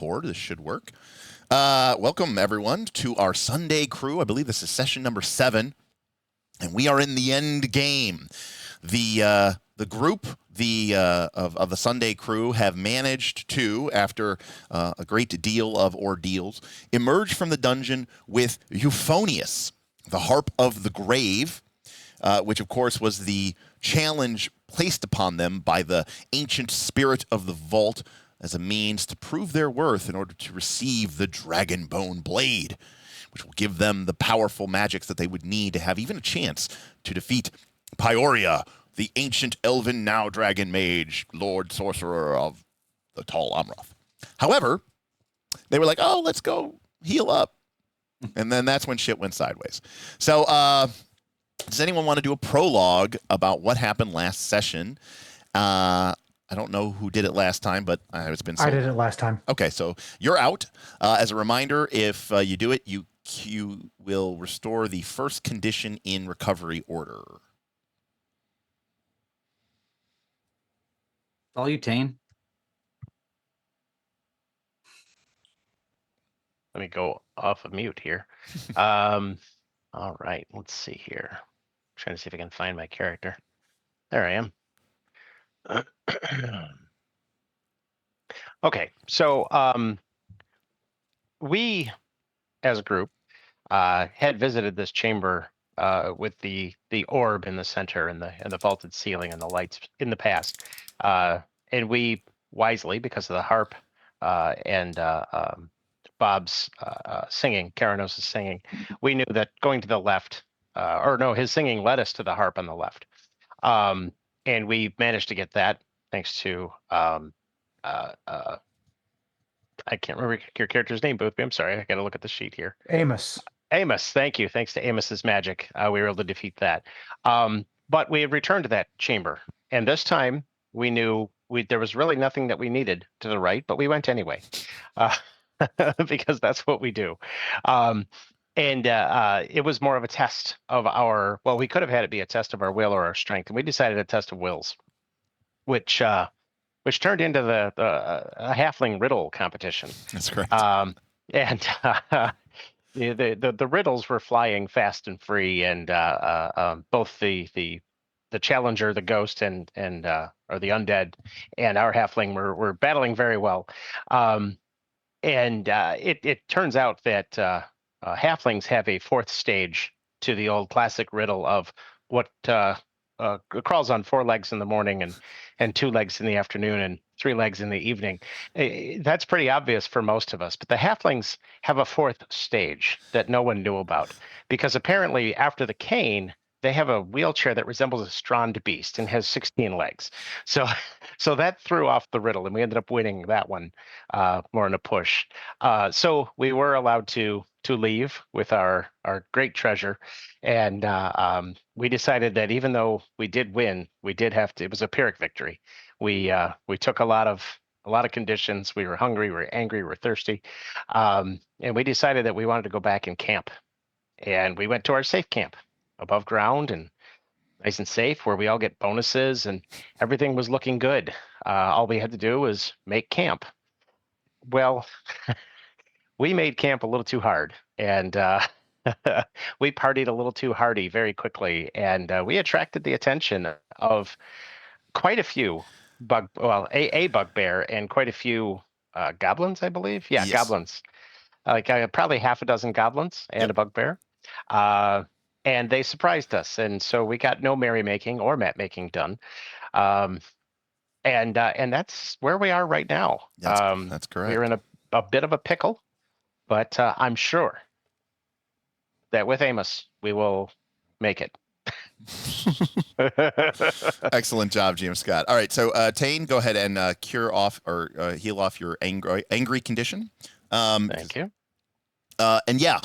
board. This should work. Welcome, everyone, to our Sunday crew. I believe this is session number 7, and we are in the end game. The group of the Sunday crew have managed to, after a great deal of ordeals, emerge from the dungeon with Euphonious, the Harp of the Grave, which, of course, was the challenge placed upon them by the ancient spirit of the vault as a means to prove their worth in order to receive the Dragonbone Blade, which will give them the powerful magics that they would need to have even a chance to defeat Pyoria, the ancient elven now dragon mage, Lord Sorcerer of the Tall Amroth. However, they were like, oh, let's go heal up. And then that's when shit went sideways. So does anyone want to do a prologue about what happened last session? I don't know who did it last time, but it's been so I did it last time. Okay, so you're out. As a reminder, if you do it, you will restore the first condition in recovery order. All you, Tane. Let me go off of mute here. All right, let's see here. Trying to see if I can find my character. There I am. Okay, so we, as a group, had visited this chamber with the orb in the center and the vaulted ceiling and the lights in the past, and we wisely, because of the harp and Bob's singing, Karanos' singing, we knew that going to the left, or no, his singing led us to the harp on the left, and we managed to get that thanks to I can't remember your character's name, Boothby. I'm sorry. I got to look at the sheet here. Amos. Amos, thank you. Thanks to Amos's magic, we were able to defeat that. But we had returned to that chamber, and this time we knew there was really nothing that we needed to the right, but we went anyway, because that's what we do. And it was more of a test of our. Well, we could have had it be a test of our will or our strength, and we decided a test of wills, which turned into a halfling riddle competition. That's correct. And the riddles were flying fast and free, and both the challenger, the ghost, and or the undead, and our halfling were battling very well. And it turns out that halflings have a fourth stage to the old classic riddle of what crawls on 4 legs in the morning and 2 legs in the afternoon and 3 legs in the evening. That's pretty obvious for most of us, but the halflings have a fourth stage that no one knew about, because apparently after the cane, they have a wheelchair that resembles a strond beast and has 16 legs. So that threw off the riddle, and we ended up winning that one more in a push. So we were allowed to leave with our great treasure, and we decided that even though we did win, we did have to. It was a Pyrrhic victory. We took a lot of conditions. We were hungry, we were angry, we were thirsty, and we decided that we wanted to go back and camp. And we went to our safe camp above ground and nice and safe, where we all get bonuses, and everything was looking good. All we had to do was make camp. Well, we made camp a little too hard, and we partied a little too hardy very quickly, and we attracted the attention of quite a few a bugbear and quite a few goblins, I believe. Yeah, yes. Goblins. Like probably half a dozen goblins and a bugbear. And they surprised us, and so we got no merrymaking or map making done. And that's where we are right now. That's correct. We're in a bit of a pickle, but I'm sure that with Amos, we will make it. Excellent job, GM Scott. All right, so Tane, go ahead and cure off or heal off your angry condition. Thank you. And yeah,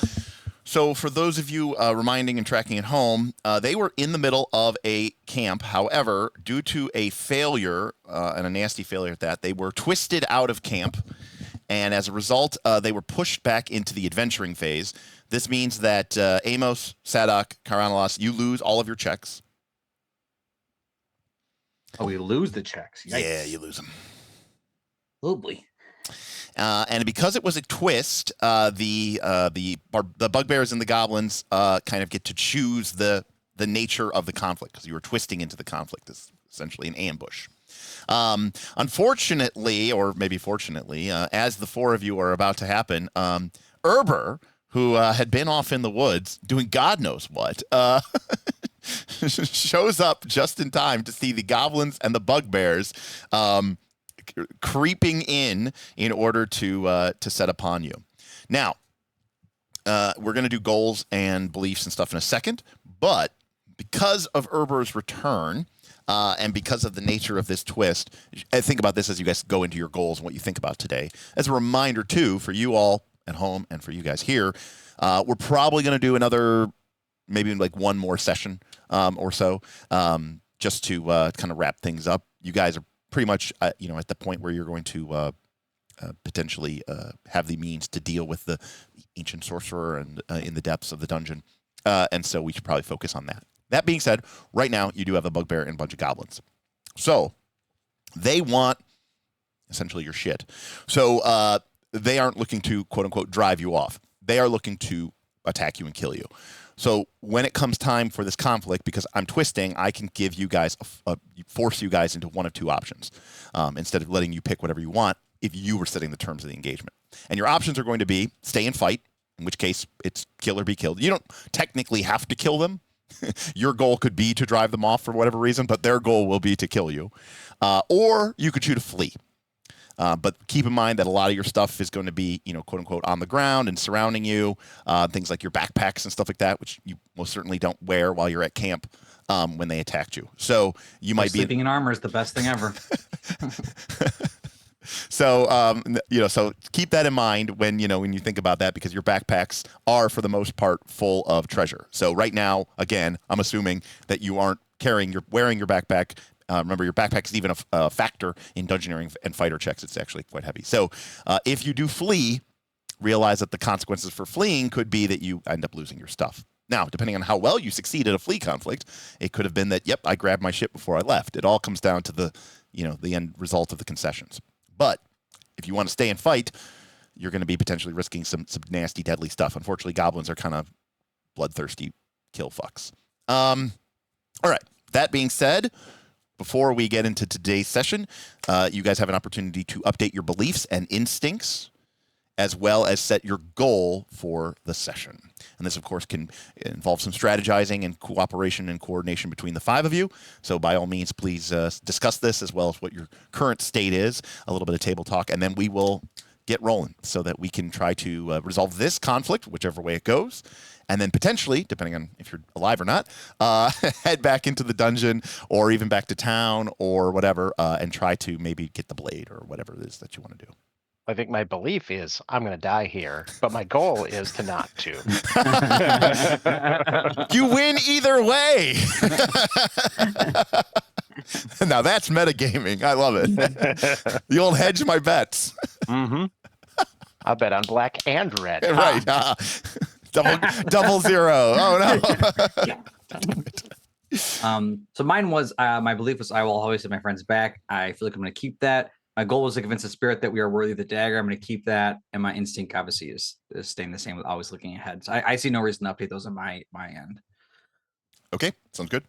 so for those of you reminding and tracking at home, they were in the middle of a camp. However, due to a failure, and a nasty failure at that, they were twisted out of camp. And as a result, they were pushed back into the adventuring phase. This means that Amos, Sadok, Karanalos, you lose all of your checks. Oh, we lose the checks. Yikes. Yeah, you lose them. Oh, boy. And because it was a twist, the bugbears and the goblins kind of get to choose the nature of the conflict, because you were twisting into the conflict. It's essentially an ambush. Unfortunately, or maybe fortunately, as the four of you are about to happen, Erber, who had been off in the woods doing God knows what, shows up just in time to see the goblins and the bugbears creeping in order to set upon you. Now, we're going to do goals and beliefs and stuff in a second, but because of Erber's return, and because of the nature of this twist, I think about this as you guys go into your goals and what you think about today. As a reminder, too, for you all at home and for you guys here, we're probably going to do another, maybe like one more session or so, just to kind of wrap things up. You guys are pretty much, at the point where you're going to potentially have the means to deal with the ancient sorcerer and in the depths of the dungeon, and so we should probably focus on that. That being said, right now you do have a bugbear and a bunch of goblins. So they want essentially your shit. So they aren't looking to, quote unquote, drive you off. They are looking to attack you and kill you. So when it comes time for this conflict, because I'm twisting, I can give you guys, force you guys into one of two options, instead of letting you pick whatever you want if you were setting the terms of the engagement. And your options are going to be stay and fight, in which case it's kill or be killed. You don't technically have to kill them. Your goal could be to drive them off for whatever reason, but their goal will be to kill you. Or you could choose to flee. But keep in mind that a lot of your stuff is going to be, quote unquote, on the ground and surrounding you. Things like your backpacks and stuff like that, which you most certainly don't wear while you're at camp when they attacked you. So you might be sleeping in armor is the best thing ever. So, so keep that in mind when you think about that, because your backpacks are, for the most part, full of treasure. So right now, again, I'm assuming that you aren't wearing your backpack. Remember, your backpack is even a factor in dungeoneering and fighter checks. It's actually quite heavy. So if you do flee, realize that the consequences for fleeing could be that you end up losing your stuff. Now, depending on how well you succeed at a flee conflict, it could have been that, yep, I grabbed my shit before I left. It all comes down to the end result of the concessions. But if you want to stay and fight, you're going to be potentially risking some nasty, deadly stuff. Unfortunately, goblins are kind of bloodthirsty kill fucks. All right. That being said, before we get into today's session, you guys have an opportunity to update your beliefs and instincts, as well as set your goal for the session. And this, of course, can involve some strategizing and cooperation and coordination between the five of you. So by all means, please discuss this, as well as what your current state is, a little bit of table talk, and then we will get rolling so that we can try to resolve this conflict, whichever way it goes, and then potentially, depending on if you're alive or not, head back into the dungeon or even back to town or whatever, and try to maybe get the blade or whatever it is that you want to do. I think my belief is I'm going to die here, but my goal is to not to. You win either way. Now that's metagaming. I love it. The old hedge my bets. Mm-hmm. I bet on black and red. Right. Double zero. Oh no. So mine was, my belief was I will always have my friends back. I feel like I'm going to keep that. My goal was to convince the spirit that we are worthy of the dagger. I'm going to keep that. And my instinct obviously is staying the same with always looking ahead. So I see no reason to update those on my end. Okay. Sounds good.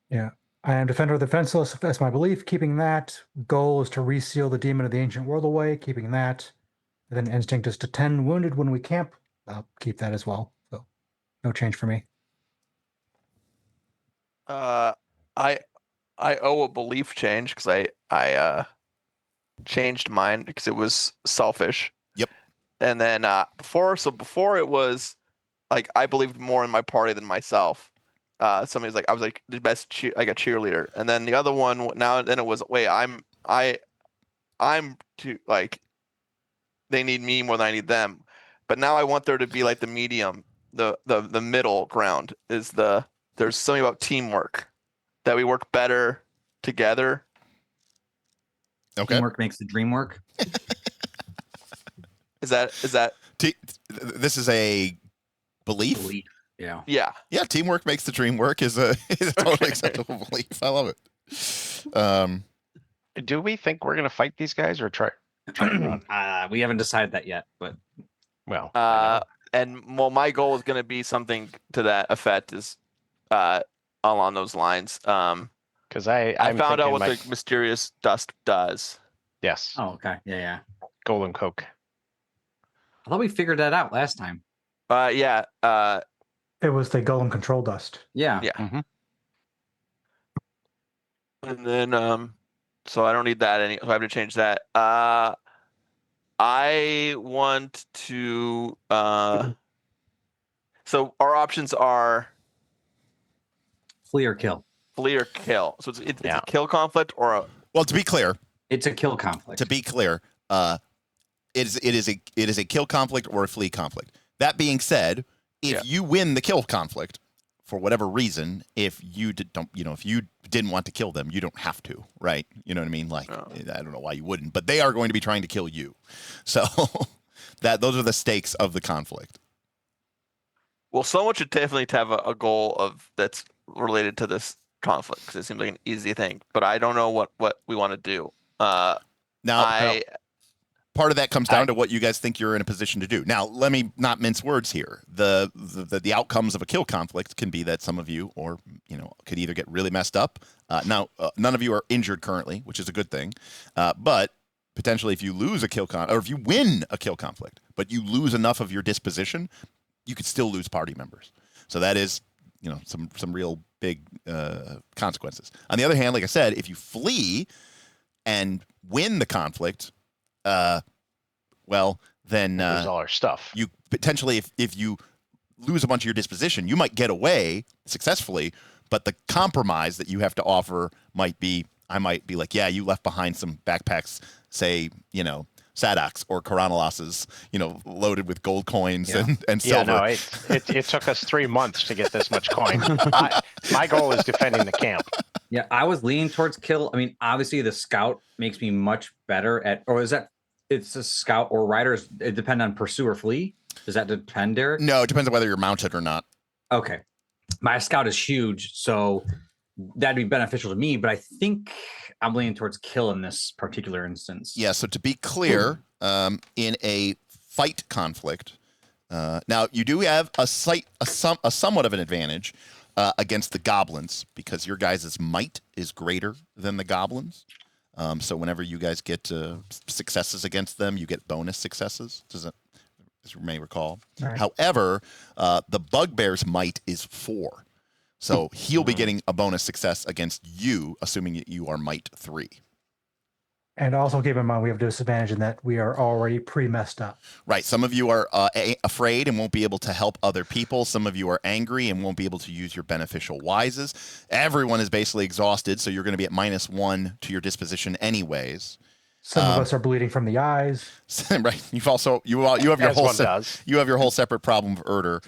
Yeah. I am defender of the defenseless. That's my belief. Keeping that. Goal is to reseal the demon of the ancient world away. Keeping that. And then instinct is to tend wounded when we camp. I'll keep that as well. So no change for me. I owe a belief change because I changed mine because it was selfish. Yep. And then before it was like I believed more in my party than myself. Somebody's like I was like the best like a cheerleader, and then the other one then it was wait I'm too like they need me more than I need them, but now I want there to be like the medium, the middle ground is there's something about teamwork. That we work better together. Okay. Teamwork makes the dream work. Is that? This is a belief. Yeah. Yeah. Yeah. Teamwork makes the dream work is a totally acceptable belief. I love it. Do we think we're going to fight these guys or try? We haven't decided that yet, but Well, I know. And well, my goal is going to be something to that effect, is along those lines. Because I I'm found out thinking what the mysterious dust does. yes, oh, okay, yeah. golden coke. I thought we figured that out last time. Yeah. It was the golem control dust. Yeah. Yeah. Mm-hmm. And then so I don't need that so I have to change that. I want to so our options are Flee or kill. flee or kill. So it's Yeah. a kill conflict or a Well, to be clear, It's a kill conflict. it is a kill conflict or a flee conflict. That being said, if you win the kill conflict for whatever reason, if you didn't want to kill them, you don't have to, right? You know what I mean? Like, I don't know why you wouldn't, but they are going to be trying to kill you. So those are the stakes of the conflict. well, someone should definitely have a goal of that's related to this conflict, because it seems like an easy thing, but I don't know what we want to do. Now, part of that comes down to what you guys think you're in a position to do. Now, let me not mince words here. The outcomes of a kill conflict can be that some of you, or could either get really messed up. Now, none of you are injured currently, which is a good thing. But potentially, if you lose a or if you win a kill conflict, but you lose enough of your disposition, you could still lose party members. So that is, some real big consequences. On the other hand, like I said, if you flee and win the conflict, well, then Lose all our stuff. you potentially, if you lose a bunch of your disposition, you might get away successfully, but the compromise that you have to offer might be, I might be like, yeah, you left behind some backpacks, say, Sadoks or Karanoloses, loaded with gold coins and silver. Yeah, no, it took us 3 months to get this much coin. My goal is defending the camp. Yeah, I was leaning towards kill. I mean, obviously the scout makes me much better at, or is that it's a scout or riders? It depend on pursue or flee. Does that depend, Derek? No, it depends on whether you're mounted or not. Okay, my scout is huge, so that'd be beneficial to me. But I think I'm leaning towards kill in this particular instance. Yeah. So to be clear, in a fight conflict, now you do have a somewhat of an advantage against the goblins, because your guys' might is greater than the goblins. So whenever you guys get successes against them, you get bonus successes, as you may recall. Right. However, the bugbear's might is 4. So he'll be getting a bonus success against you, assuming you are might 3. And also keep in mind, we have disadvantage in that we are already pre-messed up. Right. Some of you are afraid and won't be able to help other people. Some of you are angry and won't be able to use your beneficial wises. Everyone is basically exhausted, so you're going to be at -1 to your disposition anyways. Some of us are bleeding from the eyes. Right. You have your As whole one does. you have your whole separate problem of Erder.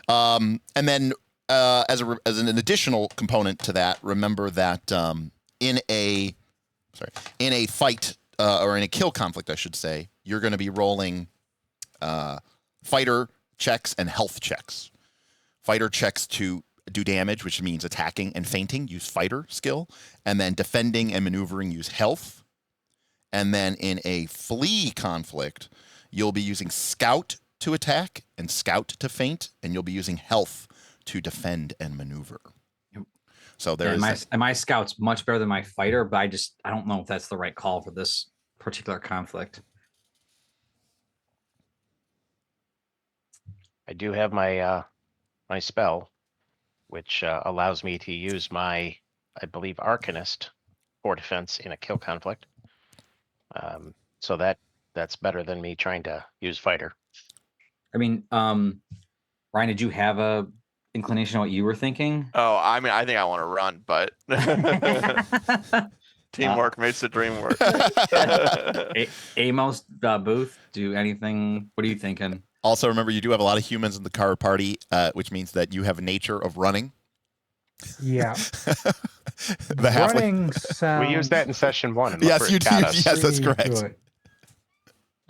And then as an additional component to that, remember that in a fight or in a kill conflict, I should say, you're going to be rolling fighter checks and health checks. Fighter checks to do damage, which means attacking and feinting, use fighter skill, and then defending and maneuvering, use health. And then in a flee conflict, you'll be using scout to attack and scout to feint, and you'll be using health to defend and maneuver. So my scout's much better than my fighter, but I don't know if that's the right call for this particular conflict. I do have my my spell, which allows me to use my, I believe, Arcanist for defense in a kill conflict. So that's better than me trying to use fighter. I mean, Ryan, did you have a inclination on what you were thinking? Oh, I mean, I think I want to run, but teamwork makes the dream work. Amos, Booth, do anything? What are you thinking? Also, remember, you do have a lot of humans in the card party, which means that you have a nature of running. Yeah. The halfway. Running sounds... We used that in session 1. And Yes, look where you it got did. us. Yes, that's pretty correct. good.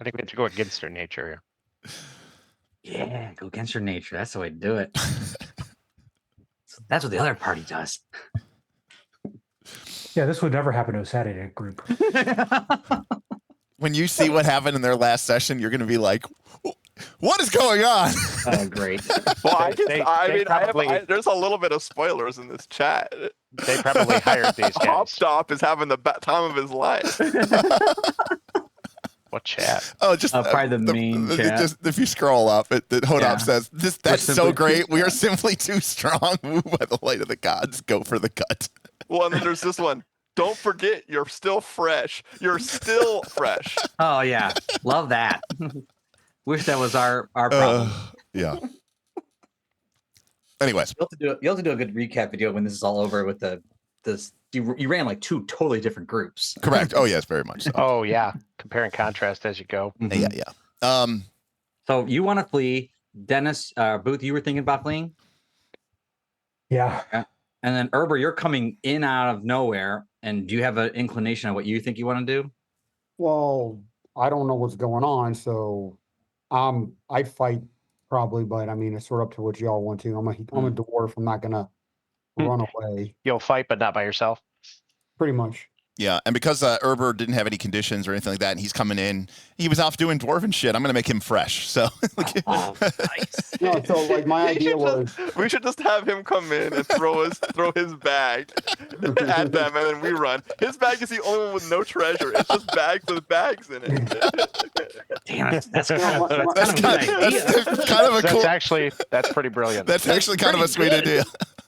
I think we have to go against our nature here. Yeah, go against your nature. That's the way to do it. That's what the other party does. Yeah, this would never happen to a Saturday group. when you see what happened in their last session, you're going to be like, what is going on? Oh, great. Well, there's a little bit of spoilers in this chat. They probably hired these guys. Hopstop is having the time of his life. What chat? Oh, just probably the main chat. Just if you scroll up, Hodop says, "That's so simply great. We are simply too strong. Moved by the light of the gods. Go for the gut." Well, and then there's this one. Don't forget, you're still fresh. You're still fresh. Oh yeah, love that. Wish that was our problem. Yeah. Anyways, You have to do a good recap video when this is all over with this. You ran like 2 totally different groups. correct. Oh yes, very much so. Oh yeah, compare and contrast as you go. Yeah. So you want to flee, Dennis? Booth, you were thinking about fleeing, Yeah. and then Erber, you're coming in out of nowhere. And do you have an inclination of what you think you want to do? Well, I don't know what's going on, so I'd fight probably, but I mean, it's sort of up to what y'all want to. I'm a dwarf. I'm not gonna run away. You'll fight, but not by yourself. Pretty much. Yeah, and because Erber didn't have any conditions or anything like that, and he's coming in, he was off doing dwarven shit. I'm gonna make him fresh. So, Nice. No, so like my idea was We should just have him come in and throw his bag at them, and then we run. His bag is the only one with no treasure. It's just bags with bags in it. Damn it, that's kind No, of my- a good idea. that's kind of a cool. That's pretty brilliant. That's actually kind of a sweet idea.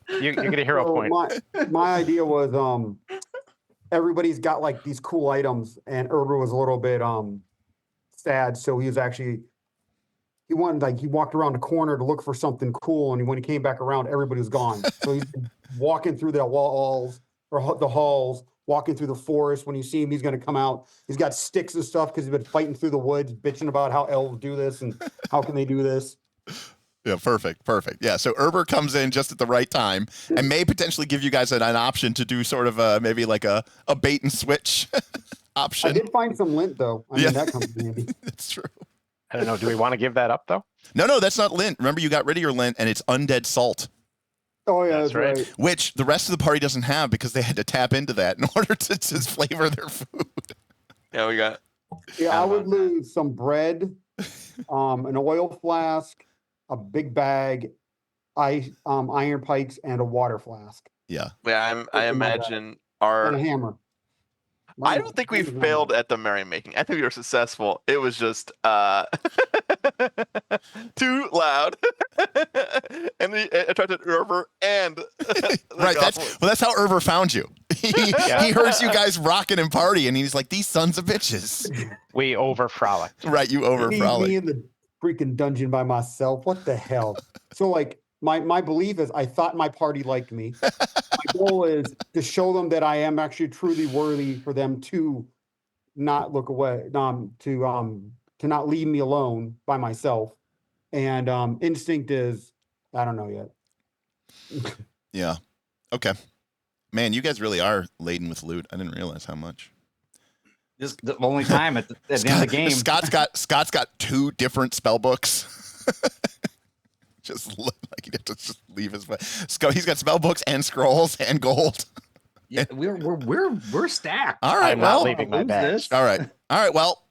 You get a hero so point. my idea was everybody's got like these cool items, and Erber was a little bit sad, so he walked around the corner to look for something cool, and when he came back around, everybody was gone. So he's been walking through the walls or the halls, walking through the forest. When you see him, he's going to come out. He's got sticks and stuff because he's been fighting through the woods, bitching about how elves do this and how can they do this. Yeah, perfect. Yeah, so Erber comes in just at the right time and may potentially give you guys an option to do sort of maybe like a bait and switch option. I did find some lint though. I mean, that comes in handy. That's true. I don't know. Do we want to give that up though? No, that's not lint. Remember, you got rid of your lint, and it's undead salt, Oh yeah, That's that's right. right. which the rest of the party doesn't have because they had to tap into that in order to just flavor their food. Yeah, we got. Yeah, I would lose some bread, an oil flask, a big bag, iron pikes, and a water flask, Yeah. Yeah, I imagine and our. a hammer. I don't think we failed at the merrymaking. I think we were successful. It was just too loud, and it attracted Erber and Right. That's how Erber found you. He heard you guys rocking and partying, and he's like, "These sons of bitches." We over frolicked. Right. You over Me frolic. in the freaking dungeon by myself. What the hell? So like my belief is I thought my party liked me. My goal is to show them that I am actually truly worthy for them to not look away, to not leave me alone by myself. And instinct is I don't know yet. Yeah. Okay. Man, you guys really are laden with loot. I didn't realize how much. This is the only time at the end of the game. Scott's got 2 different spell books. Just like he'd have to just leave his way. He's got spell books and scrolls and gold. Yeah, we're stacked. All right, I'm well, not leaving my lose bag. this. all right. Well,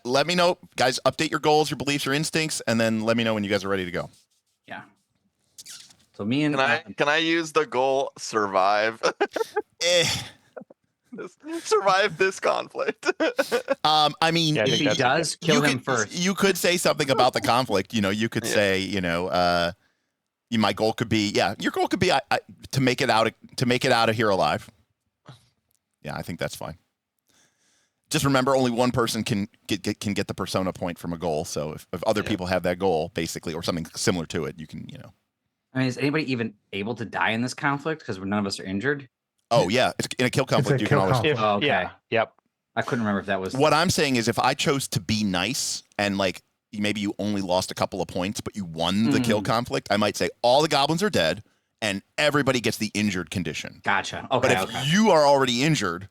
let me know, guys. Update your goals, your beliefs, your instincts, and then let me know when you guys are ready to go. Yeah. So me and Can I use the goal survive? Survive this conflict. I mean, Yeah, I if think he that's does, kill him first. You could say something about the conflict. You could say, my goal could be, your goal could be to make it out of here alive. Yeah, I think that's fine. Just remember, only one person can get the persona point from a goal. So if other people have that goal, basically, or something similar to it, you can, I mean, is anybody even able to die in this conflict? Because none of us are injured. Oh yeah, in a kill conflict, you can kill always. conflict. Oh, okay. Yeah. Yep. I couldn't remember if that was What I'm saying is, if I chose to be nice and like maybe you only lost a couple of points, but you won the kill conflict, I might say all the goblins are dead and everybody gets the injured condition. Gotcha. But Okay. if you are already injured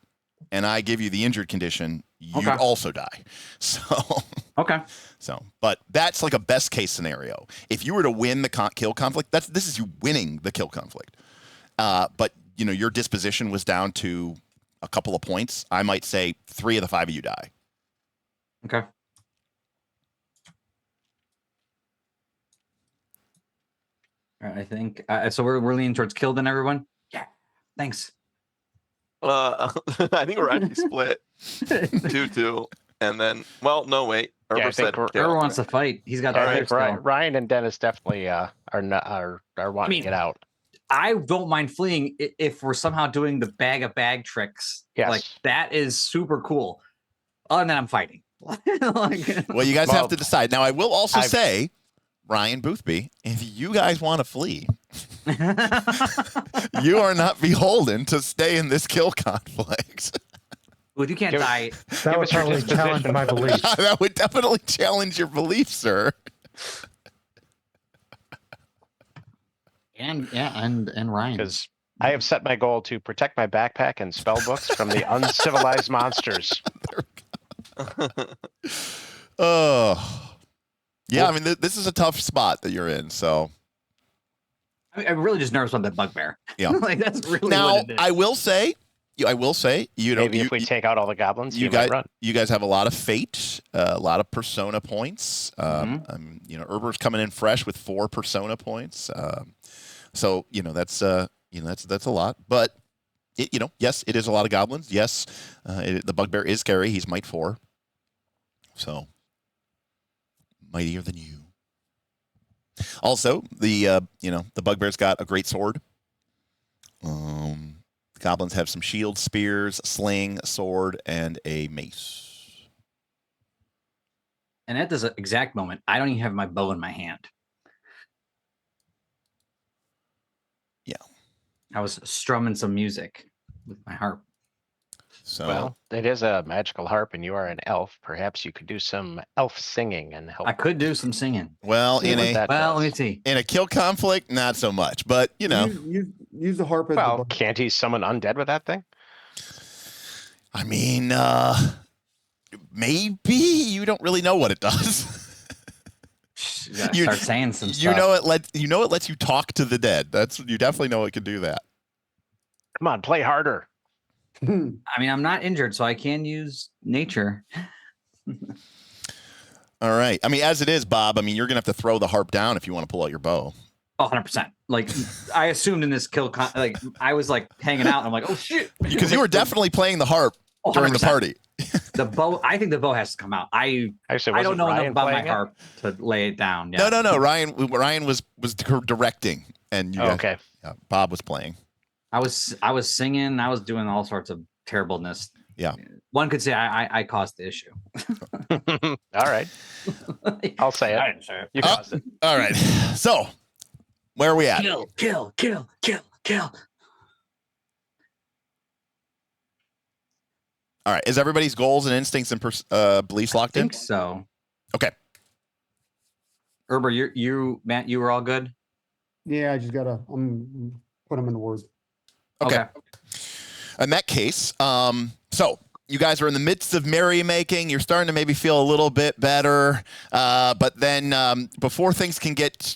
and I give you the injured condition, you Okay. also die. Okay. But that's like a best case scenario. If you were to win the kill conflict, this is you winning the kill conflict. But your disposition was down to a couple of points. I might say 3 of the 5 of you die. Okay. All right, I think so. We're leaning towards kill then, everyone. Yeah. Thanks. I think we're actually split 2-2, and then no wait. Yeah, I Herber said think we're- kill. Whoever wants to fight, he's got I the think player skill. Ryan and Dennis definitely are wanting to get out. I don't mind fleeing if we're somehow doing the bag tricks. Yes. Like that is super cool. Other than that, I'm fighting. Well, you guys have to decide. Now, I will also say, Ryan Boothby, if you guys want to flee, you are not beholden to stay in this kill conflict. Well, you can't die. That would probably challenge my beliefs. That would definitely challenge your belief, sir. And Ryan. Because I have set my goal to protect my backpack and spell books from the uncivilized monsters. Oh, yeah. I mean, this is a tough spot that you're in. So, I'm really just nervous about that bugbear. Yeah. Like that's really now what it is. I will say, you know, Maybe if we take out all the goblins, you guys, might run. you guys have a lot of fate, a lot of persona points. You know, Herber's coming in fresh with 4 persona points. So you know that's a lot, but you know, yes, it is a lot of goblins. Yes, the bugbear is scary. He's might 4, so mightier than you. Also, the bugbear's got a great sword. The goblins have some shields, spears, sling, sword, and a mace. And at this exact moment, I don't even have my bow in my hand. Yeah. I was strumming some music with my harp. So Well, it is a magical harp, and you are an elf. Perhaps you could do some elf singing and help. I could do some singing. well, See in what a that Well, does. let me see. in a kill conflict, not so much. But you know, Use the harp as the Well, bug- can't he summon undead with that thing? I mean, maybe you don't really know what it does. You gotta You- start saying some stuff. You know it lets you talk to the dead. You definitely know it can do that. Come on, play harder. I mean, I'm not injured, so I can use nature. All right. I mean, as it is, Bob, I mean, you're gonna have to throw the harp down if you want to pull out your bow. 100%. Like, I assumed in this kill, I was like hanging out. And I'm like, oh shit, Because you were definitely playing the harp during the 100%. party. The bow. I think the bow has to come out. Actually, I don't wasn't know enough Ryan about my playing it? harp to lay it down. Yeah. No. Ryan was directing, and you Oh, guys, okay. yeah, Bob was playing. I was singing. I was doing all sorts of terribleness. Yeah. One could say I caused the issue. All right, I'll say it. I didn't say it. You caused it. All right. So, where are we at? Kill. All right. Is everybody's goals and instincts and beliefs I locked in? think so. Okay. Herber, Matt, you were all good. Yeah, I just gotta put them into words. Okay. In that case, so you guys are in the midst of merrymaking. You're starting to maybe feel a little bit better. But then before things can get,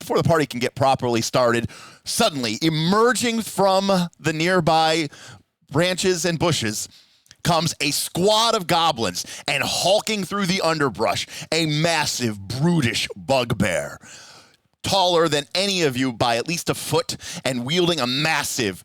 before the party can get properly started, suddenly emerging from the nearby branches and bushes comes a squad of goblins, and hulking through the underbrush, a massive, brutish bugbear, taller than any of you by at least a foot, and wielding a massive,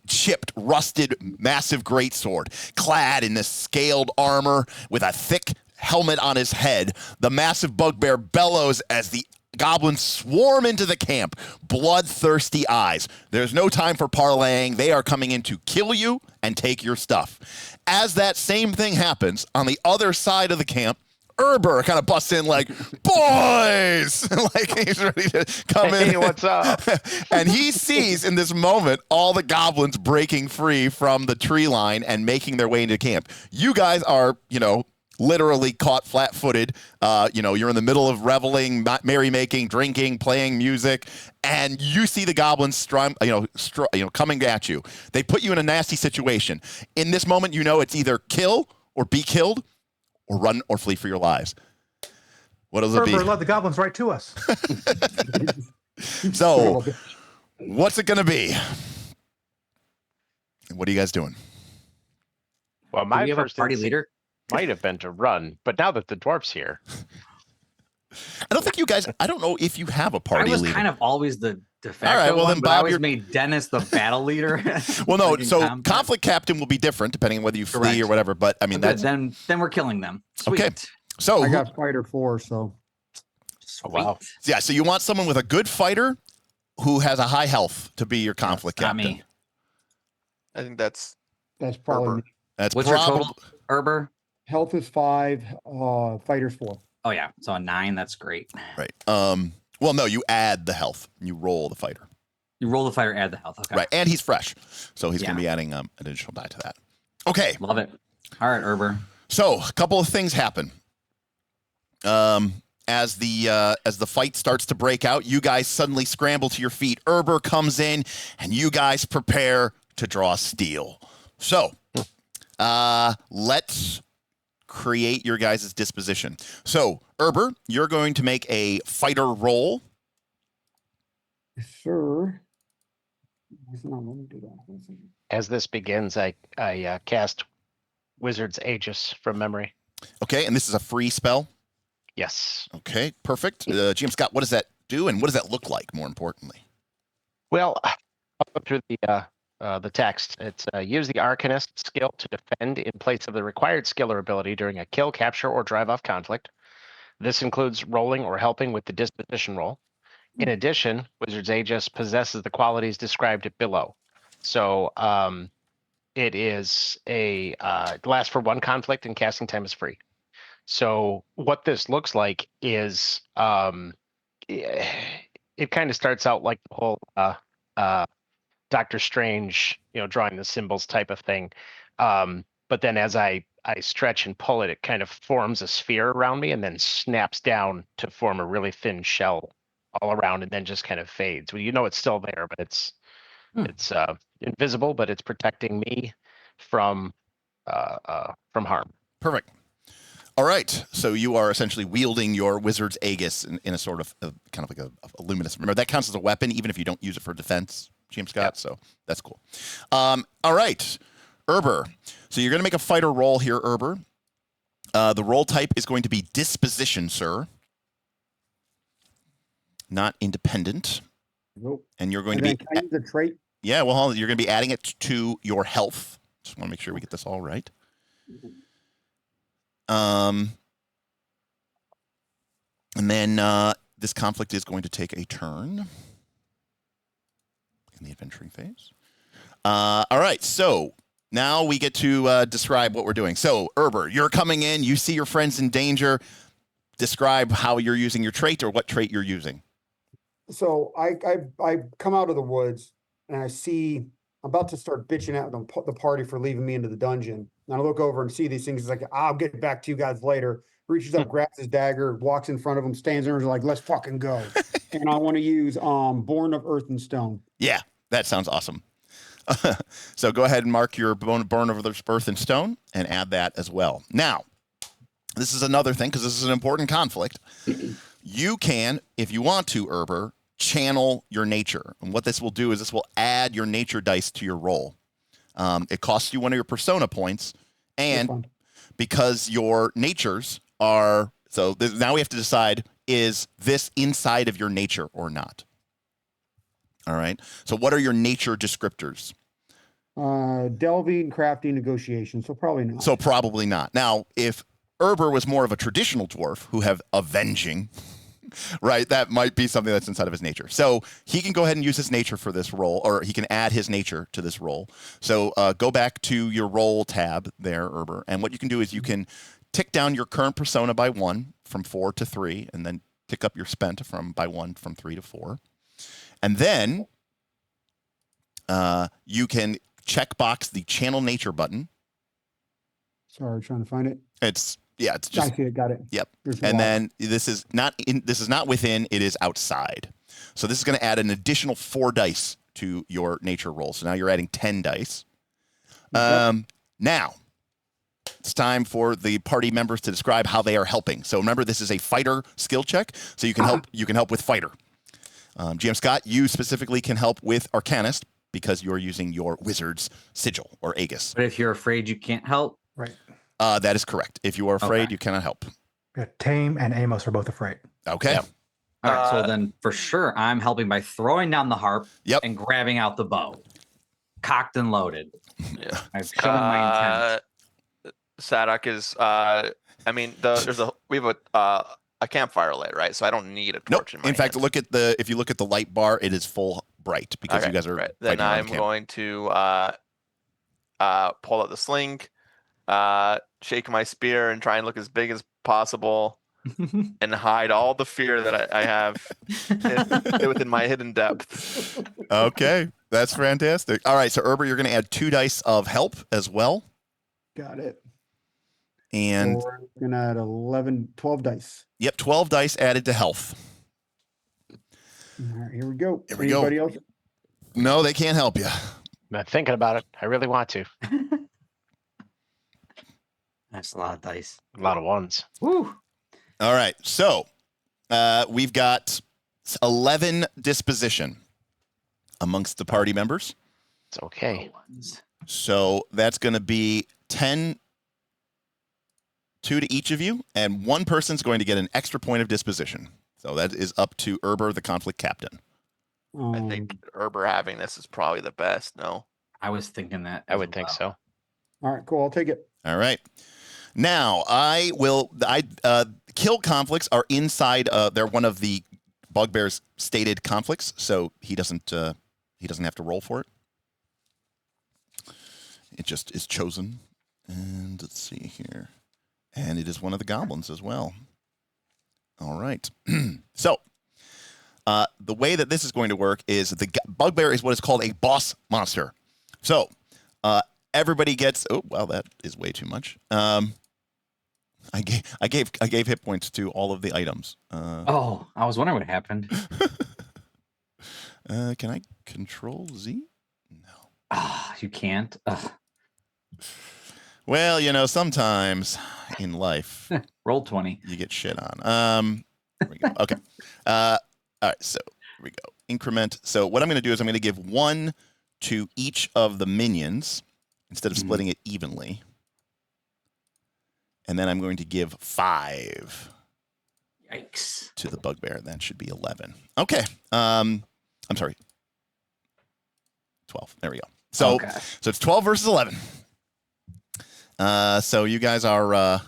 chipped, rusted, massive greatsword, clad in this scaled armor with a thick helmet on his head. The massive bugbear bellows as the goblins swarm into the camp, bloodthirsty eyes. There's no time for parlaying. They are coming in to kill you and take your stuff. As that same thing happens on the other side of the camp, Herber kind of busts in like, boys, like he's ready to come in. Hey, what's up? And he sees in this moment all the goblins breaking free from the tree line and making their way into camp. You guys are, literally caught flat-footed. You're in the middle of reveling, merrymaking, drinking, playing music, and you see the goblins coming at you. They put you in a nasty situation. In this moment, it's either kill or be killed, or run or flee for your lives. What does it be? Herber led the goblins right to us. So, what's it going to be? And what are you guys doing? Well, Do my we have a first party instinct- leader? might have been to run, but now that the dwarf's here, I don't think you guys. I don't know if you have a party I was leader. kind of always the de facto right, well one, then, but I Bob, always you're- made Dennis the battle leader. Well, no. Like in So combat. conflict captain will be different depending on whether you flee Correct. or whatever. But I mean, Good, that's then we're killing them. Sweet. Okay. so. I who- got fighter 4, so Sweet. wow. Yeah, so you want someone with a good fighter who has a high health to be your conflict Not captain. me. I think that's probably Herber. me. That's What's your probably total, Herber? Health is 5, fighters 4. Oh yeah, so a 9. That's great. right. Well, no, you add the health. You roll the fighter. You roll the fighter, add the health. Okay. Right, and he's fresh, so he's going to Yeah. be adding an additional die to that. Okay, Love it. All right, Herber. so a couple of things happen. As the fight starts to break out, you guys suddenly scramble to your feet. Herber comes in, and you guys prepare to draw steel. So, let's create your guys' disposition. So, Herber, you're going to make a fighter roll. Sure. No, let me do that. As this begins, I cast Wizard's Aegis from memory. Okay, and this is a free spell. Yes. Okay, perfect. GM Scott, what does that do, and what does that look like? More importantly, Well, I'll go through the text. It's use the Arcanist skill to defend in place of the required skill or ability during a kill, capture, or drive-off conflict. This includes rolling or helping with the disposition roll. In addition, Wizard's Aegis possesses the qualities described below. So it is a lasts for 1 conflict and casting time is free. So what this looks like is it kind of starts out like the whole Doctor Strange, drawing the symbols type of thing. But then as I stretch and pull it, it kind of forms a sphere around me and then snaps down to form a really thin shell all around and then just kind of fades. Well, it's still there, but it's invisible, but it's protecting me from harm. perfect. All right, so you are essentially wielding your Wizard's Aegis in a sort of kind of like a luminous. Remember, that counts as a weapon, even if you don't use it for defense, GM Scott. Yep. So that's cool. All right, Herber. So you're going to make a fighter roll here, Herber. The roll type is going to be disposition, sir, not independent. Nope. And you're going And to then be, can I use a trait? yeah, well, you're going to be adding it to your health. Just want to make sure we get this all right. And then this conflict is going to take a turn in the adventuring phase. All right, so now we get to describe what we're doing. So, Herber, you're coming in. You see your friends in danger. Describe how you're using your trait or what trait you're using. So I come out of the woods and I see I'm about to start bitching at the party for leaving me into the dungeon. And I look over and see these things. It's like, I'll get back to you guys later. Reaches up, grabs his dagger, walks in front of him, stands there and is like, let's fucking go. And I want to use Born of Earth and Stone. Yeah, that sounds awesome. So go ahead and mark your Born of Earth and Stone and add that as well. Now, this is another thing because this is an important conflict. You can, if you want to, Herber, channel your nature. And what this will do is this will add your nature dice to your roll. It costs you one of your persona points. And because your natures are, now we have to decide, is this inside of your nature or not? All right. So what are your nature descriptors? Delving, crafting, negotiation. So probably not. So probably not. Now, if Herber was more of a traditional dwarf who have avenging, right, that might be something that's inside of his nature. So he can go ahead and use his nature for this roll, or he can add his nature to this roll. So go back to your roll tab there, Herber, and what you can do is you can tick down your current persona by 1 from 4 to 3, and then tick up your spent by 1 from 3 to 4. And then you can checkbox the channel nature button. Sorry, trying to find it. It's I just see it. Got it. Yep. There's And one. then this is not within, it is outside. So this is going to add an additional 4 dice to your nature roll. So now you're adding 10 dice. Now it's time for the party members to describe how they are helping. So remember, this is a fighter skill check. So you can help. You can help with fighter. GM Scott, you specifically can help with Arcanist because you're using your wizard's sigil or Aegis. But if you're afraid you can't help, Right. That is correct. If you are afraid, Okay. you cannot help. Yeah, Tame and Amos are both afraid. Okay. Yep. All right, so Uh, then for sure I'm helping by throwing down the harp Yep. and grabbing out the bow. Cocked and loaded. Yeah. I've shown my intent. Sadak is we have a campfire light, right? So I don't need a Nope. torch in my In fact, hand. if you look at the light bar, it is full bright because Okay, you guys are right. fighting Then around I'm the camp. going to pull out the sling, shake my spear, and try and look as big as possible, and hide all the fear that I have within my hidden depth. Okay, that's fantastic. All right, so Erber, you're going to add 2 dice of help as well, Got it. and So we're looking at 12 dice. yep, 12 dice added to health. All right, here we go. Here we go. Anybody else? No, they can't help you. I'm thinking about it. I really want to. That's a lot of dice. A lot of ones. Woo. All right, so we've got 11 disposition amongst the party members. It's okay. So that's going to be 10, 2 to each of you, and one person's going to get an extra point of disposition. So that is up to Erber, the conflict captain. I think Erber having this is probably the best. No. I was thinking that. I would think so. All right, cool. I'll take it. All right. Now kill conflicts are inside. They're one of the bugbear's stated conflicts, so he doesn't have to roll for it. It just is chosen. And let's see here. And it is one of the goblins as well. All right. So the way that this is going to work is the bugbear is what is called a boss monster. So everybody gets. Oh, well, that is way too much. I gave hit points to all of the items. Oh, I was wondering what happened. Can I control Z? No. Ah, you can't. Ugh. Well, sometimes in life Roll 20. you get shit on. There we go. Okay. All right. So here we go. Increment. So what I'm going to do is I'm going to give 1 to each of the minions instead of splitting it evenly. And then I'm going to give 5 Yikes. to the bugbear. That should be 11. Okay. I'm sorry. 12. There we go. So Okay. so it's 12 versus 11. So you guys are a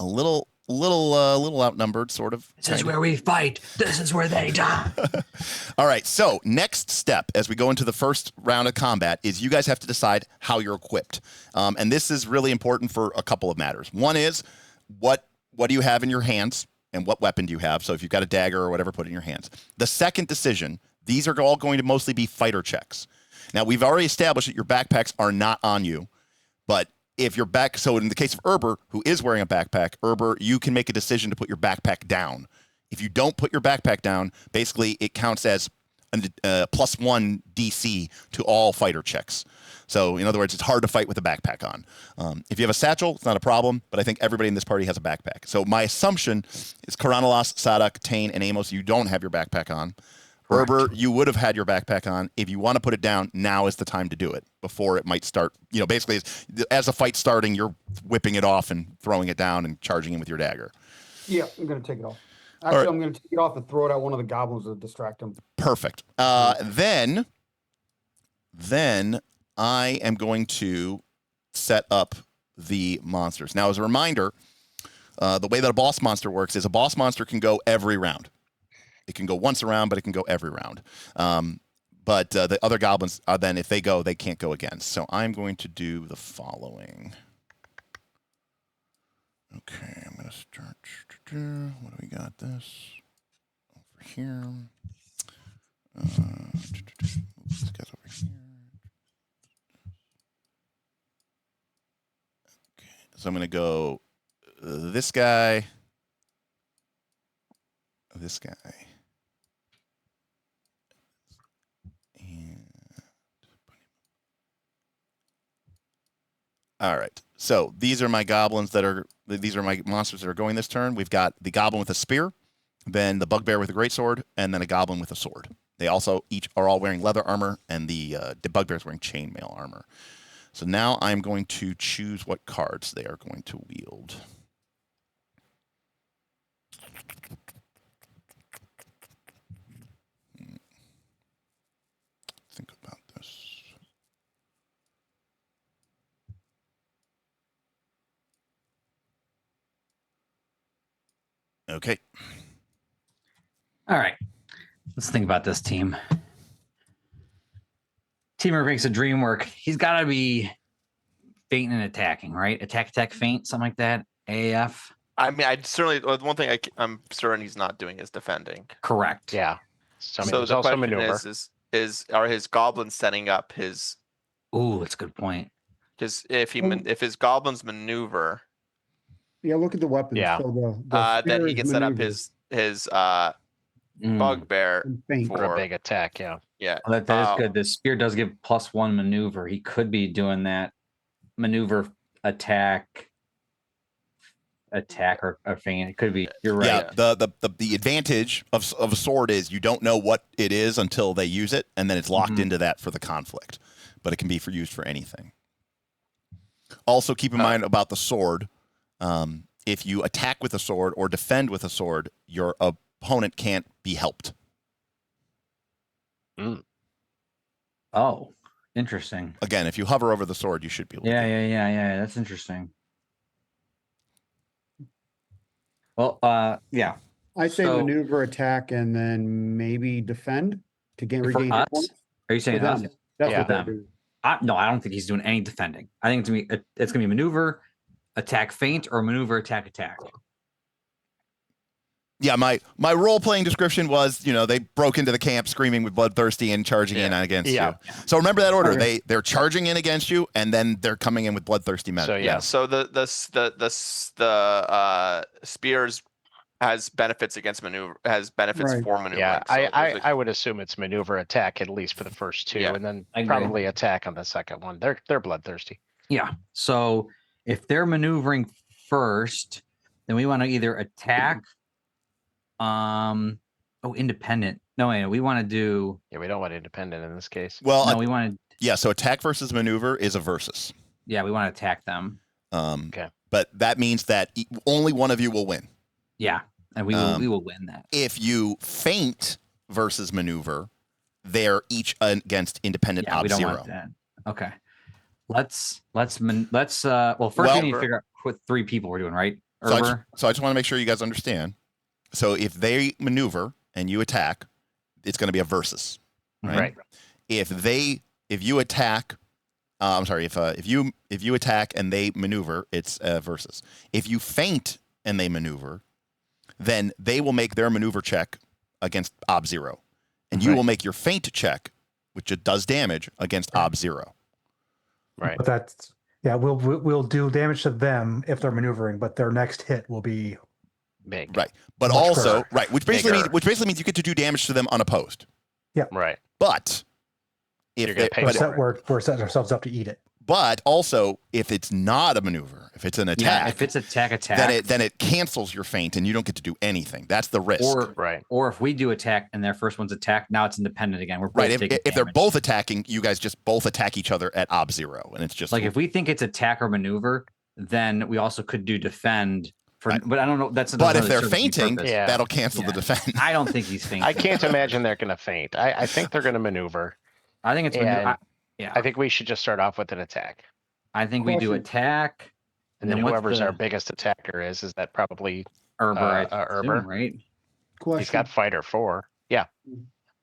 little outnumbered, sort of. This is where we fight. This is where they die. All right. So next step, as we go into the first round of combat, is you guys have to decide how you're equipped, and this is really important for a couple of matters. One is what do you have in your hands, and what weapon do you have? So if you've got a dagger or whatever, put it in your hands. The second decision, these are all going to mostly be fighter checks. Now we've already established that your backpacks are not on you, but if you're back, so in the case of Erber, who is wearing a backpack, Erber, you can make a decision to put your backpack down. If you don't put your backpack down, basically it counts as a +1 DC to all fighter checks. So in other words, it's hard to fight with a backpack on. If you have a satchel, it's not a problem, but I think everybody in this party has a backpack. So my assumption is Karanalos, Sadak, Tane, and Amos, you don't have your backpack on. Erber, you would have had your backpack on. If you want to put it down, now is the time to do it before it might start. Basically, as the fight's starting, you're whipping it off and throwing it down and charging in with your dagger. Yeah, I'm going to take it off. Actually, right. I'm going to take it off and throw it at one of the goblins to distract him. Perfect. Then I am going to set up the monsters. Now, as a reminder, the way that a boss monster works is a boss monster can go every round. It can go once a round, but it can go every round. But the other goblins, then if they go, they can't go again. So I'm going to do the following. Okay, I'm going to start. What do we got? This over here. This guy's over here. Okay, so I'm going to go this guy, this guy. All right. So these are my goblins these are my monsters that are going this turn. We've got the goblin with a spear, then the bugbear with a greatsword, and then a goblin with a sword. They also each are all wearing leather armor, and the bugbear is wearing chainmail armor. So now I'm going to choose what cards they are going to wield. Think about this. Okay. All right. Let's think about this team. Teamwork makes a dream work. He's got to be fainting and attacking, right? Attack, feint, something like that. AF. I mean, I certainly one thing I'm certain he's not doing is defending. Correct. Yeah. So, I mean, So there's the also question maneuver. is are his goblins setting up his? Ooh, that's a good point. Because if his goblins maneuver, Yeah, look at the weapons. Yeah. So the then spear he is can set up maneuver his Mm. bugbear and feint. For a big attack, yeah. yeah. Well, that is good. The spear does give +1 maneuver. He could be doing that maneuver, attack, or feint. It could be. You're right. Yeah, the advantage of a sword is you don't know what it is until they use it, and then it's locked Mhm. into that for the conflict. But it can be used for anything. Also, keep in mind about the sword. If you attack with a sword or defend with a sword, your opponent can't be helped. Oh, interesting. Again, if you hover over the sword, you should be able to. Yeah. That's interesting. Well, yeah. I say So- maneuver, attack, and then maybe defend to For regain hit us? points. Are you saying For us? them. That's Yeah. what they're Them. doing. No, I don't think he's doing any defending. I think it's gonna be maneuver, attack, feint, or maneuver, attack. Yeah, my role playing description was, they broke into the camp screaming with bloodthirsty and charging in against Yeah. you. So remember that order. Okay. They're charging in against you, and then they're coming in with bloodthirsty men. So yeah. So the spears has benefits against maneuver, has benefits Right. for maneuvering. Yeah, So there's I would assume it's maneuver attack at least for the first two, Yeah. and then I agree. probably attack on the second one. They're bloodthirsty. Yeah. So if they're maneuvering first, then we want to either attack. Independent. No, wait, we want to do. Yeah, we don't want independent in this case. Well, No, we want to. yeah, so attack versus maneuver is a versus. Yeah, we want to attack them. Okay. But that means that only one of you will win. Yeah, and we will win that. If you feint versus maneuver, they're each against independent Yeah, we ob don't 0. want that. Okay. Let's well, first Well- we need to figure out what 3 people we're doing, right? So I Herber? just want to make sure you guys understand. So if they maneuver and you attack, it's going to be a versus, right? Right. If you attack, if you attack and they maneuver, it's a versus. If you feint and they maneuver, then they will make their maneuver check against ob 0, and you Right. will make your feint check, which it does damage against ob 0. Right. But that's we'll do damage to them if they're maneuvering, but their next hit will be Big. Right. But Much also, quicker. right, which basically means you get to do damage to them unopposed. Right. But if You're gonna they- pay we're, but, for it. we're setting ourselves up to eat it. but also if it's not a maneuver, if it's an Yeah, attack, if it's attack, then it cancels your feint and you don't get to do anything. That's the risk. Right. or if we do attack and their first one's attack, now it's independent again. We're both right. taking If they're damage. both attacking, you guys just both attack each other at ob 0, and it's just like if we think it's attack or maneuver, then we also could do defend for. Right. But I don't know. That's But if doesn't they're really serve any fainting, purpose. Yeah. that'll cancel Yeah. the defense. I don't think he's fainting. I can't imagine they're going to faint. I think they're going to maneuver. I think it's. And Yeah. I think we should just start off with an attack. I think we do Question. attack. And then what's whoever's our the- biggest attacker is that probably Herber, I Herber? assume, right? Question. he's got fighter 4. Yeah.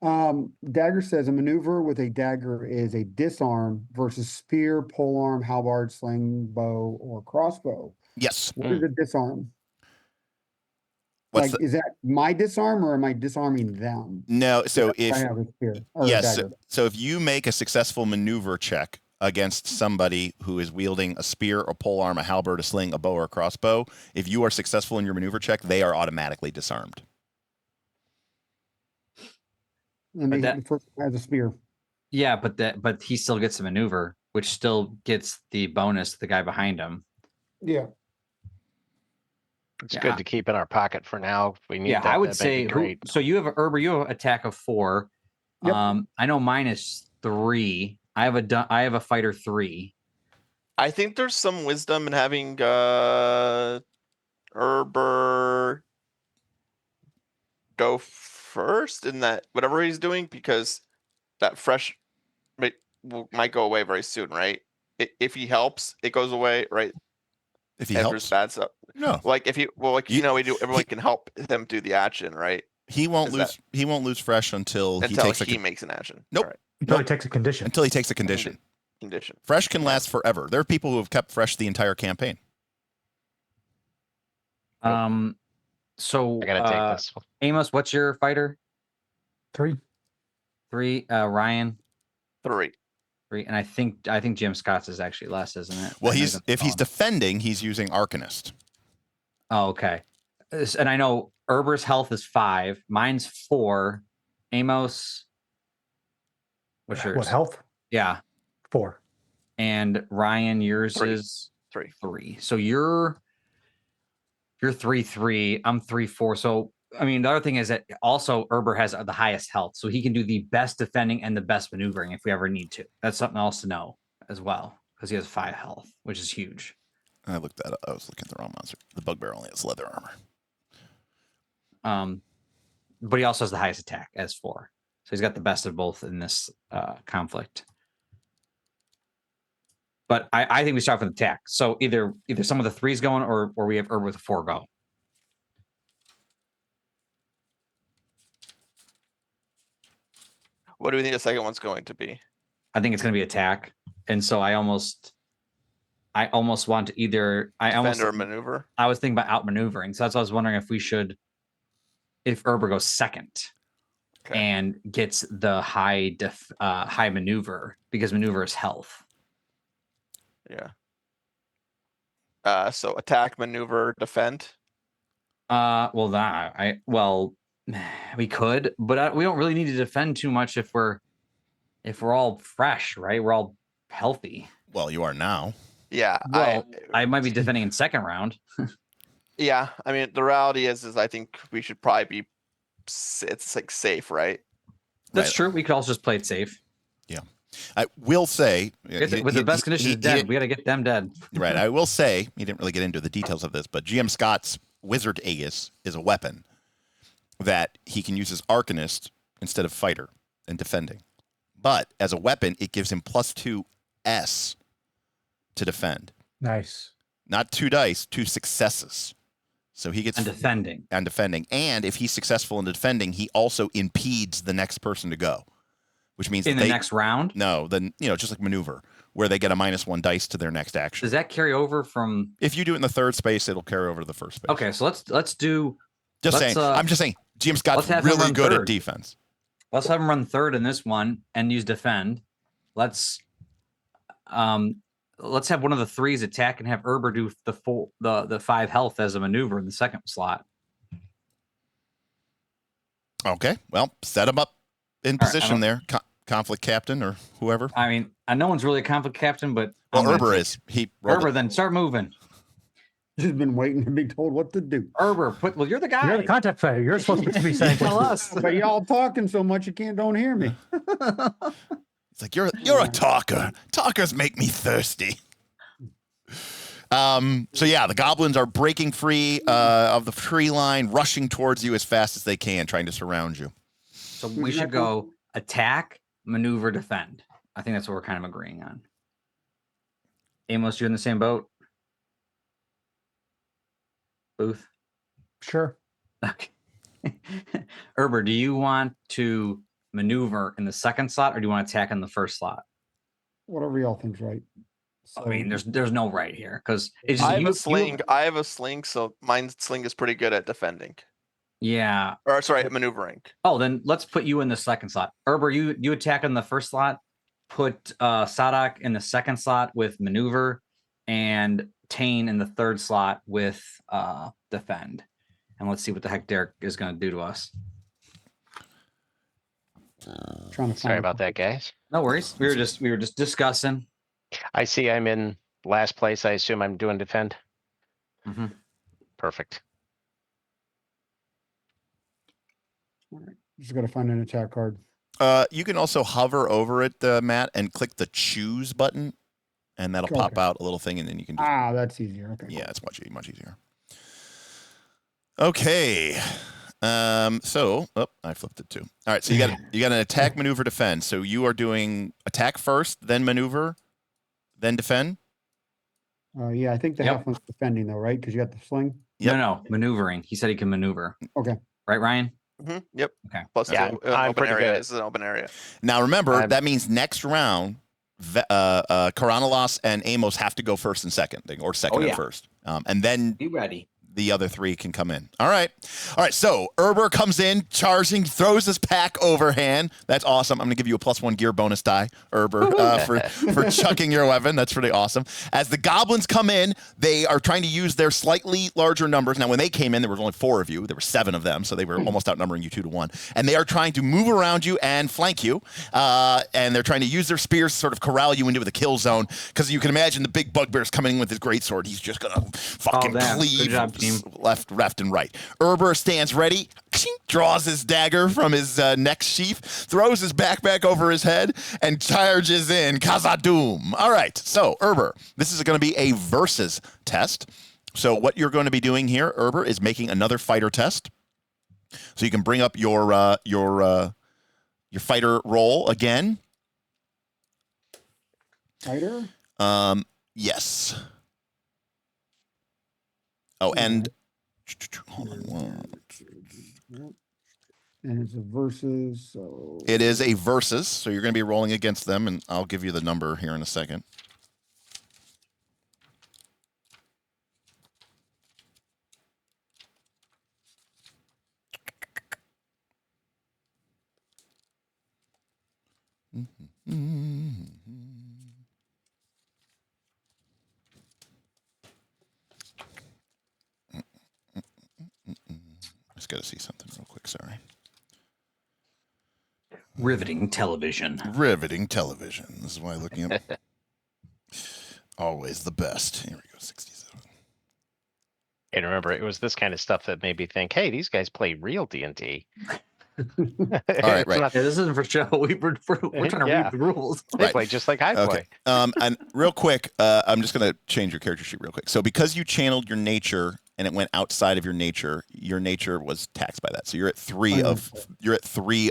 Dagger says a maneuver with a dagger is a disarm versus spear, polearm, halberd, sling, bow, or crossbow. Yes. What is a disarm? What's Is that my disarm or am I disarming them? No, so I if have a spear or a yes, dagger. so if you make a successful maneuver check against somebody who is wielding a spear, a polearm, a halberd, a sling, a bow, or a crossbow, if you are successful in your maneuver check, they are automatically disarmed. And But the first has a spear. Yeah, but he still gets a maneuver, which still gets the bonus to the guy behind him. Yeah. It's Yeah. good to keep in our pocket for now. We need Yeah, that. I would that'd say. be great. So you have a Herber. You have attack of 4. Yep. I know mine is 3. I have a fighter 3. I think there's some wisdom in having Herber go first in that whatever he's doing, because that fresh might go away very soon, right? If he helps, it goes away, right? If he If there's helps, bad stuff, no, like if he, well, like You- we do, everyone can help him do the action, right? he won't Is lose. He won't lose fresh until he Until takes he a makes an action. Nope. Alright, Until he Nope. takes a condition. until he takes a condition. condition. Fresh can Yeah. last forever. There are people who have kept fresh the entire campaign. So I gotta take this one. Amos, what's your fighter? 3. 3. Ryan, 3. 3. And I think Jim Scott's is actually less, isn't it? Well, I know he's on if the he's phone. defending, he's using Arcanist. Oh, okay. And I know Herber's health is 5. Mine's 4. Amos, what's yours? What, health? Yeah. 4. And Ryan, yours 3. is 3. 3. So you're 3-3. I'm 3-4. So I mean, the other thing is that also Herber has the highest health, so he can do the best defending and the best maneuvering if we ever need to. That's something else to know as well, because he has 5 health, which is huge. I looked that up. I was looking at the wrong monster. The bugbear only has leather armor. But he also has the highest attack as 4. So he's got the best of both in this conflict. But I think we start with attack. So either some of the 3s going or we have Herber with a 4 go. What do we think the second one's going to be? I think it's going to be attack. And so I almost want to either Defend or maneuver? I was thinking about outmaneuvering. So that's why I was wondering if Herber goes second and gets the high maneuver, because maneuver is health. Yeah. So attack, maneuver, defend. We could, but we don't really need to defend too much if we're all fresh, right? We're all healthy. Well, you are now. Yeah. Well, I might be defending in second round. Yeah. I mean, the reality is I think we should probably be. It's like safe, right? That's Right. true. We could also just play it safe. I will say, With the best conditions dead, we got to get them dead. right. I will say, he didn't really get into the details of this, but GM Scott's Wizard Aegis is a weapon that he can use as Arcanist instead of fighter and defending. But as a weapon, it gives him +2 S to defend. Nice. Not 2 dice, 2 successes. So he gets And defending. and defending. And if he's successful in defending, he also impedes the next person to go, which means In the next round? No, then just like maneuver, where they get a -1 dice to their next action. Does that carry over from? If you do it in the third space, it'll carry over to the first space. Okay, so let's do. Just let's, saying. I'm just saying. GM Scott's let's have him really run good at third. defense. Let's have him run third in this one and use defend. Let's have one of the 3s attack and have Herber do the 5 health as a maneuver in the second slot. Okay. Well, set him up in All right, position there, conflict captain or whoever. I mean, no one's really a conflict captain, but Well, I'm gonna Herber take- is. He rolled Herber, it. then start moving. Just been waiting to be told what to do. Herber, you're the guy. You're the contact player. You're supposed to be saying Tell us. But y'all talking so much you don't hear me. It's like you're a talker. Talkers make me thirsty. So yeah, the goblins are breaking free of the tree line, rushing towards you as fast as they can, trying to surround you. So we should go attack, maneuver, defend. I think that's what we're kind of agreeing on. Amos, you're in the same boat? Booth? Sure. Okay. Herber, do you want to maneuver in the second slot or do you want to attack in the first slot? Whatever y'all think's right. I mean, there's no right here because it's just I have a sling. I have a sling, so my sling is pretty good at defending. Yeah. Or sorry, at maneuvering. Oh, then let's put you in the second slot. Herber, you attack in the first slot. Put Sadak in the second slot with maneuver, and Tane in the third slot with defend. And let's see what the heck Derek is going to do to us. Trying to Sorry find about that, guys. No worries. We were just discussing. I see I'm in last place. I assume I'm doing defend. Mhm. Perfect. Just got to find an attack card. You can also hover over it, Matt, and click the choose button and that'll Okay. pop out a little thing, and then you can just That's easier. Okay. yeah, it's much easier. Okay. So I flipped it too. All right, so you got an attack, maneuver, defend. So you are doing attack first, then maneuver, then defend. Yeah, I think the Yep. half one's defending though, right? Because you got the sling. Yep. No, maneuvering. He said he can maneuver. Okay. Right, Ryan? Yep. Okay. Plus Yeah, two, I'm open pretty area. good. This is an open area. Now remember, I'm- that means next round, Karanalos and Amos have to go first and second, or second and yeah. first, and then Be ready. the other three can come in. All right. So Erber comes in, charging, throws his pack overhand. That's awesome. I'm going to give you a +1 gear bonus die, Erber, for chucking your weapon. That's pretty awesome. As the goblins come in, they are trying to use their slightly larger numbers. Now, when they came in, there was only 4 of you. There were 7 of them, so they were almost outnumbering you 2-1. And they are trying to move around you and flank you. And they're trying to use their spears to sort of corral you into the kill zone, because you can imagine the big bugbear's coming in with his greatsword. He's just going to fucking damn. Good cleave job, team. left and right. Erber stands ready, draws his dagger from his neck sheath, throws his backpack over his head, and charges in. Kazadoom. All right, so Erber, this is going to be a versus test. So what you're going to be doing here, Erber, is making another fighter test. So you can bring up your fighter roll again. Fighter. Yes. Oh, and hold on one. And it's a versus, so It is a versus, so you're going to be rolling against them, and I'll give you the number here in a second. Just got to see something real quick, sorry. Riveting television. Riveting television. This is why looking up. Always the best. Here we go, 67. And remember, it was this kind of stuff that made me think, hey, these guys play real D&D. All right, right. Yeah, this isn't for show. We're trying to Yeah. read the rules. They Right. play just like I play. Okay. And real quick, I'm just going to change your character sheet real quick. So because you channeled your nature and it went outside of your nature was taxed by that. So you're at 3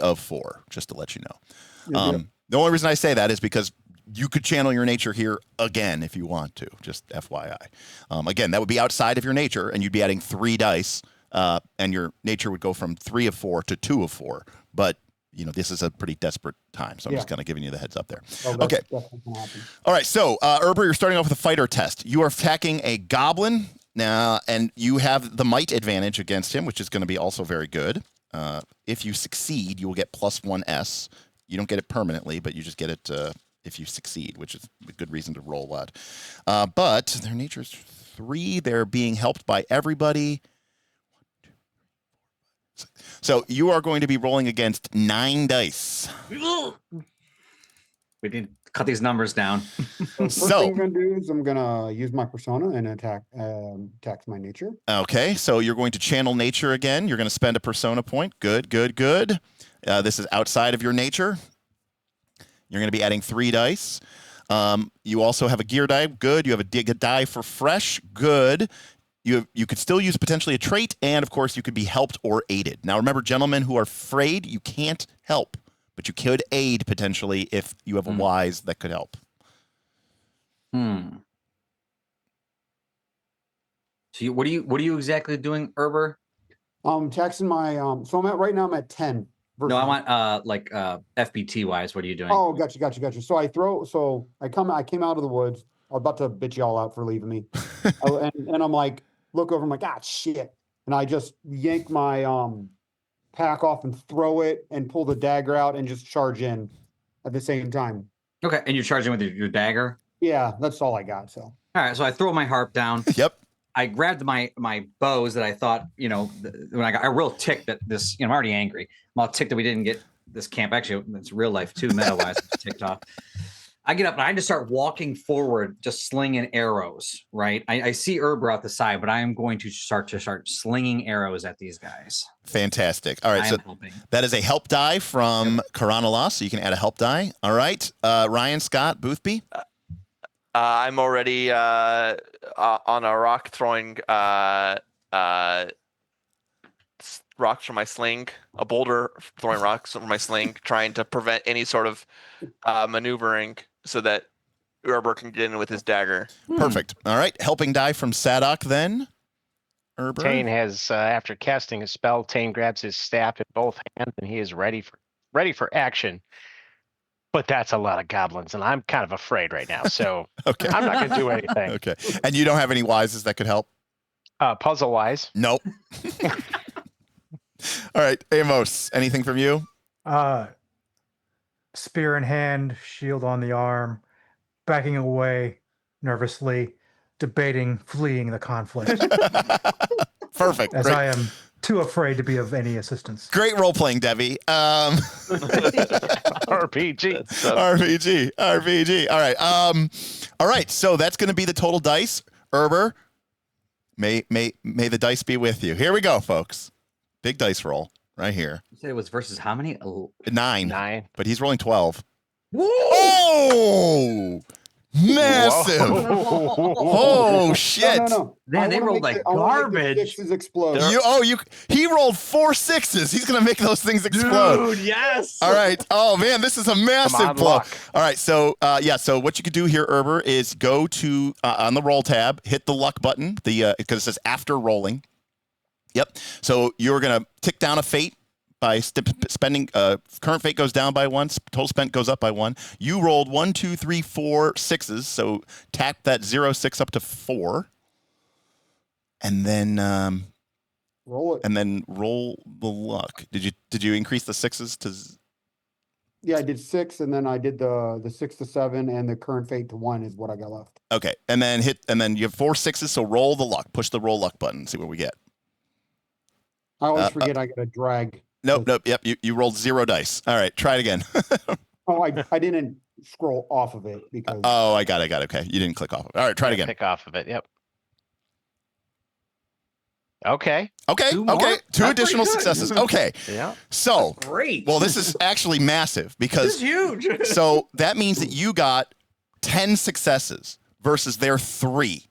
of 4, just to let you know. The only reason I say that is because you could channel your nature here again if you want to, just FYI. Again, that would be outside of your nature, and you'd be adding 3 dice, and your nature would go from 3 of 4 to 2 of 4. But, this is a pretty desperate time, so I'm just kind of giving you the heads up there. Okay. All right, so, Erber, you're starting off with a fighter test. You are attacking a goblin now, and you have the might advantage against him, which is going to be also very good. If you succeed, you will get +1 S. You don't get it permanently, but you just get it if you succeed, which is a good reason to roll that. But their nature is 3. They're being helped by everybody. 1, 2, 3, 4, 5, 6. So you are going to be rolling against 9 dice. We need to cut these numbers down. First thing I'm gonna do is I'm gonna use my persona and tax my nature. Okay, so you're going to channel nature again. You're going to spend a persona point. Good. This is outside of your nature. You're going to be adding 3 dice. You also have a gear die. Good. You have a die for fresh. Good. You could still use potentially a trait, and of course you could be helped or aided. Now remember, gentlemen who are afraid, you can't help, but you could aid potentially if you have a wise that could help. So what are you exactly doing, Erber? Taxing my so right now I'm at 10. No, I want FBT wise. What are you doing? Oh, gotcha. So I came out of the woods. I was about to bitch y'all out for leaving me. and I'm like, look over, I'm like, shit. And I just yank my pack off and throw it and pull the dagger out and just charge in at the same time. Okay, and you're charging with your dagger? Yeah, that's all I got. So all right, so I throw my harp down. Yep. I grabbed my bows that I thought, when I got a real tick that this, I'm already angry. I'm all ticked that we didn't get this camp. Actually, it's real life too, meta-wise, it's ticked off. I get up and I just start walking forward, just slinging arrows, right? I see Erber out the side, but I am going to start slinging arrows at these guys. Fantastic. All right, so helping. That is a help die from Karanalos, so you can add a help die. All right, Ryan, Scott, Boothby. I'm already on a rock throwing rocks from my sling, a boulder throwing rocks from my sling, trying to prevent any sort of maneuvering so that Urber can get in with his dagger. Perfect. All right. Helping die from Sadok then. Urber. Tane has, after casting a spell, Tane grabs his staff in both hands and he is ready for action. But that's a lot of goblins, and I'm kind of afraid right now, so Okay. I'm not going to do anything. Okay. And you don't have any wises that could help? Puzzle-wise, Nope. All right. Amos, anything from you? Spear in hand, shield on the arm, backing away nervously, debating fleeing the conflict, Perfect. as Great. I am too afraid to be of any assistance. Great role playing, Debbie. RPG. RPG. All right. So that's going to be the total dice. Urber, may the dice be with you. Here we go, folks. Big dice roll right here. You said it was versus how many? 9. But he's rolling 12. Whoa! Oh, massive! Oh shit! No. Man, they rolled like garbage. Sixes explode. He rolled 4 6s. He's gonna make those things explode. Dude, yes. All right. Oh man, this is a massive blow. luck. All right. So so what you could do here, Urber, is go to on the roll tab, hit the luck button, because it says after rolling. Yep. So you're gonna tick down a fate by spending. Current fate goes down by 1. Total spent goes up by 1. You rolled 1, 2, 3, 4 6s. So tap that 0, 6 up to 4, and then Roll it. and then roll the luck. Did you increase the 6s to? Yeah, I did 6, and then I did the 6 to 7, and the current fate to 1 is what I got left. Okay, and then you have 4 6s. So roll the luck. Push the roll luck button. See what we get. I always forget I got to drag. Nope. Yep. You rolled 0 dice. All right, try it again. Oh, I didn't scroll off of it because. Oh, I got it. Okay, you didn't click off of it. All right, try it again. Pick off of it. Yep. Okay. Okay. 2 more? Okay. 2 That's additional pretty good. successes. Okay. Yeah. So, Great. well, this is actually massive This because is huge. so that means that you got 10 successes versus their 3.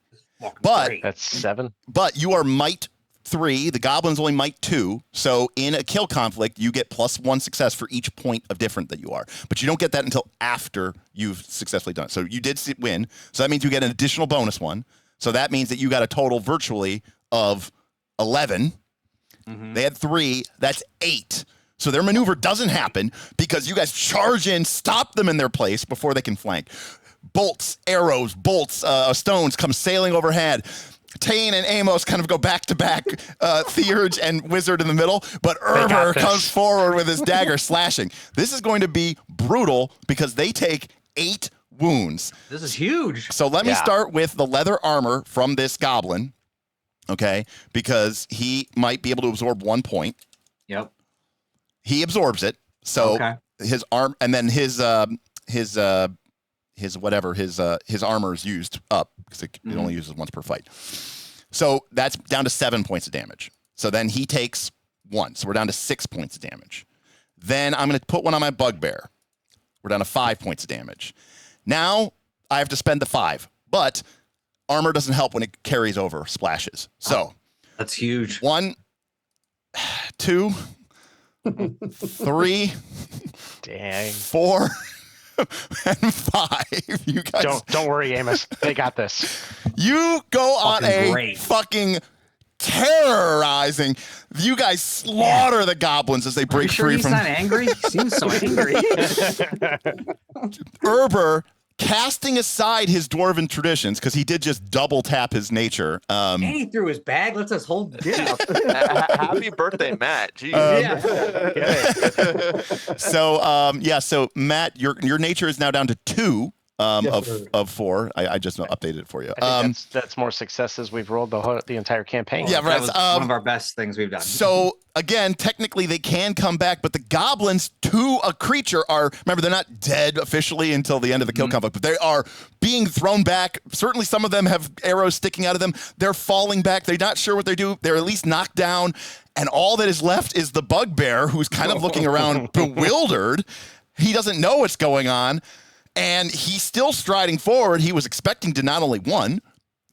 But- Great. That's 7. But you are might 3. The goblins only might 2. So in a kill conflict, you get +1 success for each point of different that you are. But you don't get that until after you've successfully done it. So you did win. So that means you get an additional bonus 1. So that means that you got a total virtually of 11. Mhm. They had 3. That's 8. So their maneuver doesn't happen because you guys charge in, stop them in their place before they can flank. Bolts, arrows, stones come sailing overhead. Tane and Amos kind of go back to back, Theurge and Wizard in the middle, but Urber comes forward with his dagger slashing. This is going to be brutal because they take 8 wounds. This is huge. So let me start with the leather armor from this goblin, okay? Because he might be able to absorb 1 point. Yep. He absorbs it. So Okay. his arm, and then his armor is used up because it only uses once per fight. So that's down to 7 points of damage. So then he takes 1. So we're down to 6 points of damage. Then I'm going to put 1 on my bugbear. We're down to 5 points of damage. Now I have to spend the 5, but armor doesn't help when it carries over splashes. So That's huge. 1, 2, 3, Dang. 4, and 5. You guys Don't worry, Amos. They got this. You go on Fucking a great. fucking terrorizing. You guys slaughter the goblins as they Are you break sure free he's from not angry? He seems so angry. Urber, casting aside his dwarven traditions because he did just double tap his nature. And he threw his bag. Let's us hold dinner. Happy birthday, Matt. Jeez. So Matt, your nature is now down to 2 Yes, sir. of 4. I just updated it for you. I think that's more successes we've rolled the entire campaign. Yeah, right. That was one of our best things we've done. So again, technically they can come back, but the goblins to a creature are, remember, they're not dead officially until the end of the kill conflict, but they are being thrown back. Certainly some of them have arrows sticking out of them. They're falling back. They're not sure what they do. They're at least knocked down. And all that is left is the bugbear, who's kind of looking around bewildered. He doesn't know what's going on. And he's still striding forward. He was expecting to not only, 1,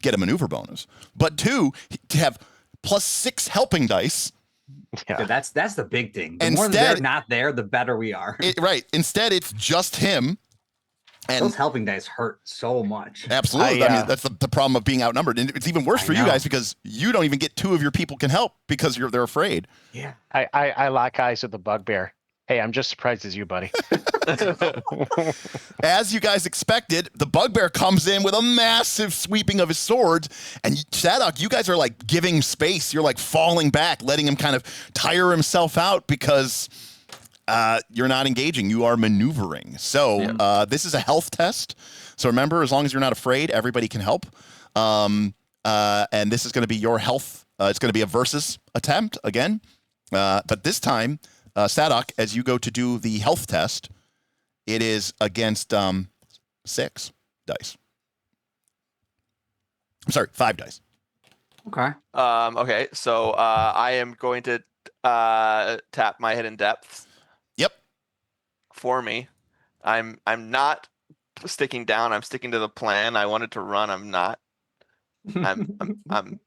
get a maneuver bonus, but 2, to have +6 helping dice. Yeah, that's the big thing. The more they're not there, the better we are. Right. Instead, it's just him. And those helping dice hurt so much. Absolutely. I mean, that's the problem of being outnumbered. And it's even worse for you guys because you don't even get 2 of your people can help because they're afraid. Yeah. I lock eyes with the bugbear. Hey, I'm just surprised as you, buddy. As you guys expected, the bugbear comes in with a massive sweeping of his swords. And Sadok, you guys are like giving space. You're like falling back, letting him kind of tire himself out because you're not engaging. You are maneuvering. So this is a health test. So remember, as long as you're not afraid, everybody can help. And this is going to be your health. It's going to be a versus attempt again. But this time, Sadok, as you go to do the health test, it is against 6 dice. I'm sorry, 5 dice. Okay. Okay. So I am going to tap my hidden depths. Yep. For me, I'm not sticking down. I'm sticking to the plan. I wanted to run. I'm not. And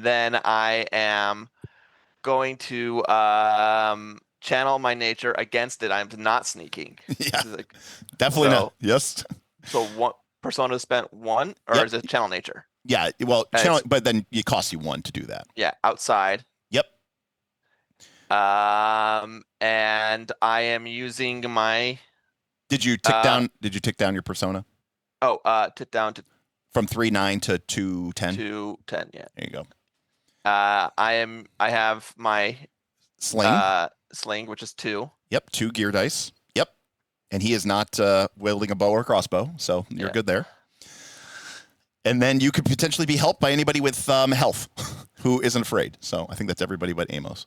then I am going to channel my nature against it. I'm not sneaking. Yeah, definitely not. Yes. So one persona spent 1, or is it channel nature? Yeah. Well, channel, but then it costs you 1 to do that. Yeah, outside. Yep. And I am using my. Did you tick down? Did you tick down your persona? Oh, tick down to from 3/9 to 2/10. 2/10. Yeah. There you go. I have my sling, which is 2. Yep, 2 gear dice. Yep, and he is not wielding a bow or crossbow, so you're good there. And then you could potentially be helped by anybody with health who isn't afraid. So I think that's everybody but Amos.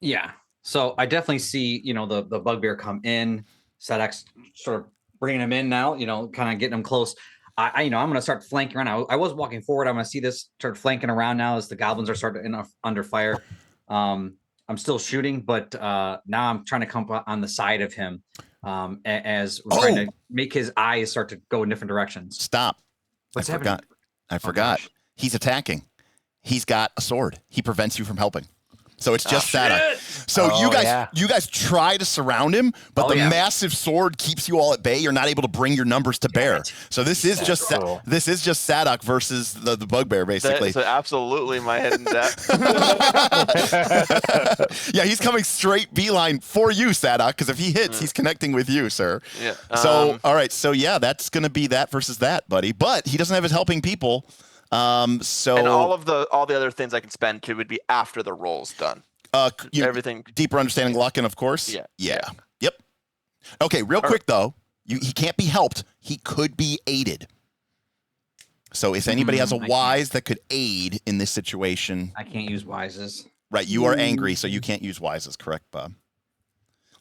Yeah. So I definitely see, the bugbear come in, Sadok's sort of bringing him in now, kind of getting him close. I'm going to start flanking around. I was walking forward. I'm going to see this start flanking around now as the goblins are starting under fire. I'm still shooting, but now I'm trying to come on the side of him as we're trying to make his eyes start to go in different directions. Stop. What's happening? I forgot. He's attacking. He's got a sword. He prevents you from helping. So it's just Sadok. So you guys try to surround him, but the massive sword keeps you all at bay. You're not able to bring your numbers to bear. So this is just Sadok versus the bugbear, basically. That's absolutely my hidden depth. Yeah, he's coming straight beeline for you, Sadok, because if he hits, he's connecting with you, sir. Yeah. So all right, so yeah, that's gonna be that versus that, buddy. But he doesn't have his helping people. So and all the other things I can spend too would be after the roll's done. Everything deeper understanding luck, and of course, yeah. Yep. Okay, real quick though, he can't be helped. He could be aided. So if anybody has a wise that could aid in this situation, I can't use wises. Right, you are angry, so you can't use wises. Correct, Bob?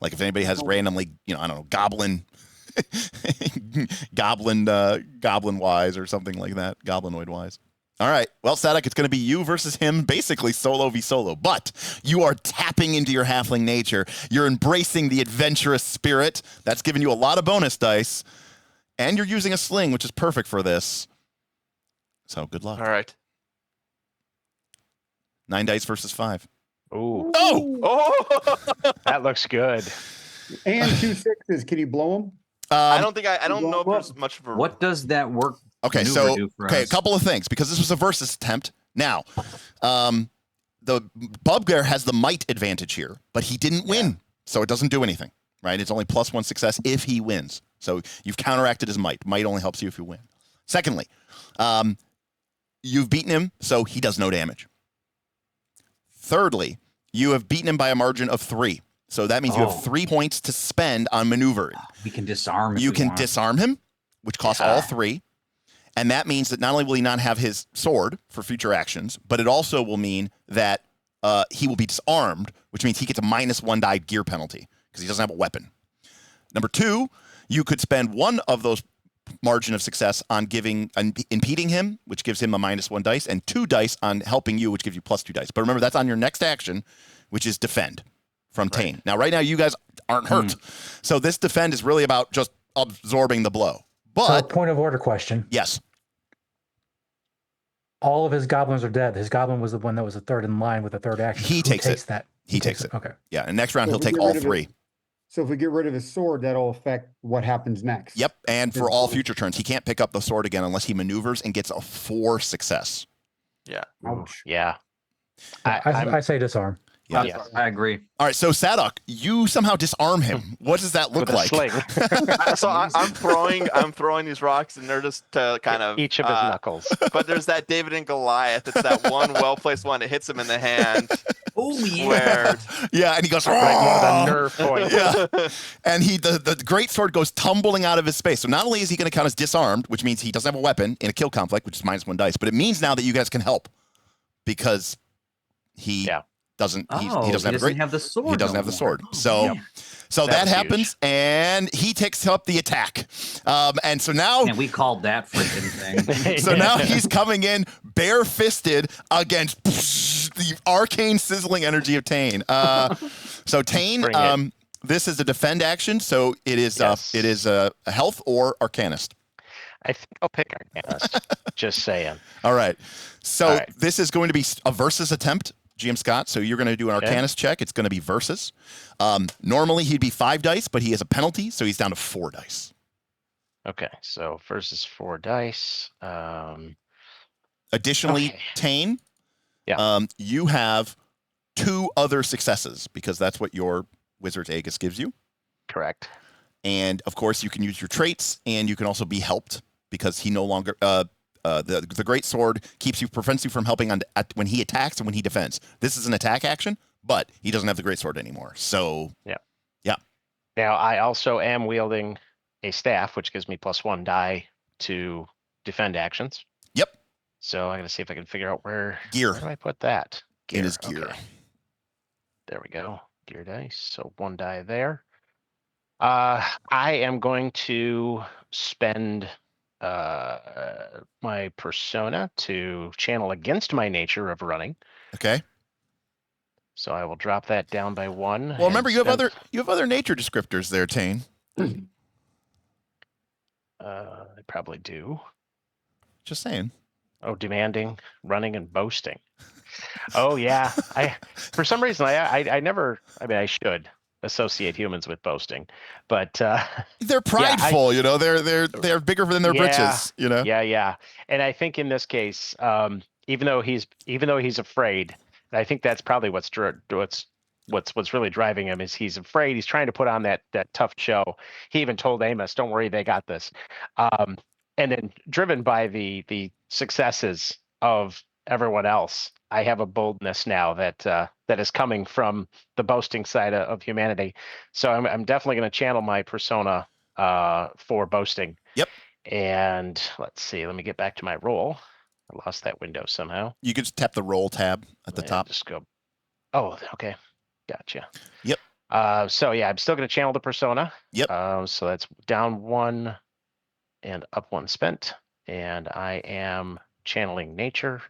Like if anybody has randomly, I don't know, goblin wise or something like that, goblinoid wise. All right, well, Sadok, it's going to be you versus him, basically solo v solo, but you are tapping into your halfling nature. You're embracing the adventurous spirit. That's giving you a lot of bonus dice, and you're using a sling, which is perfect for this. So good luck. All right. 9 dice versus 5. Ooh. Oh! That looks good. And 2 6s. Can you blow them? I don't know if there's much of a. What does that work? Okay, so a couple of things because this was a versus attempt. Now, the bugbear has the might advantage here, but he didn't win, so it doesn't do anything. Right? It's only +1 success if he wins. So you've counteracted his might. Might only helps you if you win. Secondly, you've beaten him, so he does no damage. Thirdly, you have beaten him by a margin of 3. So that means you have 3 points to spend on maneuvering. We can disarm him. You can disarm him, which costs all 3. And that means that not only will he not have his sword for future actions, but it also will mean that he will be disarmed, which means he gets a -1 die gear penalty because he doesn't have a weapon. Number 2, you could spend 1 of those margin of success on impeding him, which gives him a -1 dice, and 2 dice on helping you, which gives you +2 dice. But remember, that's on your next action, which is defend from Tane. Now, right now, you guys aren't hurt. So this defend is really about just absorbing the blow. So, But point of order question. yes, All of his goblins are dead. His goblin was the one that was the third in line with the third action. He Who takes it. that? He takes it. Okay. Yeah, and next round So he'll if we take get all rid of it- 3. So if we get rid of his sword, that'll affect what happens next. Yep, and for His all bonus. future turns, he can't pick up the sword again unless he maneuvers and gets a 4 success. Ouch. Yeah. I say disarm. Yeah. Yes. I agree. All right, so Sadok, you somehow disarm him. What does that look With a like? sling. So I'm throwing these rocks, and they're just to kind of Each of his knuckles. But there's that David and Goliath. It's that one well-placed one. It hits him in the hand. Oh Squared. Yeah, and he goes, Right near the "Oh!" nerve point. Yeah, and the great sword goes tumbling out of his space. So not only is he going to count as disarmed, which means he doesn't have a weapon in a kill conflict, which is -1 dice, but it means now that you guys can help because he Yeah. doesn't. He Oh, doesn't have a great. have the sword. He doesn't no have the more. sword. Oh, So. man. So That that was happens, and he takes up the attack. And so now, Man, we called that freaking thing. so now he's coming in bare-fisted against the arcane sizzling energy of Tane. So Tane, Bring it. this is a defend action, so it is Yes. a health or arcanist. I think I'll pick Arcanist. Just saying. All right. So All right. this is going to be a versus attempt, GM Scott. So you're going to do an Okay. arcanist check. It's going to be versus. Normally he'd be 5 dice, but he has a penalty, so he's down to 4 dice. Okay, so versus 4 dice. Additionally, Okay. Tane, Yeah. you have 2 other successes because that's what your Wizard's Aegis gives you. Correct. And of course, you can use your traits, and you can also be helped because he no longer the great sword prevents you from helping when he attacks and when he defends. This is an attack action, but he doesn't have the great sword anymore. So Now I also am wielding a staff, which gives me +1 die to defend actions. Yep. So I'm gonna see if I can figure out where gear do I put that? in his gear. Okay. There we go. Gear dice. So 1 die there. I am going to spend my persona to channel against my nature of running. Okay. So I will drop that down by 1. Well, remember you have other nature descriptors there, Tane. I probably do. Just saying. Oh, demanding, running, and boasting. Oh yeah, for some reason I never. I mean, I should associate humans with boasting, but They're prideful, they're bigger than their Yeah. britches, yeah. And I think in this case, even though he's afraid, and I think that's probably what's really driving him is he's afraid. He's trying to put on that tough show. He even told Amos, "Don't worry, they got this." And then driven by the successes of everyone else, I have a boldness now that is coming from the boasting side of humanity. So I'm definitely going to channel my persona for boasting. Yep. And let's see. Let me get back to my roll. I lost that window somehow. You could just tap the roll tab at the Yeah, top. Just go. Oh, okay. Gotcha. Yep. So yeah, I'm still going to channel the persona. Yep. So that's down 1 and up 1 spent, and I am channeling nature,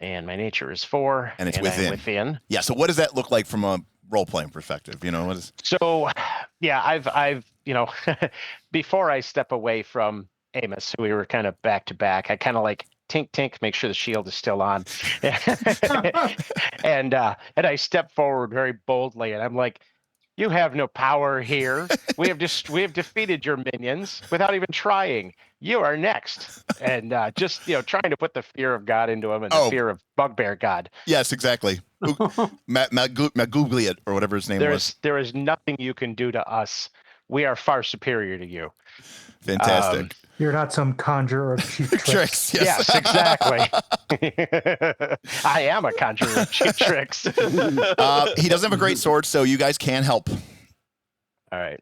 and my nature is 4, And it's I'm within. within. Yeah. So what does that look like from a role playing perspective? What is? So, yeah, I've before I step away from Amos, who we were kind of back to back, I kind of like tink, make sure the shield is still on, and I step forward very boldly, and I'm like, "You have no power here. We have defeated your minions without even trying. You are next." And just trying to put the fear of God into him and the fear of bugbear God. Yes, exactly. Magoogliat or whatever his name was. There is nothing you can do to us. We are far superior to you. Fantastic. You're not some conjurer of cheap tricks. Tricks. Yes. Yes, exactly. I am a conjurer of cheap tricks. He doesn't have a great sword, so you guys can help. All right.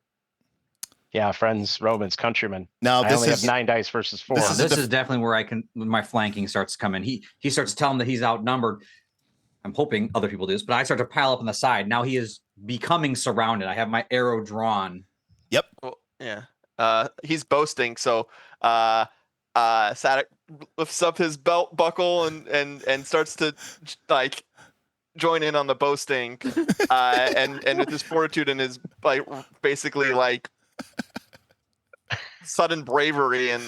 Yeah, friends, Romans, countrymen. Now I this only is have 9 dice versus 4. this is This is definitely where when my flanking starts to come in. He starts to tell him that he's outnumbered. I'm hoping other people do this, but I start to pile up on the side. Now he is becoming surrounded. I have my arrow drawn. Well, yeah. He's boasting, so Sadok lifts up his belt buckle and starts to like join in on the boasting, and with his fortitude and his basically like sudden bravery and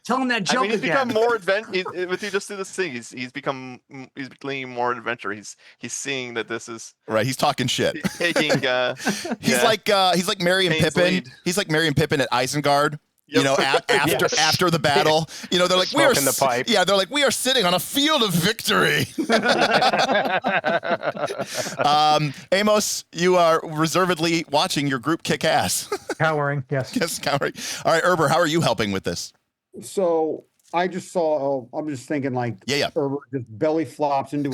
Tell him that joke he's again. become more with you just do this thing. He's becoming more adventure. He's seeing that this is Right, he's talking shit. taking. He's like Merry and Kane's Pippin. lead. He's like Merry and Pippin at Isengard. Yep. You know, Yes. after the battle, you know, they're like we are Smoking the pipe. Yeah, they're like we are sitting on a field of victory. Amos, you are reservedly watching your group kick ass. Cowering, yes. Yes, cowering. All right, Erber, how are you helping with this? So I just saw. I'm just thinking like, Yeah. Herbert just belly flops into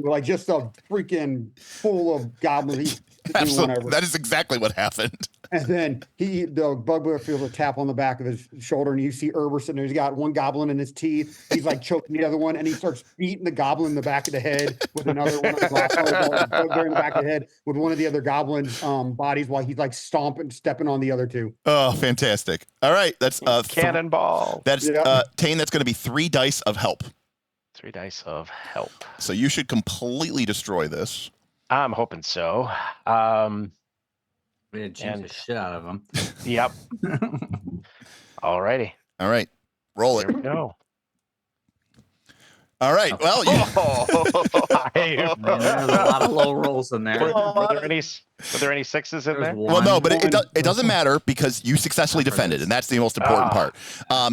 like just a freaking full of goblins. He's doing Absolutely, whatever. that is exactly what happened. And then the bugbear feels a tap on the back of his shoulder, and you see Erber sitting there. He's got one goblin in his teeth. He's like choking the other one, and he starts beating the goblin in the back of the head with another one. The bugbear in the back of the head with one of the other goblins' bodies, while he's like stepping on the other two. Oh, fantastic! All right, that's Cannonball. That's Yeah. Tane. That's going to be 3 dice of help. 3 dice of help. So you should completely destroy this. I'm hoping so. We had changed the shit out of him. Yep. Alrighty. All right, roll it. There we go. All right. Well, you, There's a lot of low rolls in there. Were there any 6s in there? well, no, but it One. doesn't matter because you successfully defended, and that's the most important part.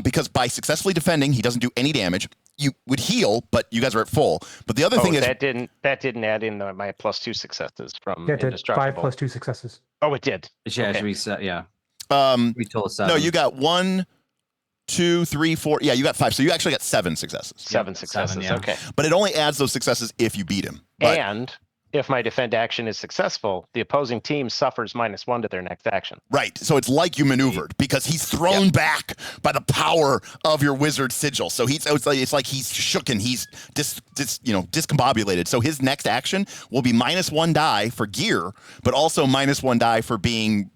Because by successfully defending, he doesn't do any damage. You would heal, but you guys are at full. But the other thing is, that didn't add in my +2 successes from Yeah, it did. 5 indestructible. plus 2 successes. Oh, it did. Yeah, Okay. should we set? Yeah, you we told us no, you got 1, 2, 3, 4. Yeah, you got 5. So you actually got 7 successes. 7 successes. yeah. Okay. But it only adds those successes if you beat him. But And if my defend action is successful, the opposing team suffers -1 to their next action. right, so it's like you maneuvered because he's thrown back by the power of your wizard sigil. So it's like he's shooken. He's discombobulated. So his next action will be -1 die for gear, but also -1 die for being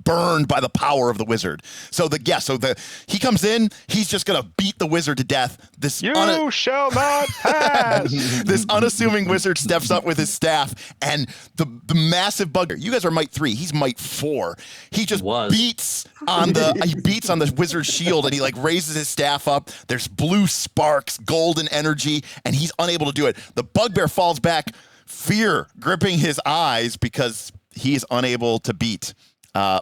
burned by the power of the wizard. So he comes in. He's just gonna beat the wizard to death. You shall not pass. This unassuming wizard steps up with his staff, and the massive bugger. You guys are might 3. He's might 4. He just beats on the wizard's shield, and he like raises his staff up. There's blue sparks, golden energy, and he's unable to do it. The bugbear falls back, fear gripping his eyes because he is unable to beat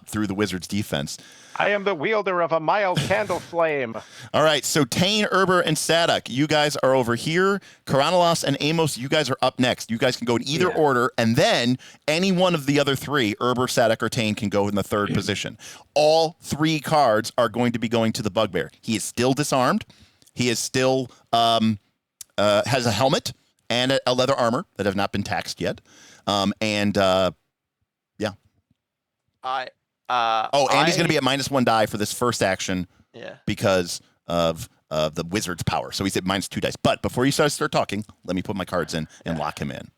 through the wizard's defense. I am the wielder of a mild candle flame. All right, so Tane, Erber, and Sadok, you guys are over here. Karanelos and Amos, you guys are up next. You guys can go in either order, and then any one of the other 3, Erber, Sadok, or Tane, can go in the 3rd position. All 3 cards are going to be going to the bugbear. He is still disarmed. He is still has a helmet and a leather armor that have not been taxed yet. And he's going to be at -1 die for this first action because of the wizard's power. So he's at -2 dice. But before you start talking, let me put my cards in and lock him in.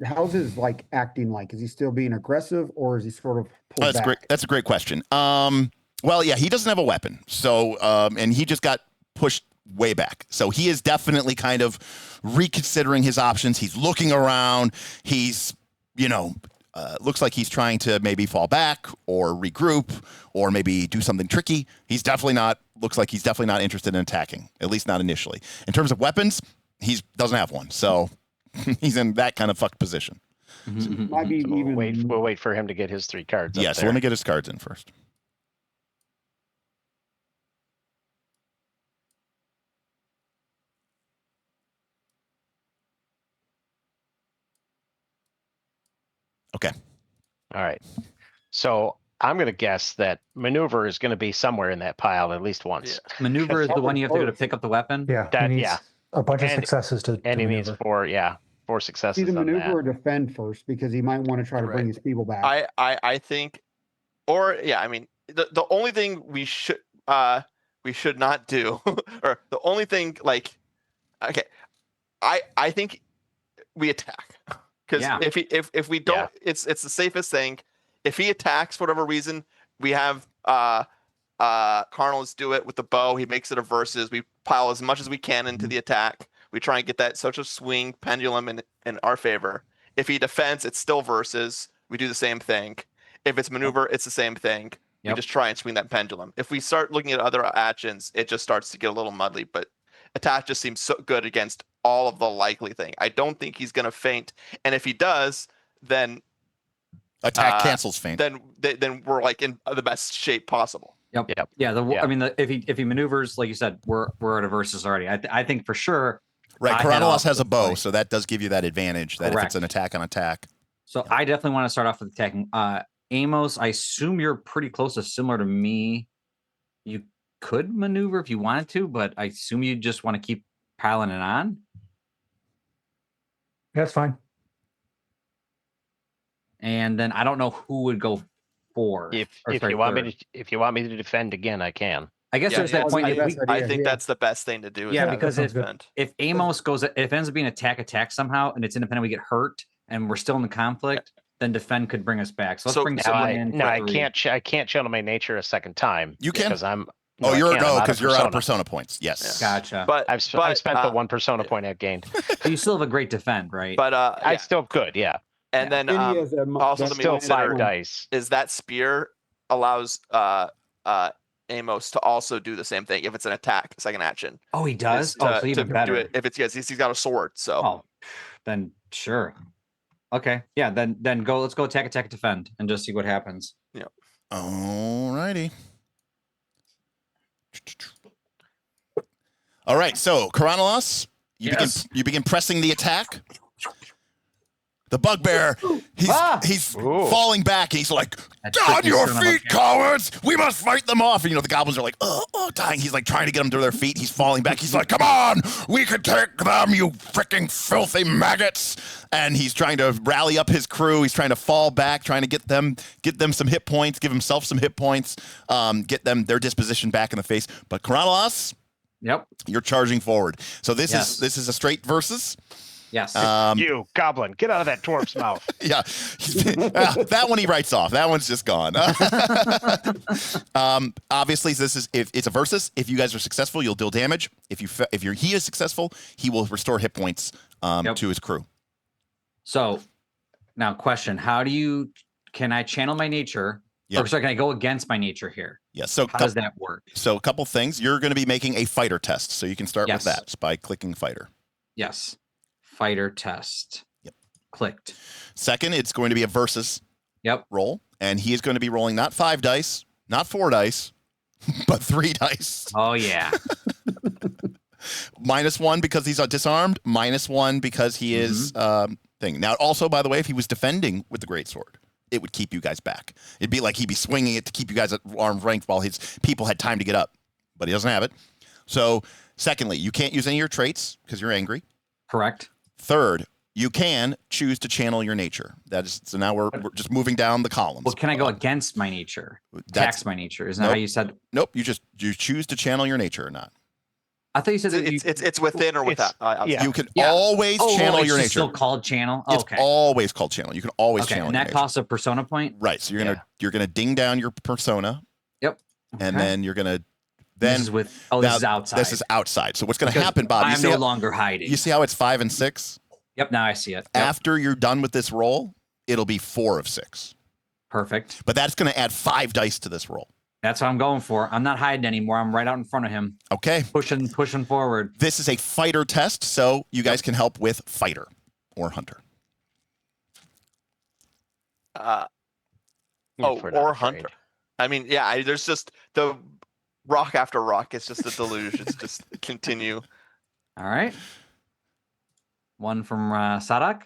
How's his like acting like? Is he still being aggressive, or is he sort of pulled back? Great. That's a great question. Well, yeah, he doesn't have a weapon. So, and he just got pushed way back. So he is definitely kind of reconsidering his options. He's looking around. He's, looks like he's trying to maybe fall back or regroup or maybe do something tricky. Looks like he's definitely not interested in attacking, at least not initially. In terms of weapons, he doesn't have one. So he's in that kind of fucked position. Might be So even. we'll wait for him to get his 3 cards. Yeah, so let me get his cards in first. Okay. All right. So I'm going to guess that maneuver is going to be somewhere in that pile at least once. Maneuver is the one you have to go to pick up the weapon. Yeah, That- he needs yeah. a bunch of And- successes to And he needs maneuver. 4 successes Either on maneuver that. or defend first, because he might want to try to bring his people back. I think, the only thing we should not do, or the only thing I think we attack, because if we don't, it's the safest thing. If he attacks for whatever reason, we have Carnals do it with the bow. He makes it a versus. We pile as much as we can into the attack. We try and get that such a swing pendulum in our favor. If he defends, it's still versus. We do the same thing. If it's maneuver, it's the same thing. We Yep. just try and swing that pendulum. If we start looking at other actions, it just starts to get a little muddly. But attack just seems so good against all of the likely thing. I don't think he's going to feint, and if he does, then Attack cancels feint. Then we're like in the best shape possible. Yep. Yep. Yeah. Yeah. I mean, if he maneuvers, like you said, we're at a versus already. I think for sure. Right, I head Karanos off has a with bow, like- so that does give you that advantage. That if it's an attack on attack. So I definitely want to start off with attacking. Amos, I assume you're pretty close to similar to me. You could maneuver if you wanted to, but I assume you just want to keep piling it on. That's fine. And then I don't know who would go fourth. If sorry, you want third. me to defend again, I can. I guess Yeah, there's that yeah, point. I If, think we, that's I think yeah. that's the best thing to do. is Yeah, have because it if- defend. if Amos goes, if it ends up being attack somehow, and it's independent, we get hurt, and we're still in the conflict, then defend could bring us back. So let's So- bring Now someone in. No, for I three. can't channel my nature a second time. You can. because I'm. Oh, I you're can't. I'm because you're out of persona points. Yes. Gotcha. But I've spent the one persona point I've gained. So you still have a great defend, right? But I yeah. still could, yeah. And then Vinny has a also that's to be Still considered 5 dice. is that spear allows Amos to also do the same thing if it's an attack, second action. Oh, he does. is Oh, to- so even to better. Do it if it's he's got a sword. So Oh, then sure. Okay, yeah. Then go. Let's go attack, defend, and just see what happens. All righty. All right, so Karanos, Yes. you begin pressing the attack. The bugbear, he's Ooh. falling back. And he's like, That "On tricky your son of a feet, bitch. cowards! We must fight them off." And, the goblins are like, dying. He's like trying to get them to their feet. He's falling back. He's like, "Come on, we can take them, you freaking filthy maggots!" And he's trying to rally up his crew. He's trying to fall back, trying to get them some hit points, give himself some hit points, get them their disposition back in the face. But Karanos, Yep. you're charging forward. So this Yes. is a straight versus. Yes. You goblin, get out of that dwarf's mouth. Yeah, that one he writes off. That one's just gone. Obviously, this is if it's a versus. If you guys are successful, you'll deal damage. If he is successful, he will restore hit points to his crew. So now question, can I channel my nature? Yep. Or sorry, can I go against my nature here? Yeah. So How does that work? So a couple things. You're going to be making a fighter test, so you can start with Yes. that by clicking fighter. Yes. Fighter test. Yep. Clicked. Second, it's going to be a versus Yep. roll, and he is going to be rolling not 5 dice, not 4 dice, but 3 dice. Oh yeah. -1 because he's disarmed, -1 because he is thing. Now, also, by the way, if he was defending with the greatsword, it would keep you guys back. It'd be like he'd be swinging it to keep you guys at arm's length while his people had time to get up, but he doesn't have it. So, secondly, you can't use any of your traits because you're angry. Correct. Third, you can choose to channel your nature. That is, so now we're just moving down the columns. Well, can I go against my nature? That's- Tax my nature. Isn't that how Nope. you said? Nope, you choose to channel your nature or not. I thought you said that it's within or without. outside. yeah. You can Yeah. always channel it's your just nature. still called channel. It's Okay. always called channel. You can always Okay. channel And your that nature. costs a persona point. Right. So you're gonna ding down your persona, Yep. and Okay. then you're gonna this is with. Oh, this now, is outside. This is outside. So what's gonna Because happen, Bob? I'm no longer hiding. You see how it's 5 and 6? Yep. Now I see it. Yep. After you're done with this roll, it'll be 4 of 6. Perfect. But that's gonna add 5 dice to this roll. That's what I'm going for. I'm not hiding anymore. I'm right out in front of him, Okay. pushing forward. This is a fighter test, so you guys can help with fighter or hunter. If we're not Or afraid. hunter. I mean, yeah. There's just the rock after rock. It's just a deluge. It's just continue. All right. One from Sadak.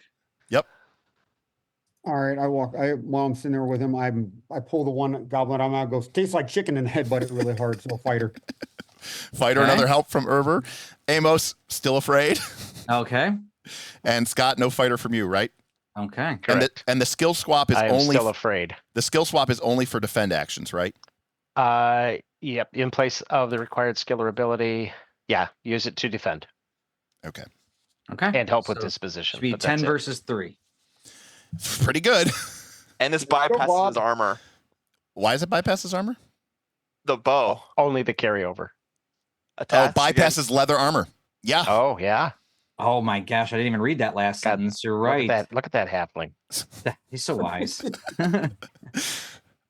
All right, while I'm sitting there with him, I pull the one goblin I'm out, goes, tastes like chicken, and headbutt it really hard. So fighter. Fighter, Okay. another help from Erber. Amos, still afraid. Okay. And Scott, no fighter from you, right? Okay. Correct. And the skill swap is I am only still afraid. the skill swap is only for defend actions, right? Yep. In place of the required skill or ability, yeah, use it to defend Okay. Okay. and help with So disposition. Should be but 10 that's it. versus 3. Pretty good. And this Bob. bypasses his armor. Why does it bypass his armor? The bow Only the carryover. attacks. Bypasses leather armor. Yeah. Oh yeah. Oh my gosh, I didn't even read that last God, sentence. You're Look right. at that. Look at that halfling. He's so wise.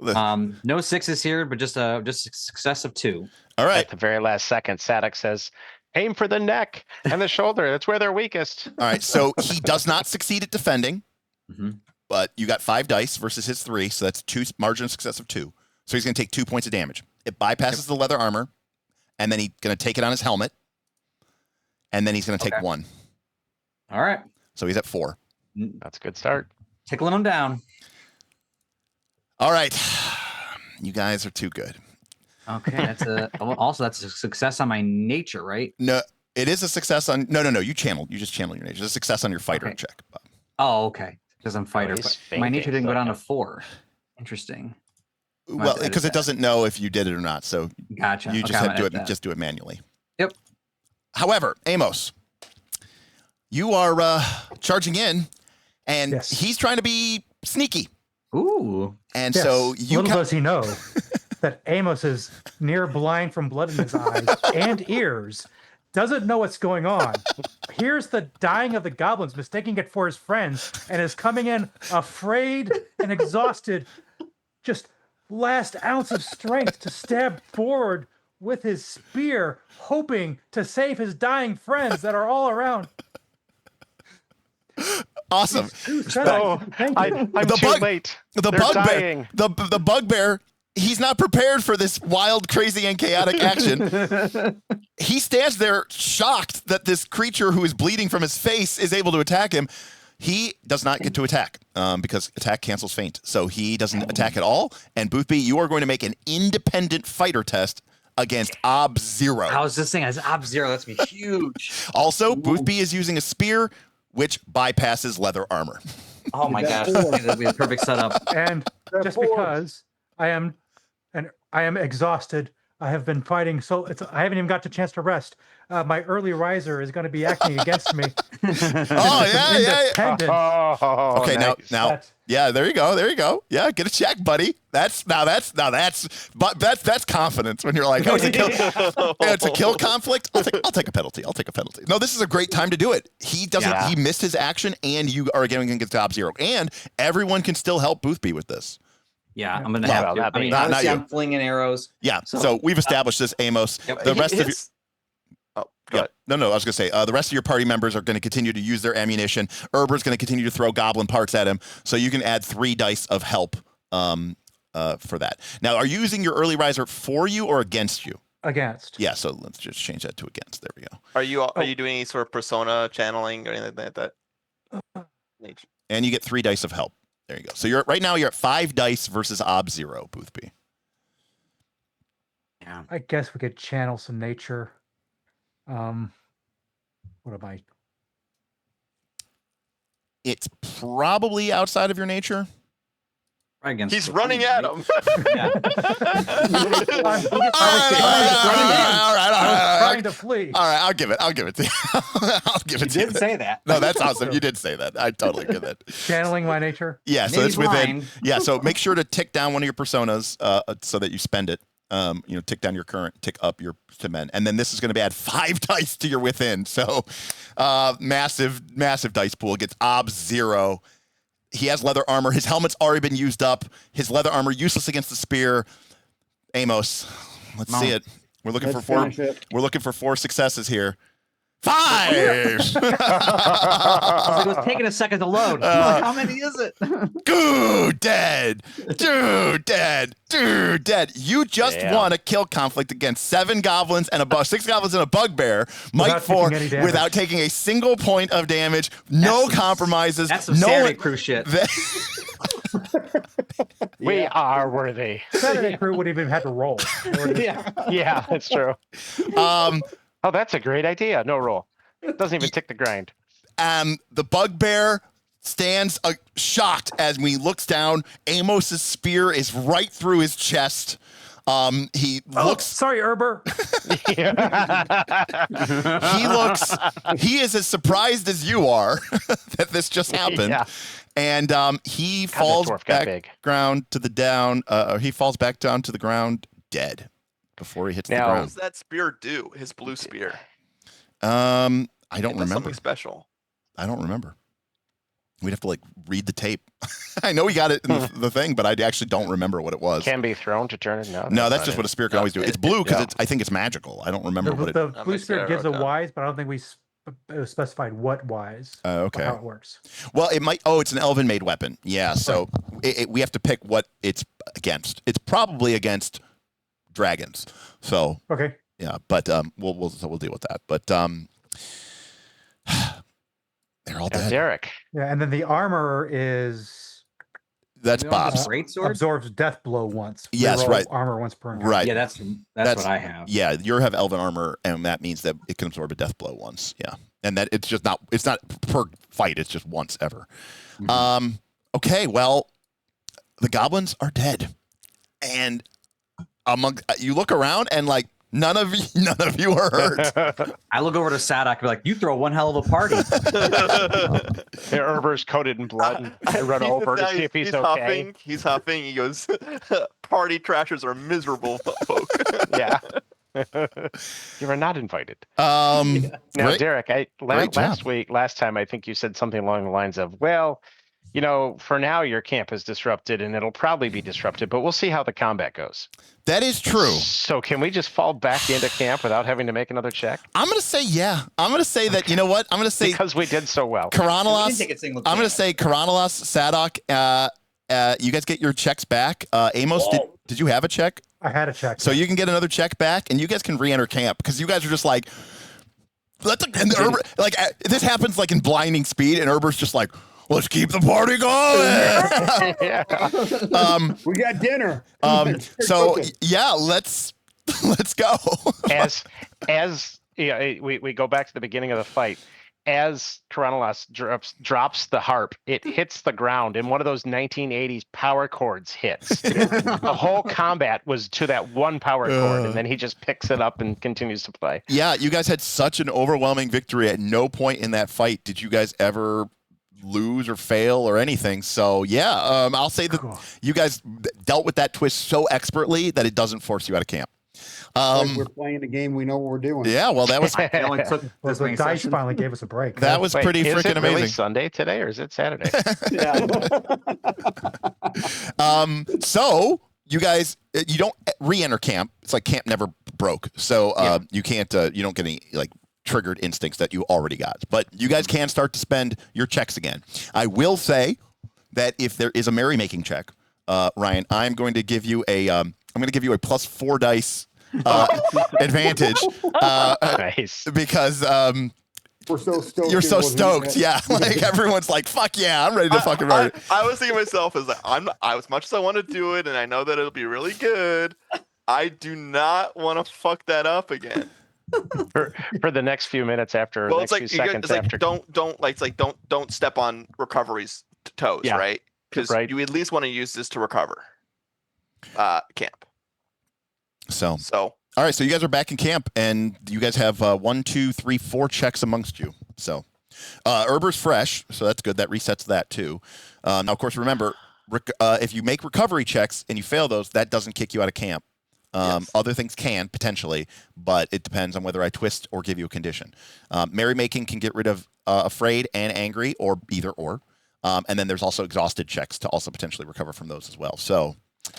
No sixes here, but just a success of 2. All right. At the very last second, Sadek says, aim for the neck and the shoulder. That's where they're weakest. All right. So he does not succeed at defending, Mhm. but you got 5 dice versus his 3. So that's 2 margin of success of 2. So he's going to take 2 points of damage. It bypasses the leather armor, and then he's going to take it on his helmet, and then he's going to take 1. All right. So he's at 4. That's a good start. Tickling him down. All right. You guys are too good. Okay, that's that's a success on my nature, right? No, it is a success on. No. You just channel your nature. It's a success on your fighter Okay. check. Bob. Oh, okay. Because I'm fighter. he's But my nature faking, didn't go down to okay. 4. Interesting. Well, edit because it that. doesn't know if you did it or not. So Gotcha. you Okay, just I'm have to do gonna it. edit that. Just do it manually. Yep. However, Amos, you are charging in, and Yes. he's trying to be sneaky, Ooh. and Yes, so you little does he know that Amos is near blind from blood in his eyes and ears, doesn't know what's going on, hears the dying of the goblins, mistaking it for his friends, and is coming in afraid and exhausted, just last ounce of strength to stab forward with his spear, hoping to save his dying friends that are all around. awesome. Oh, Thank you. I'm The too bug- late. The They're bugbear, dying. the bugbear. He's not prepared for this wild, crazy, and chaotic action. He stands there shocked that this creature who is bleeding from his face is able to attack him. He does not get to attack because attack cancels feint. So he doesn't attack at all. And Boothby, you are going to make an independent fighter test against Ob-Zero. How's this thing? As Ob-Zero, that's be huge. Also, Boothby is using a spear, which bypasses leather armor. Oh my gosh, That's that'd be a perfect setup. And just Four. because I am exhausted, I have been fighting, so I haven't even got the chance to rest. My early riser is going to be acting against me. Oh, yeah. Independent. Oh, Okay, nice. now, That's- yeah, there you go. Yeah, get a check, buddy. That's confidence when you're like, oh, it's a kill conflict. I'll take a penalty. No, this is a great time to do it. He doesn't. Yeah. He missed his action, and you are getting against Ob-Zero, and everyone can still help Boothby with this. Yeah, I'm gonna Well, have to. not I mean, me. Not obviously, you. I'm flinging arrows. Yeah. So- So we've established this, Amos. Yep. The rest of you. Oh, go Yeah. ahead. No. I was going to say the rest of your party members are going to continue to use their ammunition. Erber's going to continue to throw goblin parts at him, so you can add 3 dice of help for that. Now, are you using your early riser for you or against you? Against. Yeah. So let's just change that to against. There we go. Are you doing any sort of persona channeling or anything like that? Nature. And you get 3 dice of help. There you go. So you're at 5 dice versus Ob-Zero, Boothby. Yeah. I guess we could channel some nature. What am I? It's probably outside of your nature. Right against. He's running at him. Yeah. I'm All trying to flee. right, I'll give it to you. I'll give You it to you. did say that. No, that's awesome. You did say that. I totally get that. Channeling my nature. Yeah, so Maybe it's within. blind. Yeah, so make sure to tick down one of your personas so that you spend it. Tick down your current, tick up your to men, and then this is going to add 5 dice to your within. So, massive dice pool gets Ob-Zero. He has leather armor. His helmet's already been used up. His leather armor useless against the spear. Amos, let's see it. We're looking Let's for 4. finish it. We're looking for 4 successes here. 5. I was like, it was taking a second to load. I'm like, how many is it? Dude, dead. You just Yeah. won a kill conflict against 7 goblins and 6 goblins and a bugbear. Mike Without 4 taking any damage. without taking a single point of damage. No That's some- compromises. That's some no Saturday one- crew shit. We are worthy. Saturday crew would even have to roll. Yeah. Yeah, that's true. um, Oh, that's a great idea. No roll. Doesn't even tick the grind. the bugbear stands shocked as he looks down. Amos's spear is right through his chest. He looks. Sorry, Erber. He is as surprised as you are that this just happened. Yeah. And he God, that falls dwarf got back big. he falls back down to the ground dead before he hits the Now- What ground. does that spear do? His blue spear. I don't It does remember. something special. I don't remember. We'd have to like read the tape. I know we got it in the thing, but I actually don't remember what it was. Can be thrown to turn it. No, that's just what a spirit can always do. It's blue because Yeah. I think it's magical. I don't remember what it. The That blue makes spirit it gives a okay. wise, but I don't think we specified what wise. Okay. How it works. Well, it might. Oh, it's an elven made weapon. Yeah. So we have to pick what it's against. It's probably against dragons. So Okay. yeah, but we'll deal with that. But they're all dead. Derek. Yeah, and then the armor is That's We don't have Bob's. Great sword. absorbs death blow once. Yes, Reroll right. Armor once per encounter. Right. Yeah, that's what I have. Yeah, you have elven armor, and that means that it can absorb a death blow once. Yeah, and that it's not per fight. It's just once ever. Mhm. Okay, well, the goblins are dead, and you look around and like none of you are hurt. I look over to Sadak and be like, "You throw one hell of a party." Herber's coated in blood. And I run He's over to just- see if he's okay. huffing. He's huffing. He goes, "Party trashers are miserable folk." Yeah. You are not invited. Now, Now, Derek, great last time, I think you said something along the lines of, well, you know, for now your camp is disrupted and it'll probably be disrupted, but we'll see how the combat goes. that is true. So can we just fall back into camp without having to make another check? I'm gonna say yeah. I'm gonna say that. You know what? I'm gonna say Because we did so well. Karanalas. take a single I'm gonna chance. say Karanalas, Sadok. You guys get your checks back. Amos, did you have a check? I had a check. So you can get another check back, and you guys can re-enter camp because you guys are just like, this happens like in blinding speed, and Herbert's just like, let's keep the party going. Yeah. We got dinner. So Cooking. yeah, let's go. as yeah, we go back to the beginning of the fight. As Karanalas drops the harp, it hits the ground, and one of those 1980s power chords hits. The whole combat was to that one power chord, and then he just picks it up and continues to play. Yeah, you guys had such an overwhelming victory. At no point in that fight did you guys ever lose or fail or anything. So yeah, I'll say that Cool. you guys dealt with that twist so expertly that it doesn't force you out of camp. Like we're playing the game. We know what we're doing. Yeah, well, that was It only took Well, this the many dice sessions. finally gave us a break. that was Wait, pretty is freaking it really amazing. Sunday today, or is it Saturday? Yeah. So you guys, you don't re-enter camp. It's like camp never broke. So you can't, you don't get any like triggered instincts that you already got. But you guys can start to spend your checks again. I will say that if there is a merrymaking check, Ryan, I'm going to give you a, plus 4 dice advantage Nice. because We're so stoked. you're it so wasn't stoked. yet. Yeah, like everyone's like, fuck yeah, I'm ready to fucking run. I was thinking to myself as like, as much as I want to do it, and I know that it'll be really good. I do not want to fuck that up again. For the next few minutes after, Well, next it's like few seconds it's like after. don't step on recovery's toes, Yeah. right? Because Right. you at least want to use this to recover camp. So, So all right, so you guys are back in camp, and you guys have 1, 2, 3, 4 checks amongst you. So, Herber's fresh, so that's good. That resets that too. Now, of course, remember, if you make recovery checks and you fail those, that doesn't kick you out of camp. Yes. Other things can potentially, but it depends on whether I twist or give you a condition. Merrymaking can get rid of afraid and angry, or either or. And then there's also exhausted checks to also potentially recover from those as well. So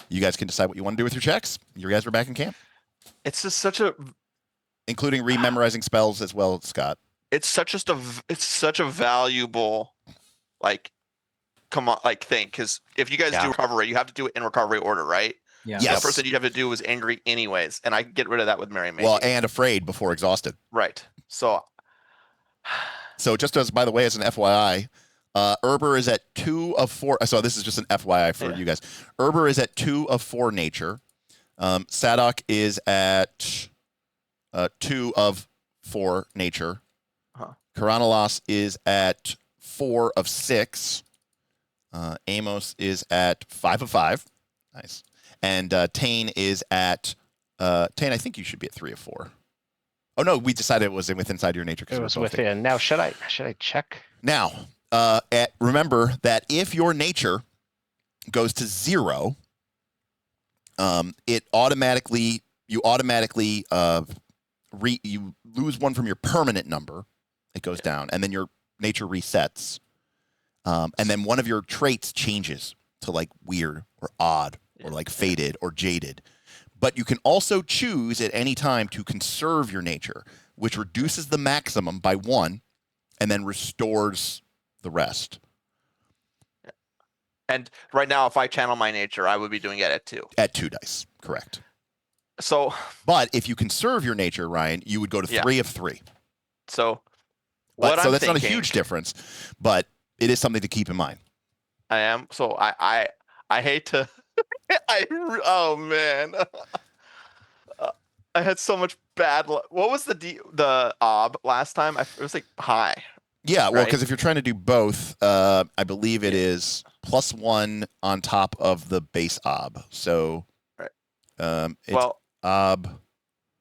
you guys can decide what you want to do with your checks. You guys are back in camp, it's just such a including rememorizing spells as well, Scott. it's such a valuable thing, because if you guys do recovery, you have to do it in recovery order, right? Yeah. Yes. The first thing you have to do is angry anyways, and I can get rid of that with merrymaking. Well, and afraid before exhausted. Right. So So just as, by the way, as an FYI, Herber is at 2 of 4. So this is just an FYI for you guys. Herber is at 2 of 4 nature. Sadok is at 2 of 4 nature. Uh-huh. Karanalas is at 4 of 6. Amos is at 5 of 5. Nice. And Tane is at Tane, I think you should be at 3 of 4. Oh no, we decided it was inside your nature. It was within. Now, should I check? Now, remember that if your nature goes to 0, you automatically you lose 1 from your permanent number. It goes down, and then your nature resets. And then one of your traits changes to like weird or odd or Yeah. like faded or jaded. But you can also choose at any time to conserve your nature, which reduces the maximum by 1 and then restores the rest. And right now, if I channel my nature, I would be doing it at 2. At 2 dice, correct. So, But if you conserve your nature, Ryan, you would go to 3 of 3. so But, what so I'm that's not a thinking- huge difference, but it is something to keep in mind. I am. So I hate to. Oh man. I had so much bad luck. What was the ob last time? It was like high. Yeah, well, Right. because if you're trying to do both, I believe it is +1 on top of the base ob. So, Right. It's Well, ob.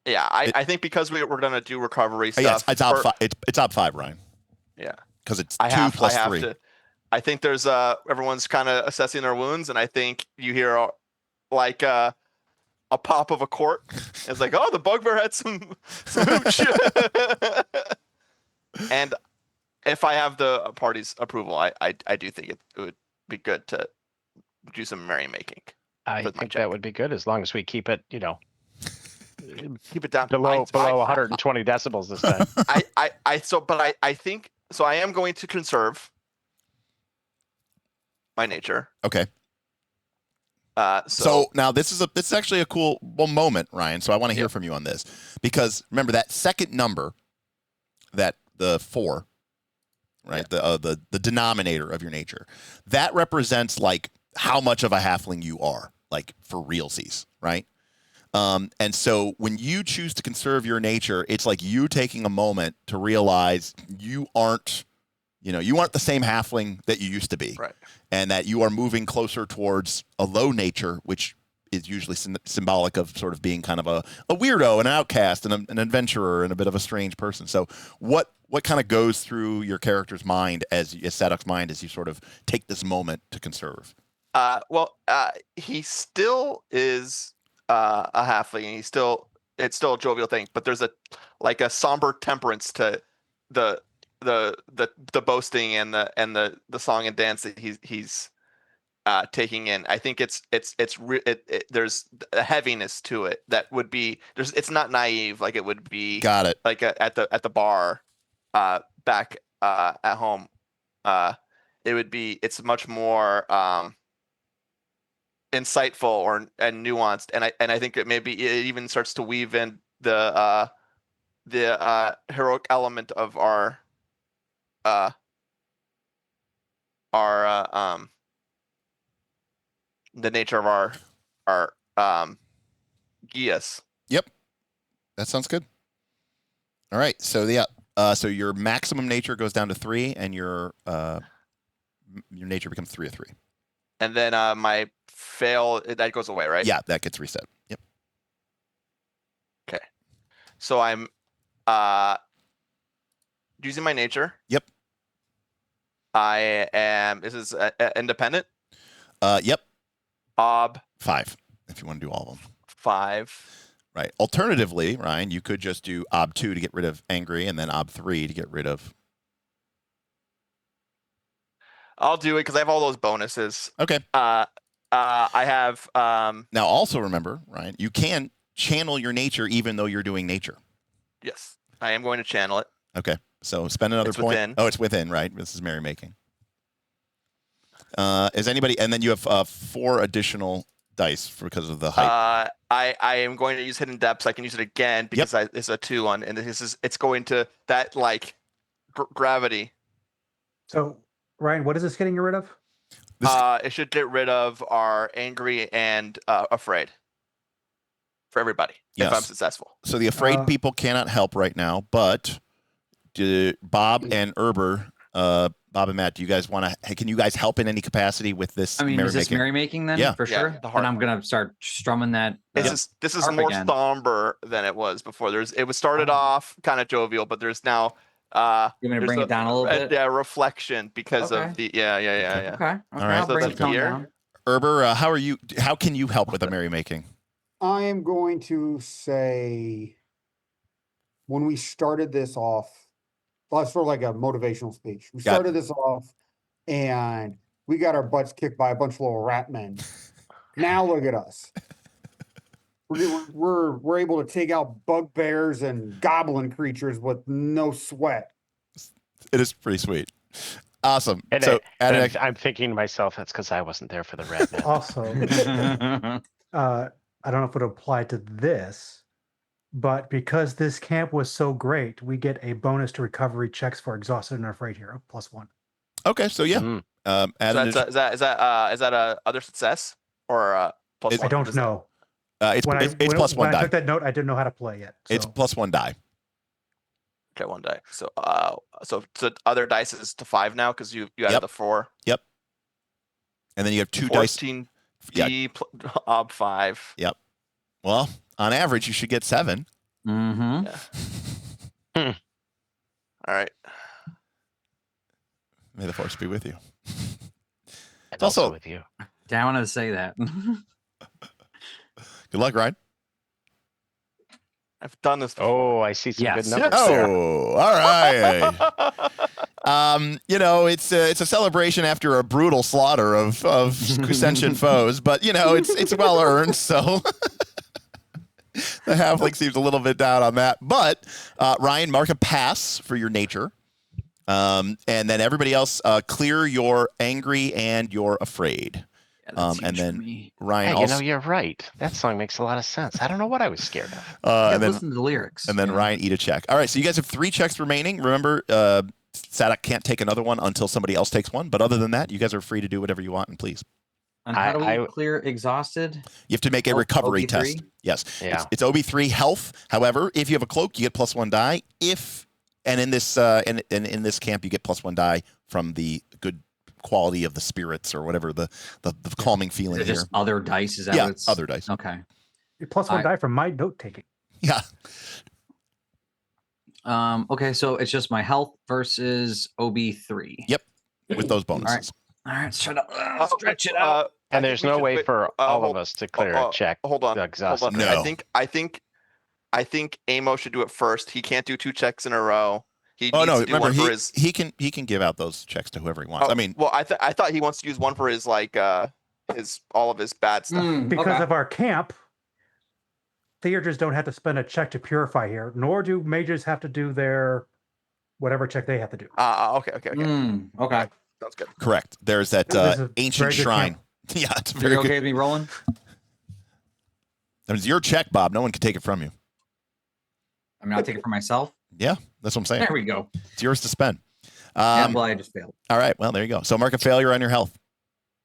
yeah, I think because we're gonna do recovery stuff. Yes, it's ob or- 5. It's ob 5, Ryan. Yeah. Because it's I 2 have plus I have 3. to. I think there's everyone's kind of assessing their wounds, and I think you hear like a pop of a cork. It's like, oh, the bugbear had some hooch. And if I have the party's approval, I do think it would be good to do some merrymaking. I with my think check. that would be good as long as we keep it, Keep it down below I- 120 decibels this time. I think so. I am going to conserve my nature. Okay. So So now this is actually a cool moment, Ryan. So I want to hear from you on this because remember that second number, that the 4, right? The denominator of your nature, that represents like how much of a halfling you are, like for realsies, right? And so when you choose to conserve your nature, it's like you taking a moment to realize you aren't the same halfling that you used to be. Right. And that you are moving closer towards a low nature, which is usually symbolic of sort of being kind of a weirdo, an outcast, and an adventurer, and a bit of a strange person. So what kind of goes through your character's mind Sadok's mind as you sort of take this moment to conserve? He still is a halfling. It's still a jovial thing, but there's a somber temperance to the boasting and the song and dance that he's taking in. I think there's a heaviness to it that would be it's not naive like it would be. Got it. Like at the bar back at home. It's much more insightful and nuanced, and I think it even starts to weave in the heroic element of our the nature of our Gias. Yep. That sounds good. All right. So so your maximum nature goes down to 3 and your nature becomes 3 of 3. And then my fail that goes away, right? Yeah, that gets reset. Yep. Okay. So I'm using my nature. Yep. This is independent. Yep. Ob 5 if you want to do all of them. 5. Right. Alternatively, Ryan, you could just do ob 2 to get rid of angry and then ob 3 to get rid of. I'll do it because I have all those bonuses. Okay. I have Now also remember, Ryan, you can channel your nature even though you're doing nature. yes, I am going to channel it. Okay. So spend another It's point. within. Oh, it's within, right? This is merrymaking. Is anybody, and then you have 4 additional dice because of the height. I am going to use hidden depths. I can use it again because it's a 2 on, and it's going to that like gravity. So, Ryan, what is this getting rid of? It should get rid of our angry and afraid for everybody if I'm Yes. successful. So the afraid people cannot help right now, but Bob and Erber, Bob and Matt, do you guys want to? Hey, can you guys help in any capacity with this? I mean, is this merrymaking? merrymaking then? Yeah. For Yeah, sure. the Then harp. I'm gonna start strumming that. This is harp more again. somber than it was before. It was started Oh. off kind of jovial, but there's now You're gonna there's bring it down a little bit. yeah, reflection because Okay. of the yeah. Okay. Okay. right. I'll So bring that's the tone here. down. Erber, how can you help with the merrymaking? I am going to say, when we started this off, well, it's sort of like a motivational speech. We Got it. started this off and we got our butts kicked by a bunch of little rat men. Now look at us. We're able to take out bugbears and goblin creatures with no sweat. It is pretty sweet. Awesome. And So add an I'm thinking to myself, that's because I wasn't there for the rat man. Also, I don't know if it would apply to this, but because this camp was so great, we get a bonus to recovery checks for exhausted and afraid hero, +1. Okay, so yeah. Mm. Add So an is that a other success or plus It's- one? I don't Is that- know. it's When +1 when I die. took that note, I didn't know how to play yet. So. It's +1 die. Okay, 1 die. So so other dice is to 5 now because you added Yep. the 4. And then you have 2 dice. 14 Yeah. D ob 5. Well, on average, you should get 7. Mm-hmm. All right. May the force be with you. And also- also with you. Yeah, I wanted to say that. Good luck, Ryan. I've done this before. Oh, I see some Yes. good numbers there. Oh, all right. It's a celebration after a brutal slaughter of sentient foes, but it's well earned. So the halfling seems a little bit down on that. But Ryan, mark a pass for your nature, and then everybody else clear your angry and your afraid. Yeah, that's and huge for then me. Ryan Hey, also, you're right. That song makes a lot of sense. I don't know what I was scared of. and then Listen to the lyrics. and then Yeah. Ryan eat a check. All right, so you guys have 3 checks remaining. Remember, Sadak can't take another one until somebody else takes one. But other than that, you guys are free to do whatever you want, and please. And how do we I- clear exhausted? You have to make a Oh, recovery OB3? test. Yes. Yeah. It's OB3 health. However, if you have a cloak, you get +1 die. In this in this camp, you get +1 die from the good quality of the spirits or whatever the calming Is feeling it here. just other dice? Is that Yeah, what it's other dice. Okay. +1 I- die from my note taking. Yeah. Okay, so it's just my health versus OB3. Yep. With those bonuses. All right, shut up. Stretch it out. And there's no way for all of us to clear a check. Hold on. the exhausted. No. I think Amos should do it first. He can't do 2 checks in a row. He Oh needs no! to do Remember, one for his. he can give out those checks to whoever he wants. Oh, I mean, well, I thought he wants to use one for his his all of his bad stuff. Because Okay. of our camp, theurgers don't have to spend a check to purify here, nor do mages have to do their whatever check they have to do. Okay. Okay. Sounds good. correct. There's that This is a ancient very good shrine. camp. Yeah, it's Are very you okay good. with me rolling? It was your check, Bob. No one can take it from you. I mean, I'll take it for myself. Yeah, that's what I'm saying. There we go. It's yours to spend. Yeah, well, I just failed. All right. Well, there you go. So mark a failure on your health.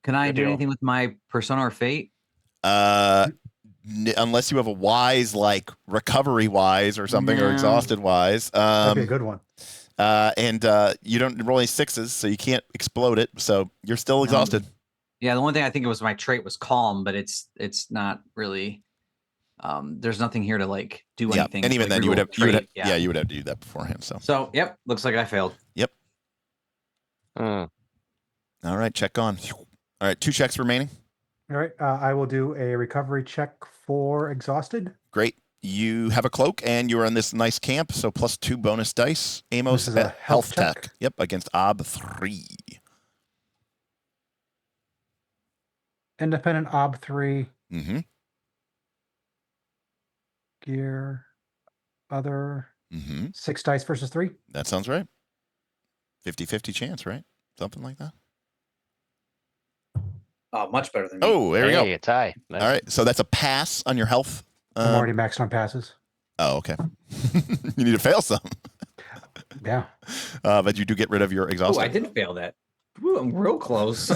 Can I Good do deal. anything with my persona or fate? Unless you have a wise, like recovery wise or something, or No. exhausted wise. That'd be a good one. And you don't roll any 6s, so you can't explode it. So you're still exhausted. Yeah, the one thing I think it was my trait was calm, but it's not really. There's nothing here to like do Yeah. anything. And even like, then, you would reroll have, trait. you would have to do that beforehand. So So, yep, looks like I failed. Hmm. all right, check on. All right, 2 checks remaining. All right. I will do a recovery check for exhausted. Great. You have a cloak and you're in this nice camp, so +2 bonus dice. Amos This is a at health health tech. check. Yep, against Ob 3. Independent OB3, Mm-hmm. gear, other, Mm-hmm. 6 dice versus 3. That sounds right. 50-50 chance, right? Something like that. Oh, much better than me. Oh, there we go. Hey, a tie. Nice. All right, so that's a pass on your health. I'm already maxed on passes. Oh, okay. You need to fail some, Yeah. but you do get rid of your Oh, exhaustion. I didn't fail that. Ooh, I'm real close.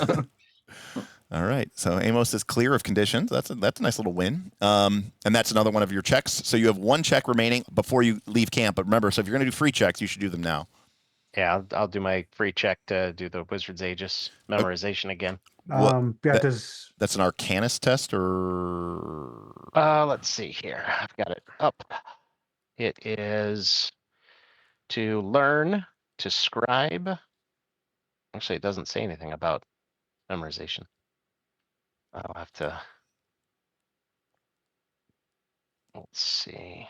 All right, so Amos is clear of conditions. That's a nice little win. And that's another one of your checks. So you have 1 check remaining before you leave camp. But remember, so if you're going to do free checks, you should do them now. Yeah, I'll do my free check to do the Wizard's Aegis memorization again. What- Yeah, that- does That's an Arcanist test, or Let's see here. I've got it up. It is to learn to scribe. Actually, it doesn't say anything about memorization. I'll have to. Let's see.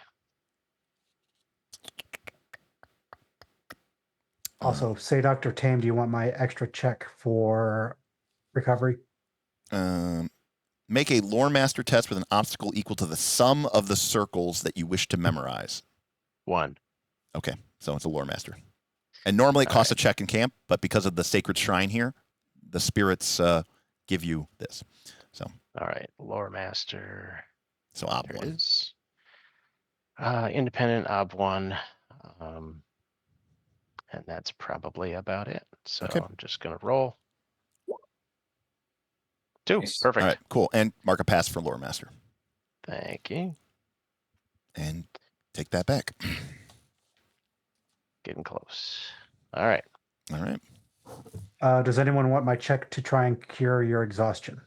Also, say, Dr. Tame, do you want my extra check for recovery? Make a lore master test with an obstacle equal to the sum of the circles that you wish to memorize. 1. Okay, so it's a lore master. And normally it All costs a check in camp, but because of the sacred shrine here, the spirits give you this. So, All right, lore master. so ob There it 1. is. Independent ob 1. And that's probably about it. So Okay. I'm just gonna roll. 2. Nice. Perfect. All right, cool. And mark a pass for lore master. Thank you. And take that back. Getting close. All right. All right. Does anyone want my check to try and cure your exhaustion?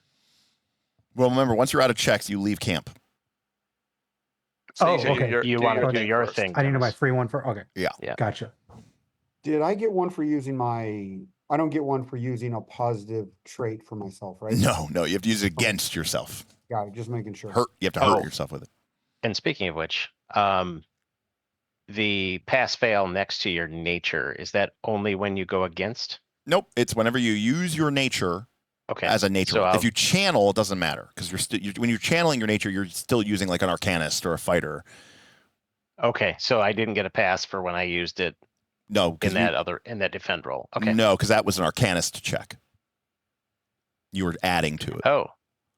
Well, remember, once you're out of checks, you leave camp. So Oh, you should okay. You want to do thing your first. thing. I need my Dennis. free one for. Okay. Yeah. Yeah. Gotcha. Did I get one for using my? I don't get one for using a positive trait for myself, right? No, you have to use it against yourself. Got it. Just making sure. You have to hurt Oh. yourself with it. And speaking of which, the pass fail next to your nature, is that only when you go against? Nope, it's whenever you use your nature Okay. as a nature. So If you channel, it doesn't matter because when you're channeling your nature, you're still using like an arcanist or a fighter. okay, so I didn't get a pass for when I used it No, in that defend roll. Okay. No, because that was an arcanist check. You were adding to it. Oh,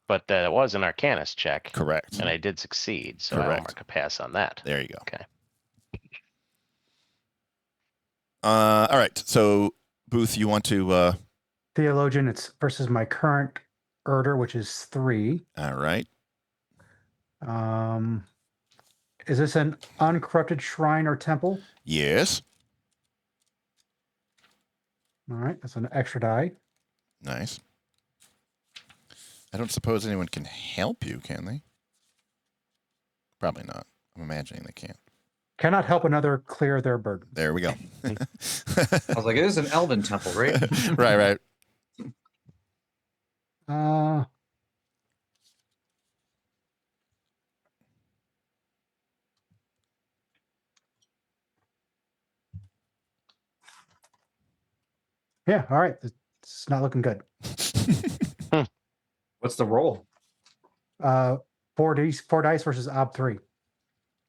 but that was an arcanist check, Correct. and I did succeed, so I'll Correct. mark a pass on that. There you go. Okay. All right. So, Booth, you want to? Theologian, it's versus my current Erder, which is 3. All right. Is this an uncorrupted shrine or temple? Yes. All right, that's an extra die. Nice. I don't suppose anyone can help you, can they? Probably not. I'm imagining they can't. Cannot help another clear their burden. There we go. I was like, it is an elven temple, right? right. Yeah, all right. It's not looking good. What's the roll? 4 dice versus ob 3.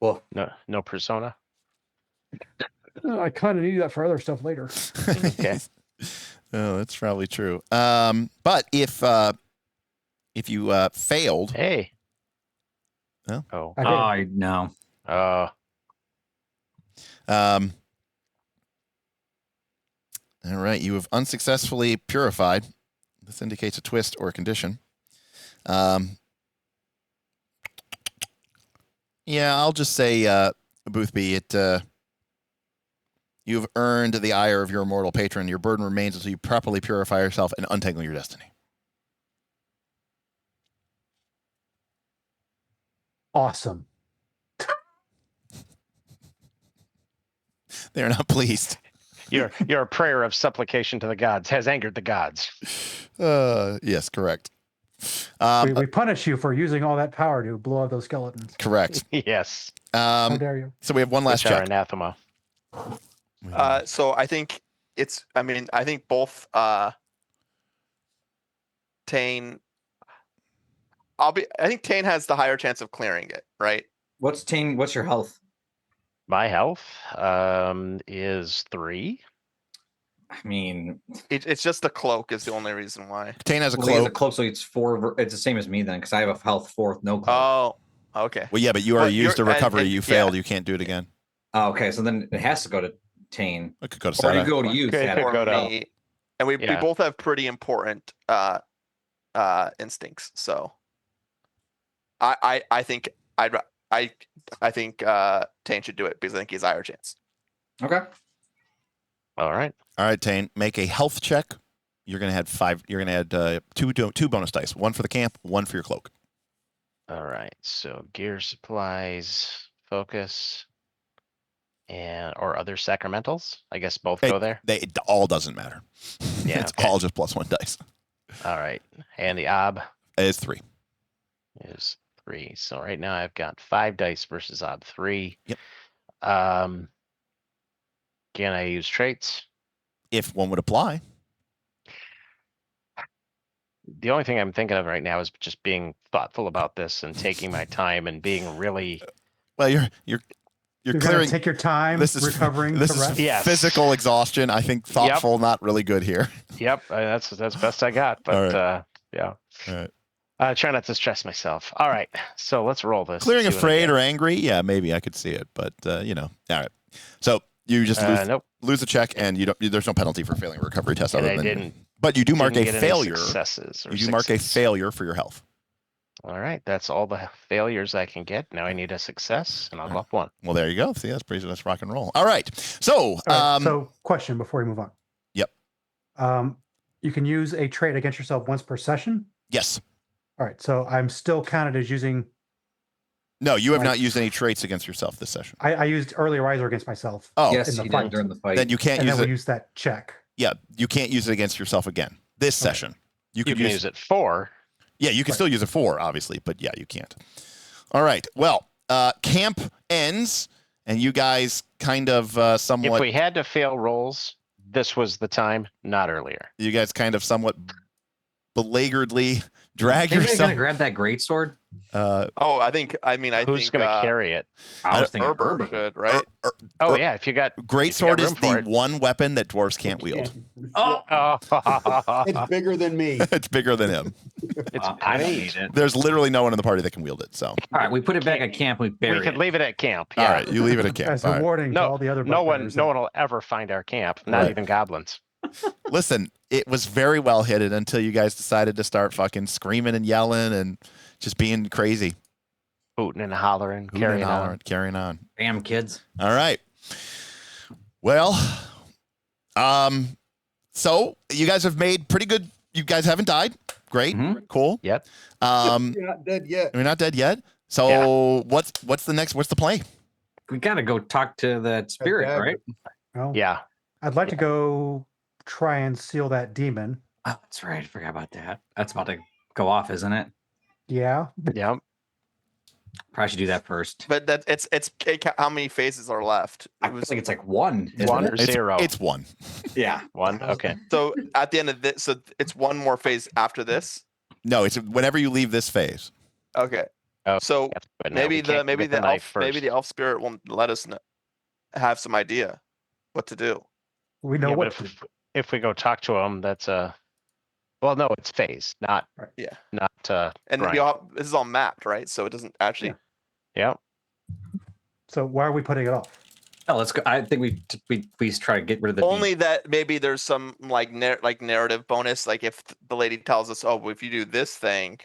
Well, No persona. I kind of need that for other stuff later. Okay. Oh, that's probably true. But if you failed, Hey. No? Oh. I did. no. All right, you have unsuccessfully purified. This indicates a twist or a condition. Yeah, I'll just say, Boothby, you've earned the ire of your immortal patron. Your burden remains until you properly purify yourself and untangle your destiny. Awesome. They're not pleased. Your prayer of supplication to the gods has angered the gods. Yes, correct. We punish you for using all that power to blow up those skeletons. Correct. Yes. How dare you? So we have one last Which are check. anathema. So I think I think both Tane. I think Tane has the higher chance of clearing it, right? What's your health? My health is 3. I mean, It's just the cloak is the only reason why. Tane has a well, he has a cloak. cloak, so it's 4. It's the same as me then, because I have a health 4 with no cloak. Oh, okay. Well, yeah, but you already used a recovery. and- you yeah. failed. You can't do it again. Oh, okay, so then it has to go to Tane. It could go to Or Sarah. you go to you, Okay, Thad. could go to- Me, and we Yeah. both have pretty important instincts. So I think I think Tane should do it because I think he's a higher chance. Okay. All right. All right, Tane, make a health check. You're gonna add 5. You're gonna add two bonus dice. 1 for the camp, 1 for your cloak. All right. So gear supplies, focus, or other sacramentals. I guess both go there. It all doesn't matter. Yeah, It's okay. all just +1 dice. All right. And the ob It's 3. is 3. So right now I've got 5 dice versus ob 3. Yep. Can I use traits? if one would apply. The only thing I'm thinking of right now is just being thoughtful about this and taking my time and being really. Well, you're You're clearing. gonna take your time recovering This to is rest. Yes. physical exhaustion. I think thoughtful, not really good here. Yep, that's best I got. But All yeah. All right. Try not to stress myself. All right, so let's roll this. Clearing see what I afraid get. or angry, yeah, maybe I could see it, but All right. So you just Nope. lose a check, and there's no penalty for failing a recovery test. And other I than, didn't. but you do mark a Didn't get any failure. Successes. Or You do mark a sixes. failure for your health. All right, that's all the failures I can get. Now I need a success, and I'll go up one. Well, there you go. See, that's rock and roll. All right. So, All right, so question before we move on. Yep. You can use a trait against yourself once per session. yes. All right, so I'm still counted as using. No, you have Right. not used any traits against yourself this session. I used early riser against myself. Oh, Yes, in the he fight. did during the fight. then you can't and use then it. we use that check. Yeah, you can't use it against yourself again this Okay. session. You You could can use it for. Yeah, you can Right. still use it for, obviously, but yeah, you can't. All right. Well, camp ends, and you guys kind of If somewhat. we had to fail rolls, this was the time, not earlier. You guys kind of somewhat belaboredly drag Anybody yourself. gonna grab that great sword? Oh, I think Who's gonna carry it? I was thinking Herber Herber. should, right? Oh yeah, if you got. Great if you got sword is room for the it. one weapon that dwarves can't wield. Oh, Oh, It's bigger than me. It's bigger than him. it's I don't great. need it. There's literally no one in the party that can wield it. So, All right, we put it back at camp. We bury We could it. leave it at camp. Yeah. all right, you leave it at camp. As All a right. warning to all the other No one bugbears. will ever find our camp. Not Right. even goblins. Listen, it was very well hidden until you guys decided to start fucking screaming and yelling and just being crazy. Hooting and hollering, Hooting carrying and on. hollering, carrying on. Damn kids. All right. Well, so you guys have made pretty good. You guys haven't died. Great. Mhm. Cool. Yep. You're not dead yet. We're not dead yet. So what's the next? What's the play? We gotta go talk to that spirit, dagger. right? Well, Yeah. I'd like to go try and seal that demon. Oh, that's right. I forgot about that. That's about to go off, isn't it? Yeah. Yep. Probably should do that first. But that how many phases are left? I It was was like it's like one. Isn't One it? or zero. It's one. Yeah. One. Okay. so at the end of this, so it's one more phase after this. No, it's whenever you leave this phase. Okay. Oh, So But no, maybe we can't maybe get the knife elf first. spirit will let us have some idea what to do. We know Yeah, what. but if we go talk to him, that's a. Well, no, it's phase, not. Right. Yeah. Not. And grind. this is all mapped, right? So it doesn't actually. Yeah. Yeah. So why are we putting it off? Oh, let's go. I think we try to get rid of the Only that maybe there's some like narrative bonus, like if the lady tells us, "Oh, well, if you do this thing,"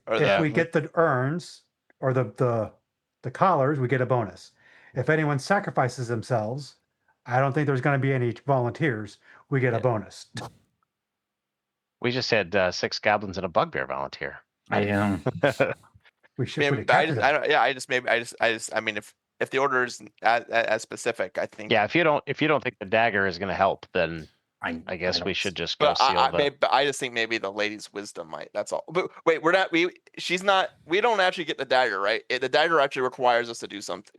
or If that. we get the urns or the collars, we get a bonus. If anyone sacrifices themselves, I don't think there's going to be any volunteers. We get a Yeah. bonus. We just had 6 goblins and a bugbear volunteer. We should. Yeah, put a but I cap to just, that. I don't. Yeah, I just. I mean, if the order is as specific, I think. Yeah. If you don't think the dagger is going to help, then I guess we don't- should just go But seal but I just think maybe the lady's wisdom might. That's all. But wait, she's not. We don't actually get the dagger, right? The dagger actually requires us to do something.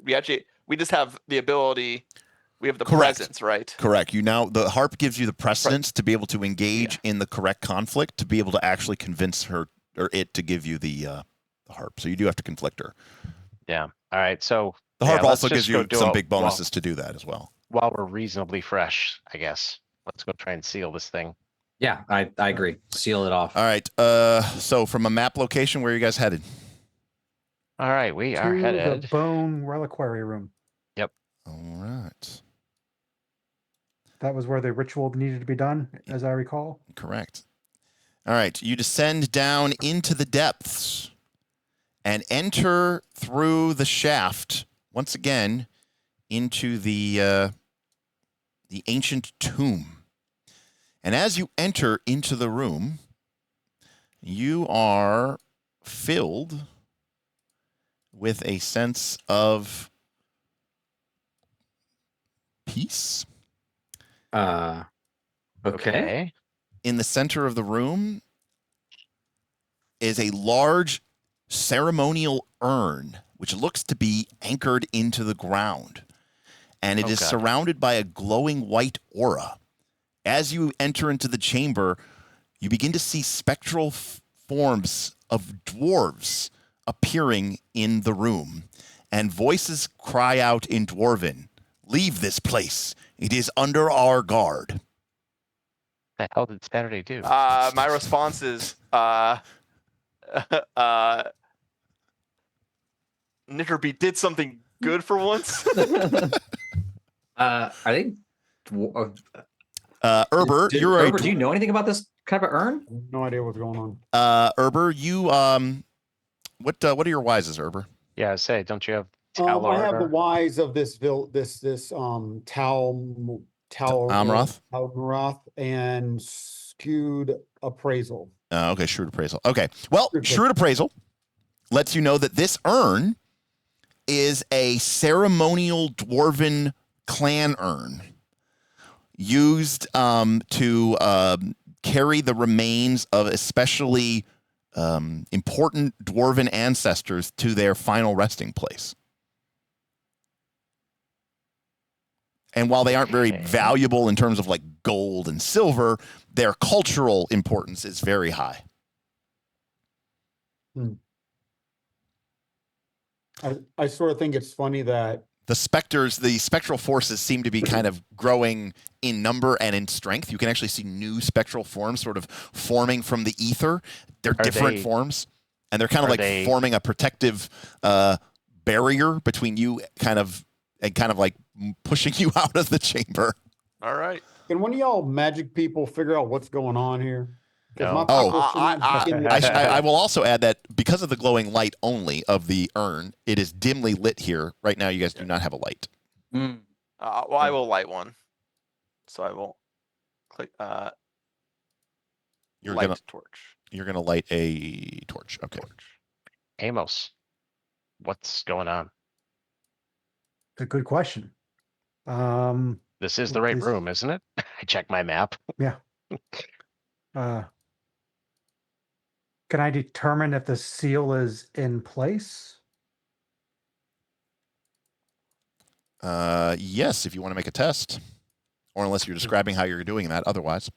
We just have the ability. We have the Correct. presence, right? Correct. The harp gives you the precedence to be able to engage in the correct conflict, to be able to actually convince her or it to give you the harp. So you do have to conflict her. Yeah. All right. So The harp Yeah, let's also just gives go you do some a- big bonuses to do that as well. while we're reasonably fresh, I guess let's go try and seal this thing. Yeah, I agree. Seal it off. All right. So from a map location, where are you guys headed? All right. We are To headed. the bone reliquary room. All right. That was where the ritual needed to be done, as I recall. Correct. All right. You descend down into the depths and enter through the shaft once again into the ancient tomb. And as you enter into the room, you are filled with a sense of peace. Okay. In the center of the room is a large ceremonial urn, which looks to be anchored into the ground. And it Oh, is God. surrounded by a glowing white aura. As you enter into the chamber, you begin to see spectral forms of dwarves appearing in the room, and voices cry out in Dwarven, "Leave this place. It is under our guard." The hell did Saturday do? My response is Nitterby did something good for once. I think. Erber, you're Herbert, do you know anything about this type of urn? No idea what's going on. Erber, you what are your wises, Erber? Yeah, say, don't you have I have the Talor? wise of this Amroth? Talmroth and skewed appraisal. Okay, shrewd appraisal. Okay, well, Shrewd shrewd appraisal lets you know that this urn is a ceremonial dwarven clan urn used to carry the remains of especially important dwarven ancestors to their final resting place. And while they aren't very valuable in terms of like gold and silver, their cultural importance is very high. I sort of think it's funny that The spectral forces seem to be kind of growing in number and in strength. You can actually see new spectral forms sort of forming from the ether. They're different forms, and they're kind of like forming a protective barrier between you kind of like pushing you out of the chamber. All right. can one of y'all magic people figure out what's going on here? 'Cause No. my Oh, people I will also add that because of the glowing light only of the urn, it is dimly lit here. Right now, you guys do not have a light. Mm. Well, I will light one. So I will click You're light gonna torch. You're gonna light a torch. Okay. Amos, what's going on? It's a good question. This is the right Is- room, isn't it? I checked my map. Can I determine if the seal is in place? Yes, if you want to make a test, or unless you're describing how you're doing that. Otherwise,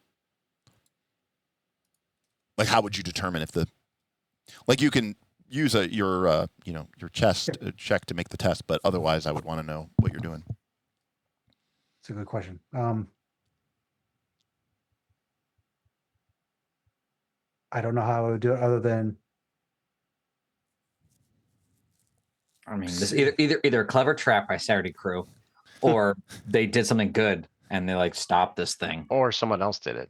like how would you determine if you can use your chest check to make the test, but otherwise, I would want to know what you're doing. It's a good question. I don't know how I would do it other than I mean, this either a clever trap by Saturday Crew, or they did something good and they like stopped this thing, Or someone else did it.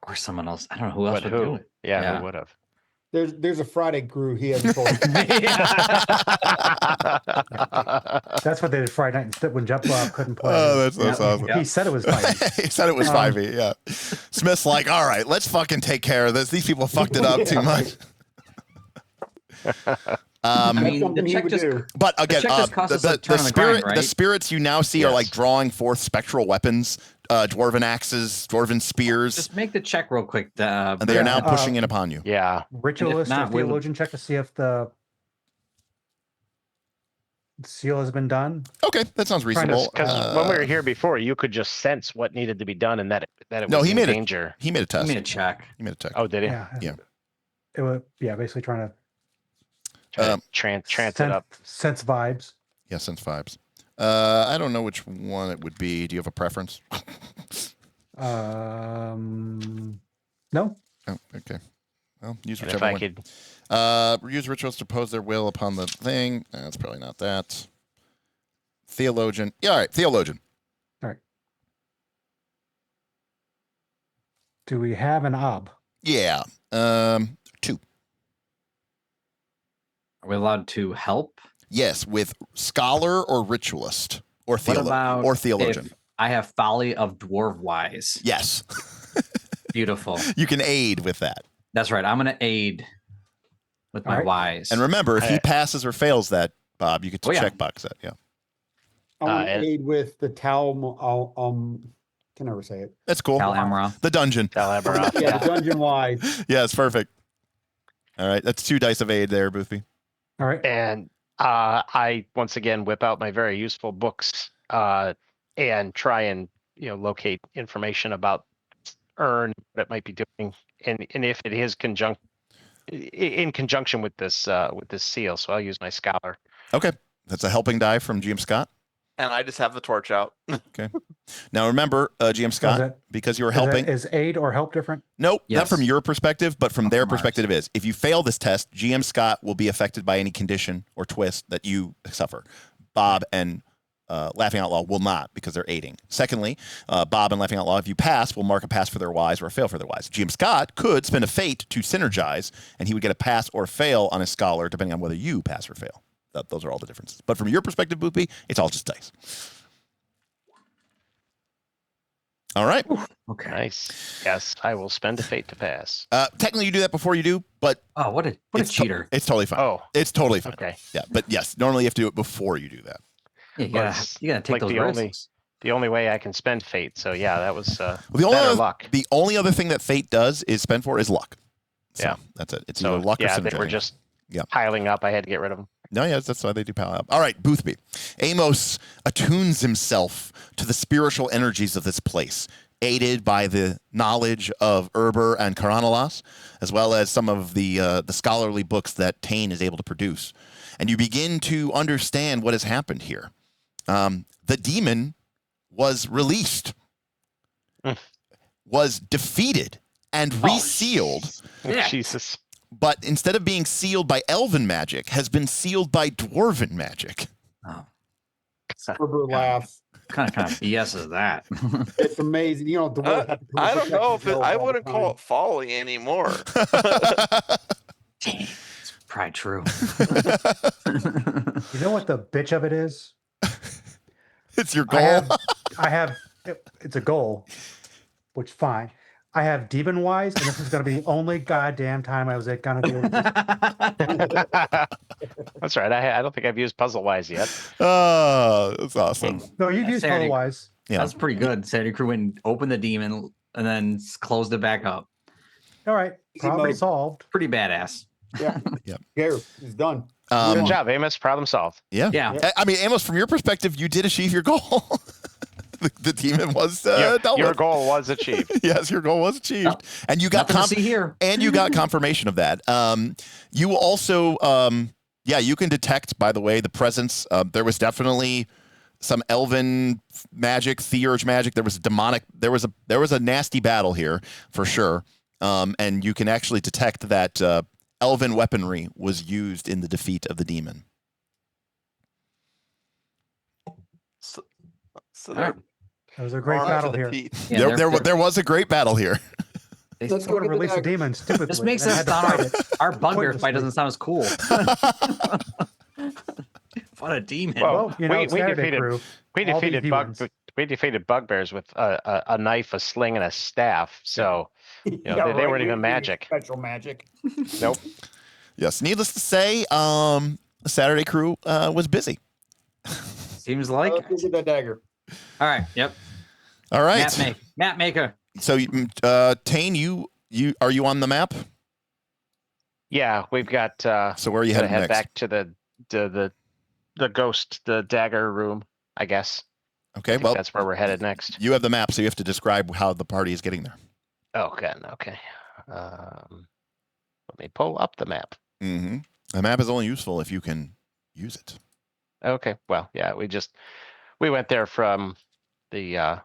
or someone else. I don't know who else But would do who? it. Yeah, Yeah. who would have? there's a Friday crew. He hasn't told me. that's what they did Friday night instead when Jump couldn't play. That's Yeah. awesome. Yeah. He said it was fine. He said it was 5e, yeah. Smith's like, all right, let's fucking take care of this. These people fucked it up too much. I That's mean, the something he check would just do. But again, check just cost us a turn on the grind, right? the spirits you now see are Yes. like drawing forth spectral weapons, dwarven axes, dwarven spears, just make the check real quick. and they are now Yeah, pushing in upon you. Yeah. Ritualist not, or we would- theologian check to see if the seal has been done. Okay, that sounds reasonable. Because when we were here before, you could just sense what needed to be done and that it No, was he in made it. danger. He made a I test. mean, a check. He made a test. Oh, did he? Yeah. It was basically trying to Try to trance it up. sense vibes. Yeah, sense vibes. I don't know which one it would be. Do you have a preference? No. Oh, okay. Well, use And if whichever I one. could, Use rituals to pose their will upon the thing. That's probably not that. Theologian. Yeah, all right. Theologian. Do we have an ob? Yeah. 2. Are we allowed to help? Yes, with scholar or ritualist or What about theologian. if I have folly of dwarf wise? Yes. Beautiful. You can aid with that. That's right. I'm gonna aid with my All right. wise. And remember, if he Hey. passes or fails that, Bob, you get to Oh, yeah. checkbox that. Yeah. I want to and- aid with the can never say it. That's cool. Cal Amra. The dungeon. Talabaroth. Yeah, the dungeon wise. Yeah, it's perfect. All right. That's 2 dice of aid there, Boothby. All right. And I once again whip out my very useful books and try and locate information about earn what it might be doing, and if it is in conjunction with this seal. So I'll use my scholar. Okay, that's a helping die from GM Scott. And I just have the torch out. Now remember, GM Scott, it- because you were helping. Is aid or help different? Nope, not Yes. from your perspective, but from their from ours. perspective it is. If you fail this test, GM Scott will be affected by any condition or twist that you suffer. Bob and Laughing Outlaw will not, because they're aiding. Secondly, Bob and Laughing Outlaw, if you pass, will mark a pass for their wise or a fail for their wise. GM Scott could spend a fate to synergize, and he would get a pass or fail on his scholar, depending on whether you pass or fail. Those are all the differences. But from your perspective, Boopy, it's all just dice. All right. Okay. Nice. Yes, I will spend a fate to pass. Technically, you do that before you do, but Oh, what a it's cheater. It's totally fine. Oh, It's totally fine. okay. Yeah, but yes, normally you have to do it before you do that. Yeah, you Well, gotta, it's you gotta take like those the only- risks. The only way I can spend fate. So yeah, that was Well, the only better other, luck. the only other thing that fate does is spend for is luck. So Yeah. that's it. It's So either luck yeah, or they were synergy. just Yeah. piling up. I had to get rid of them. No, yes, that's why they do pile up. All right, Boothby. Amos attunes himself to the spiritual energies of this place, aided by the knowledge of Erber and Karanalas, as well as some of the scholarly books that Tane is able to produce. And you begin to understand what has happened here. The demon was released, was defeated, and resealed. Yeah. Jesus. But instead of being sealed by elven magic, has been sealed by dwarven magic. Oh, Herbert laughs. kind of BS is that? It's amazing. You know, the word I don't know if I wouldn't call it folly anymore. Dang, it's probably true. You know what the bitch of it is? It's your I goal. have, it's a goal, which fine. I have demon wise, and this is going to be the only goddamn time I was going to do it. That's right. I don't think I've used puzzle wise yet. Oh, that's awesome. No, you've used Saturday- otherwise. Yeah. That's pretty good. Saturday Crew went and opened the demon and then closed it back up. All right, problem mode. solved. Pretty badass. Yeah. Yep. Here, he's done. Good job, Amos. Problem solved. Yeah. Yeah. I mean, Amos, from your perspective, you did achieve your goal. the demon was dealt Your with. goal was achieved. Yes, your goal was achieved, and you got Nothing to see here. and you got confirmation of that. You also, you can detect, by the way, the presence. There was definitely some elven magic, theurge magic. There was demonic. There was a nasty battle here for sure. And you can actually detect that elven weaponry was used in the defeat of the demon. So All right. It was a great armed to battle the here. teeth. Yeah, there was a great battle here. Let's I go want to get the release the dagger. demon stupidly. This makes and I us had to sound fight it. our bugbear fight Pointlessly. doesn't sound as cool. What a demon. Well, you know, we Saturday defeated- Crew, We all these defeated bugbears with a knife, a sling, and a staff. So know, they weren't we even didn't magic. Special magic. nope. Yes, needless to say, the Saturday Crew was busy. Seems like. Let's go get that dagger. All right. Yep. All right. Map maker. So, Tane, you are you on the map? Yeah, we've got. So where are you Gotta heading head next? back to the ghost, the dagger room, I guess. Okay, I think well, that's where we're headed next. you have the map, so you have to describe how the party is getting there. Oh, good. Okay. Let me pull up the map. Mm-hmm. The map is only useful if you can use it. Okay. Well, yeah, we went there from the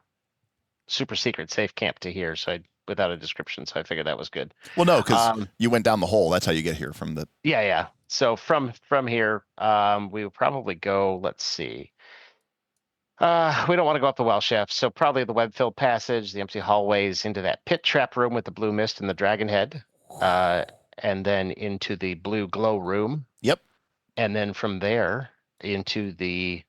super secret safe camp to here, so without a description, so I figured that was good. Well, no, because Um, you went down the hole. That's how you get here from the. Yeah. So from here, we will probably go. Let's see. We don't want to go up the well shaft, so probably the web-filled passage, the empty hallways, into that pit trap room with the blue mist and the dragon head, and then into the blue glow room. Yep. And then from there into the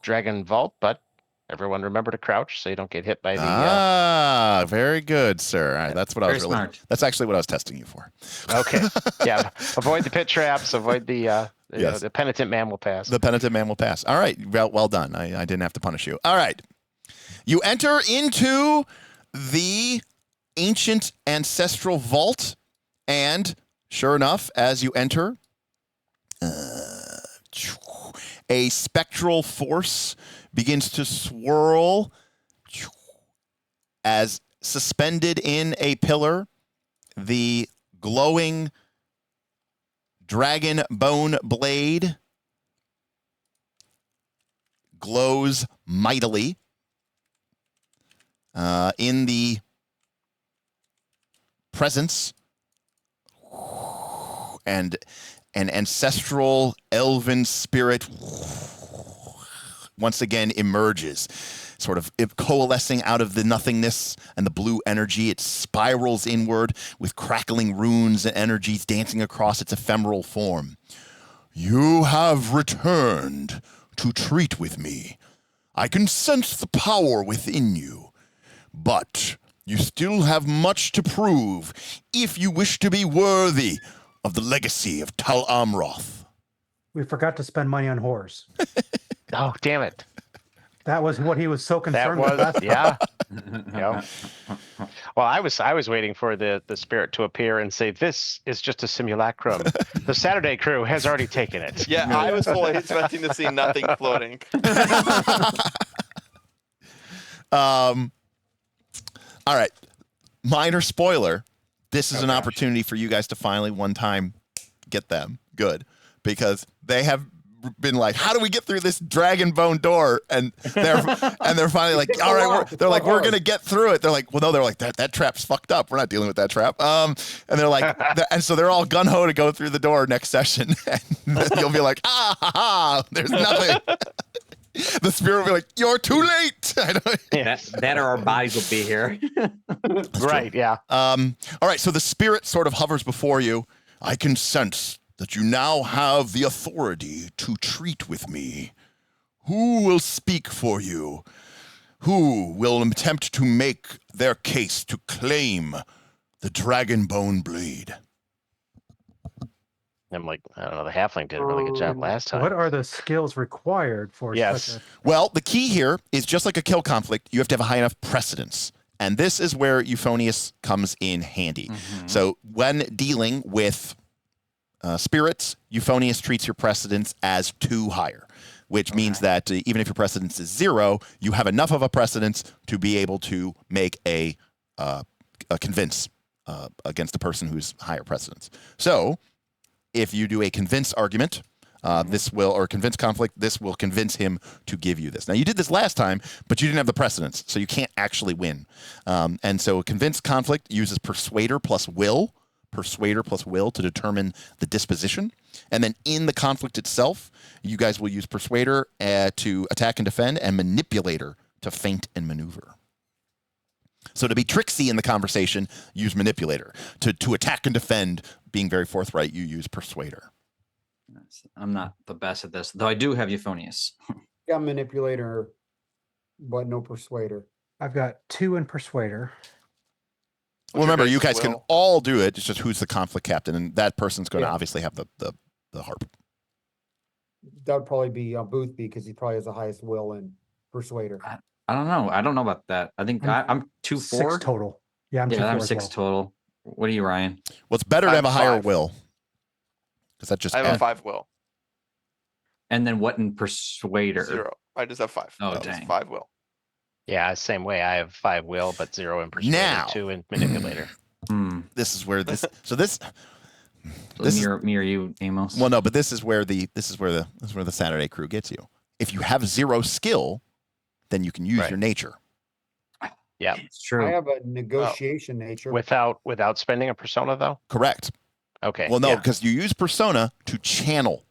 dragon vault, but everyone remember to crouch so you don't get hit by the. Very good, sir. All right, that's what I Very was really. smart. That's actually what I was testing you for. Okay. Yeah. Avoid the pit traps. Avoid the. Yes. The penitent man will pass. The penitent man will pass. All right. Well done. I didn't have to punish you. All right. You enter into the ancient ancestral vault, and sure enough, as you enter, a spectral force begins to swirl as suspended in a pillar, the glowing dragonbone blade glows mightily. In the presence and an ancestral elven spirit once again emerges, sort of coalescing out of the nothingness and the blue energy. It spirals inward with crackling runes and energies dancing across its ephemeral form. You have returned to treat with me. I can sense the power within you, but you still have much to prove if you wish to be worthy of the legacy of Tal Amroth. We forgot to spend money on whores. Oh, damn it. That was what he was so That concerned with was, last time. yeah. Yeah. Well, I was waiting for the spirit to appear and say, this is just a simulacrum. The Saturday crew has already taken it. Yeah, I was fully expecting to see nothing floating. All right. Minor spoiler. This is an opportunity for you guys to finally one time get them good, because they have been like, how do we get through this dragon bone door? And they're finally like, all right, we're gonna get through it. They're like, well, no, they're like, that trap's fucked up. We're not dealing with that trap. And they're like, and so they're all gun ho to go through the door next session. And you'll be like, there's nothing. The spirit will be like, you're too late. That or our bodies will be here. Right, yeah. All right, so the spirit sort of hovers before you. I can sense that you now have the authority to treat with me. Who will speak for you? Who will attempt to make their case to claim the Dragonbone Blade? I'm like, I don't know, the halfling did a really good job last time. What are the skills required for Yes. such a... Well, the key here is just like a kill conflict, you have to have a high enough precedence. And this is where Euphonius comes in handy. Mm-hmm. So when dealing with spirits, Euphonius treats your precedence as 2 higher, which means that even if your precedence is 0, you have enough of a precedence to be able to make a convince against a person who's higher precedence. So if you do a convince argument, or convince conflict, this will convince him to give you this. Now, you did this last time, but you didn't have the precedence, so you can't actually win. And so a convince conflict uses persuader plus will to determine the disposition. And then in the conflict itself, you guys will use persuader to attack and defend, and manipulator to feint and maneuver. So to be tricksy in the conversation, use manipulator. To attack and defend, being very forthright, you use persuader. I'm not the best at this, though I do have Euphonius. Got manipulator, but no persuader. I've got 2 in persuader. Well, remember, you guys' guys can will? all do it. It's just who's the conflict captain, and that person's going to obviously have the harp. That would probably be Boothby, because he probably has the highest will in persuader. I don't know. I don't know about that. I think I'm 2-4. 6 total. Yeah, I'm 2-4 I'm as 6 well. total. What are you, Ryan? Well, it's better to I have a have higher 5. will. Because that just I have a 5 will. And then what in persuader? 0. I just have 5. Oh, That was dang. 5 will. Yeah, same way. I have 5 will, but 0 in persuader, Now. 2 in manipulator. This is where this. So this. So This is- me or you, Amos? Well, no, but this is where the Saturday crew gets you. If you have 0 skill, then you can use Right. your nature. Yeah. It's true. I have a negotiation nature. Without spending a persona, though? Correct. Okay. Well, no, yeah. because you use persona to channel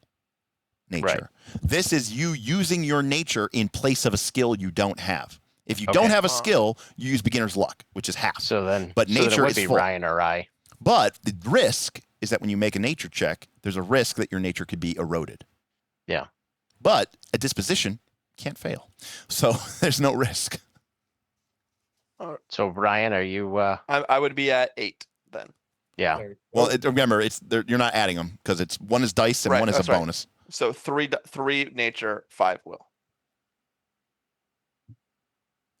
nature. Right. This is you using your nature in place of a skill you don't have. If you Okay. don't have a skill, you use beginner's luck, which is half. So then, But so then it nature would is be full. Ryan or I. But the risk is that when you make a nature check, there's a risk that your nature could be eroded. Yeah. But a disposition can't fail. So there's no risk. So Ryan, are you? I would be at 8 then. Yeah. There. Well, remember, you're not adding them because it's one is dice and Right, one is a that's right. bonus. So 3 nature, 5 will.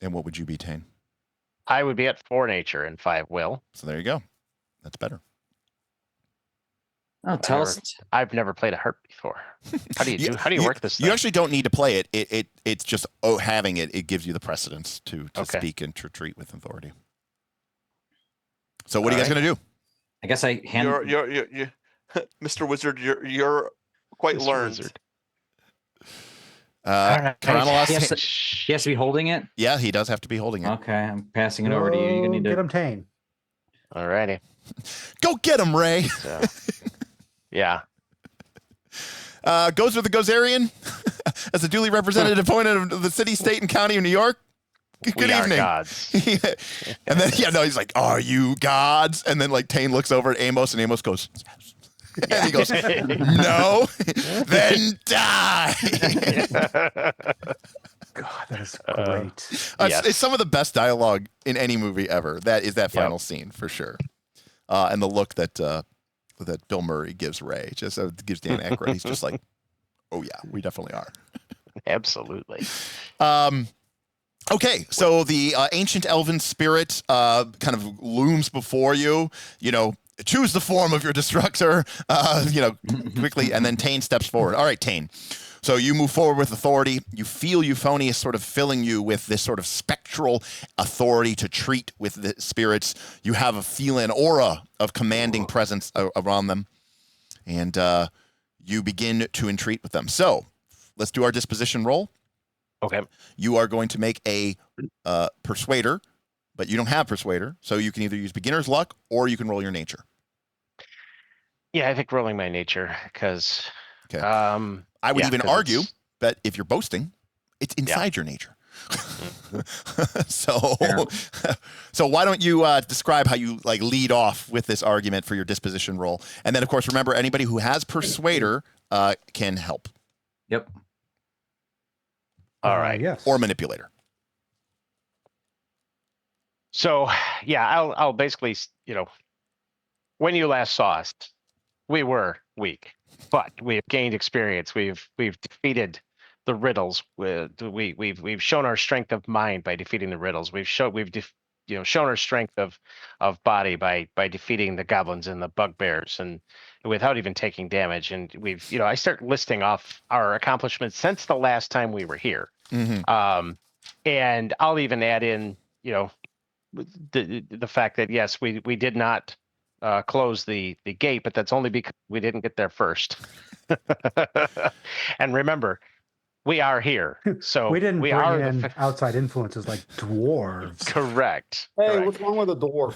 And what would you be, Tane? I would be at 4 nature and 5 will. So there you go. That's better. Oh, tell Whatever. us. I've never played a harp before. How do you do? How do you work this? You thing? actually don't need to play it. It's just having it. It gives you the precedence to Okay. speak and to treat with authority. So what are you guys going to do? I guess I hand. You're Mr. Wizard. You're quite Mr. learned. Wizard. Karamelos, He has to be holding it. yeah, he does have to be holding it. Okay, I'm passing it over to you. You're gonna need Get to. him, Tane. All righty. Go get him, Ray. So, yeah. Goes with the Gozerian as a duly represented opponent of the city, state, and county of New York. Good We are evening. gods. And then, he's like, are you gods? And then, like, Tane looks over at Amos, and Amos goes, yes. And he goes, no, then die. God, that is great. Yes. It's some of the best dialogue in any movie ever. That is that final scene for sure. And the look that Bill Murray gives Ray, just gives Dan Aykroyd. He's just like, oh yeah, we definitely are. Absolutely. Okay, so the ancient elven spirit kind of looms before you. Choose the form of your destructor. Quickly, and then Tane steps forward. All right, Tane. So you move forward with authority. You feel Euphonius sort of filling you with this sort of spectral authority to treat with the spirits. You have an aura of commanding presence around them, and you begin to entreat with them. So let's do our disposition roll. Okay. You are going to make a persuader, but you don't have persuader, so you can either use beginner's luck or you can roll your nature. Yeah, I think rolling my nature because. Okay. I would even 'cause argue it's- that if you're boasting, it's inside your nature. So why don't you describe how you lead off with this argument for your disposition roll, and then of course remember anybody who has persuader can help. Yep. All right. Yes. Or manipulator. So yeah, I'll basically, when you last saw us, we were weak, but we have gained experience. We've defeated the riddles. We've shown our strength of mind by defeating the riddles. We've shown our strength of body by defeating the goblins and the bugbears, and without even taking damage. And I start listing off our accomplishments since the last time we were here. Mm-hmm. And I'll even add in, the fact that yes, we did not close the gate, but that's only because we didn't get there first. And remember, we are here, so we didn't bring are in outside influences like dwarves. Correct. Hey, correct. what's wrong with the door?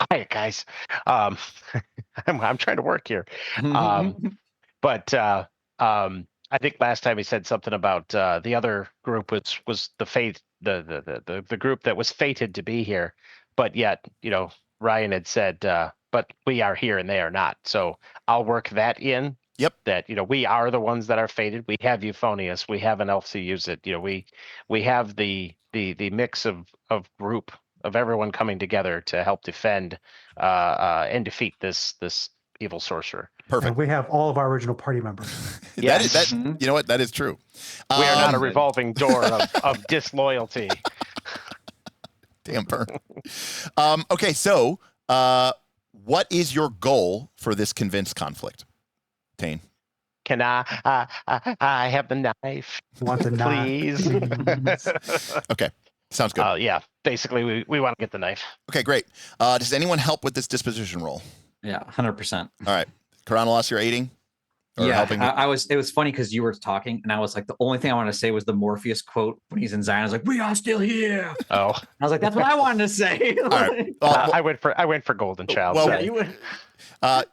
Quiet, guys. I'm trying to work here. But I think last time he said something about the other group was the fate, the group that was fated to be here, but yet Ryan had said, but we are here and they are not. So I'll work that in. Yep. That we are the ones that are fated. We have Euphonius. We have an elf to use it. We have the mix of group of everyone coming together to help defend and defeat this evil sorcerer. Perfect. And we have all of our original party members. Yes. You know what? That is true. We are not a revolving door of disloyalty. Damn burn. Okay, so what is your goal for this convinced conflict, Tane? Can I have the knife? Want the knife, please? Okay, sounds good. Yeah, basically we want to get the knife. Okay, great. Does anyone help with this disposition roll? Yeah, 100%. All right, Karamelos, you're aiding. Or Yeah, helping. I was. It was funny because you were talking, and I was like, the only thing I wanted to say was the Morpheus quote when he's in Zion. I was like, "We are still here." Oh, I was like, "That's what I wanted to say." All right. Well, I went for Golden Child. well, Yeah, sorry. you would.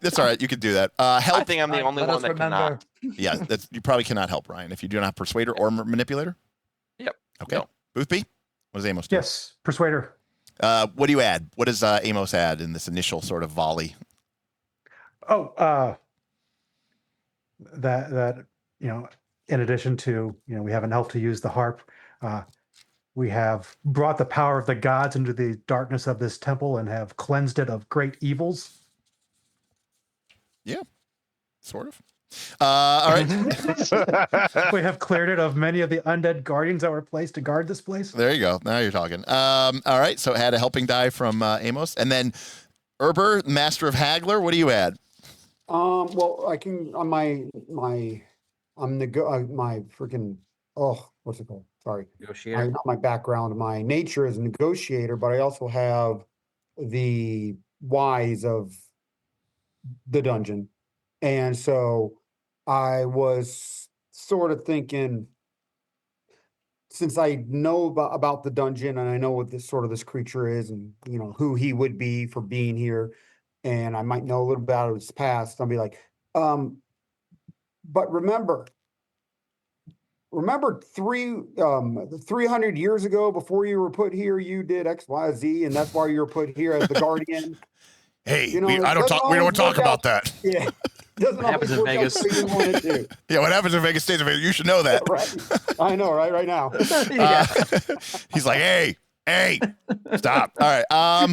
that's all right. You could do that. Help. I think I'm the only Let one us that remember. cannot. Yeah, you probably cannot help Ryan if you do not have persuader or manipulator. Yep. Okay. No. Boothby, what does Amos do? Yes, persuader. What do you add? What does Amos add in this initial sort of volley? Oh, that in addition to we have an elf to use the harp. We have brought the power of the gods into the darkness of this temple and have cleansed it of great evils. Yeah, sort of. All right. We have cleared it of many of the undead guardians that were placed to guard this place. There you go. Now you're talking. All right. So it had a helping die from Amos, and then Erber, Master of Haggler. What do you add? Well, I can on my freaking what's it called? Sorry, Negotiator. not my background. My nature is a negotiator, but I also have the whys of the dungeon. And so I was sort of thinking, since I know about the dungeon and I know what this creature is and who he would be for being here, and I might know a little bit about his past, I'll be like, but remember 300 years ago, before you were put here, you did X, Y, Z, and that's why you were put here as the guardian. Hey, You know, we it don't doesn't talk. We always don't talk work about out. that. Yeah. Doesn't What happens always in work out Vegas? the way you want it to. Yeah, what happens in Vegas stays in Vegas. You should know that. Right. I know, right now. Yeah. He's like, hey, stop. All right. All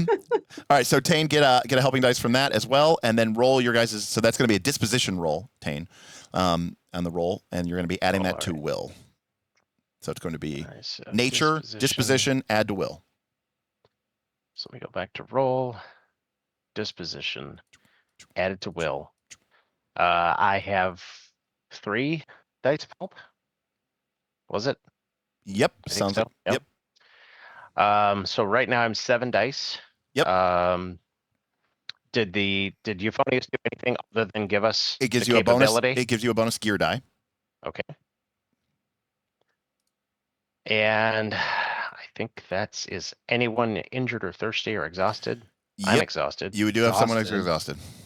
right. So Tane, get a helping dice from that as well, and then roll your guys'. So that's going to be a disposition roll, Tane, on the roll, and you're going to be adding that to right. will. So it's going to be Nice. nature, disposition, add to will. So we go back to roll, disposition, added to will. I have 3 dice help. Was it? Yep. I think Sounds so. like, yep. So right now I'm 7 dice. Yep. Did Euphonius do anything other than give us It gives the you a bonus. capability? It gives you a bonus gear die. Okay. And I think is anyone injured or thirsty or exhausted? I'm Yep. exhausted. You do have someone who's Exhausted. exhausted.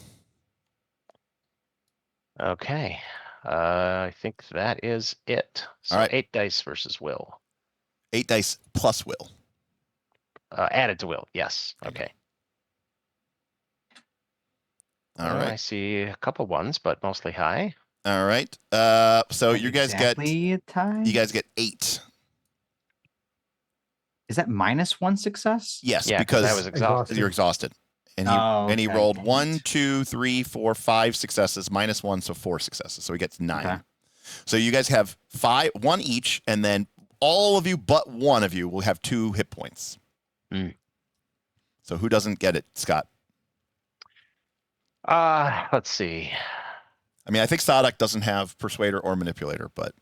Okay. I think that is it. So All right. 8 dice versus will. 8 dice plus will. Added to will. Yes. Okay. All I right. see a couple ones, but mostly high. All right. So Like you guys exactly a tie? get 8. Is that -1 success? Yes, Yeah, because I was exhausted. you're exhausted. And he Oh, okay. rolled Dang 1, it. 2, 3, 4, 5 successes, -1, so 4 successes. So he gets 9. Okay. So you guys have 1 each, and then all of you but one of you will have 2 hit points. Mm. So who doesn't get it, Scott? Let's see. I mean, I think Sadak doesn't have Persuader or Manipulator, but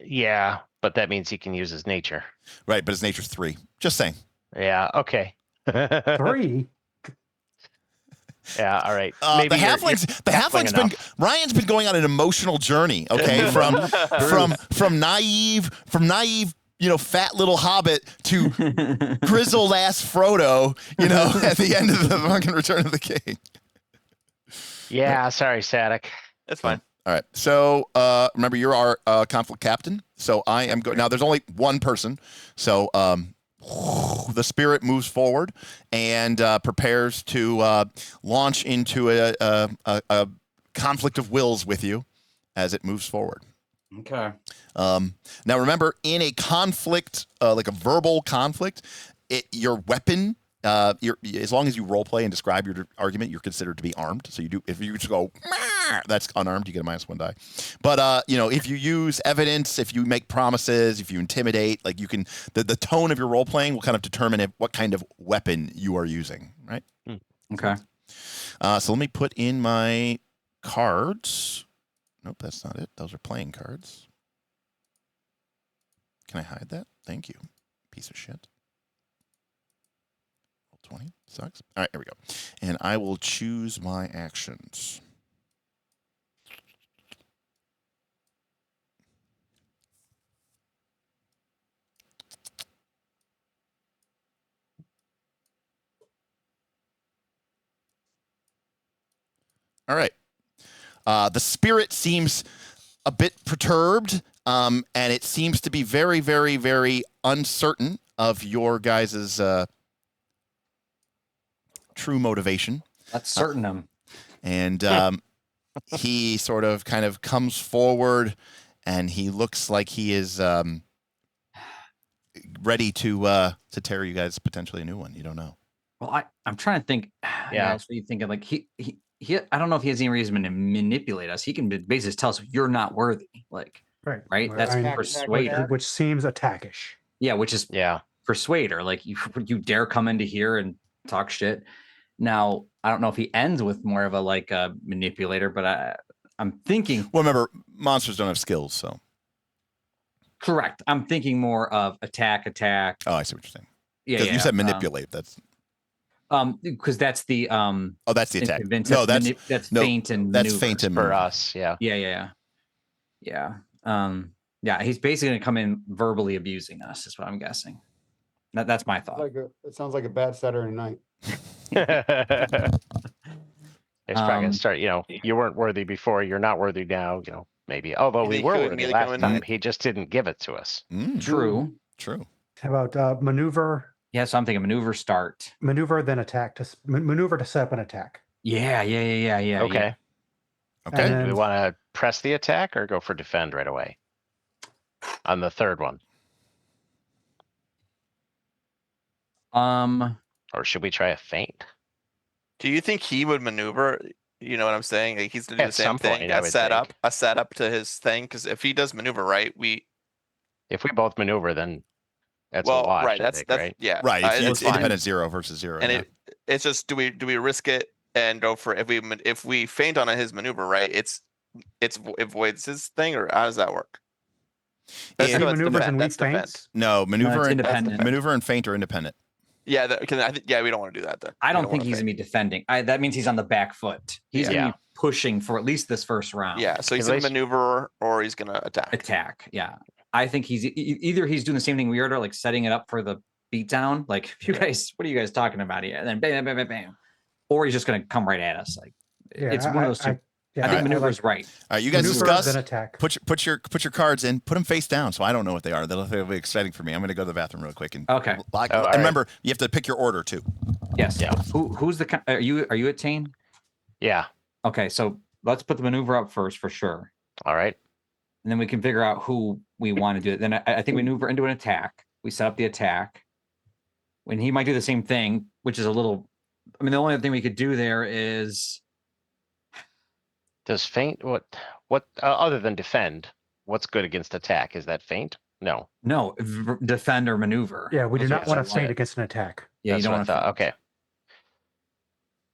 Yeah, but that means he can use his nature. right, but his nature's 3. Just saying. Yeah, okay. 3. Yeah, all right. The Maybe you're halfling's been enough. Ryan's been going on an emotional journey, okay? from naive, fat little hobbit to grizzled ass Frodo, at the end of the fucking Return of the King. Yeah, sorry, Sadak. It's fine. All right. So remember, you're our conflict captain. So I am going. Now, there's only one person. So the spirit moves forward and prepares to launch into a conflict of wills with you as it moves forward. Okay. Now, remember, in a conflict, like a verbal conflict, your weapon. As long as you role play and describe your argument, you're considered to be armed. So if you just go, that's unarmed, you get a -1 die. But if you use evidence, if you make promises, if you intimidate, like you can, the tone of your role playing will kind of determine what kind of weapon you are using, right? Okay. So let me put in my cards. Nope, that's not it. Those are playing cards. Can I hide that? Thank you, piece of shit. 20 sucks. All right, here we go. And I will choose my actions. All right. The spirit seems a bit perturbed, and it seems to be very, very, very uncertain of your guys' true motivation. That's certain him. And he sort of kind of comes forward, and he looks like he is ready to tear you guys potentially a new one. You don't know. Well, I'm trying to think. Yeah. Guys, what are you thinking? Like he I don't know if he has any reason to manipulate us. He can basically tell us you're not worthy. Like, right? Well, That's I mean, persuader. which seems attackish. Yeah, which is persuader. Like you dare come into here and talk shit. Now, I don't know if he ends with more of a manipulator, but I'm thinking. Well, remember, monsters don't have skills, so. Correct. I'm thinking more of attack. Oh, I see what you're saying. Yeah, Because you said manipulate. That's. Because that's the Oh, that's the attack. convince- No, that's feint and that's maneuver. feint and For maneuver. us, yeah. Yeah. Yeah, he's basically gonna come in verbally abusing us, is what I'm guessing. That's my thought. It sounds like a bad Saturday night. It's probably gonna Um, start, you weren't worthy before, you're not worthy now, maybe. Although You we think were he would worthy immediately last come in time, and- he just didn't give it to us. True. True. How about maneuver, Yeah, so I'm thinking maneuver start. maneuver, then attack to maneuver to set up an attack. Yeah. Okay. Okay. And Do we want to press the attack or go for defend right away? On the third one, or should we try a feint? Do you think he would maneuver? You know what I'm saying? Like he's gonna do the At same some thing, point, I would a setup to his thing. Because if he does maneuver right, If we both maneuver, then that's a wash, right. I That's think, that's right? yeah. Right. It's fine. independent 0 versus 0. And yeah. it's just do we risk it and go for if we feint on his maneuver right? It voids his thing, or how does that work? Let's Yeah. go, he let's maneuvers defend, and we let's defend. feints. No, maneuver it's and independent. maneuver and feint are independent. Yeah, we don't want to do that then. I We don't think wanna he's feint. gonna be defending. That means he's on the back foot. He's Yeah. gonna be pushing for at least this first round. Yeah, so he's At gonna least- maneuver or he's gonna attack. Attack. Yeah. I think he's either he's doing the same thing we are, like setting it up for the beatdown. Like, you guys, what are you guys talking about here? And then bam, bam, bam, bam. Or he's just gonna come right at us. Like, Yeah, it's one of those two. yeah, I think Alright. maneuver is right. All right, you guys maneuver, discuss. then attack. Put your cards in. Put them face down, so I don't know what they are. That'll be exciting for me. I'm going to go to the bathroom real quick and Okay. Oh, all and right. remember, you have to pick your order too. Yes. Yeah. Who's the? Are you at Tane? Yeah, Okay, so let's put the maneuver up first for sure, all right. and then we can figure out who we want to do it. Then I think we maneuver into an attack. We set up the attack. When he might do the same thing, which is a little. I mean, the only other thing we could do there is Does feint, what, other than defend, what's good against attack? Is that feint? No. no defend or maneuver. Yeah, we do That's not what want I to feint wanted. against an attack. Yeah, That's you don't what I want thought. Okay.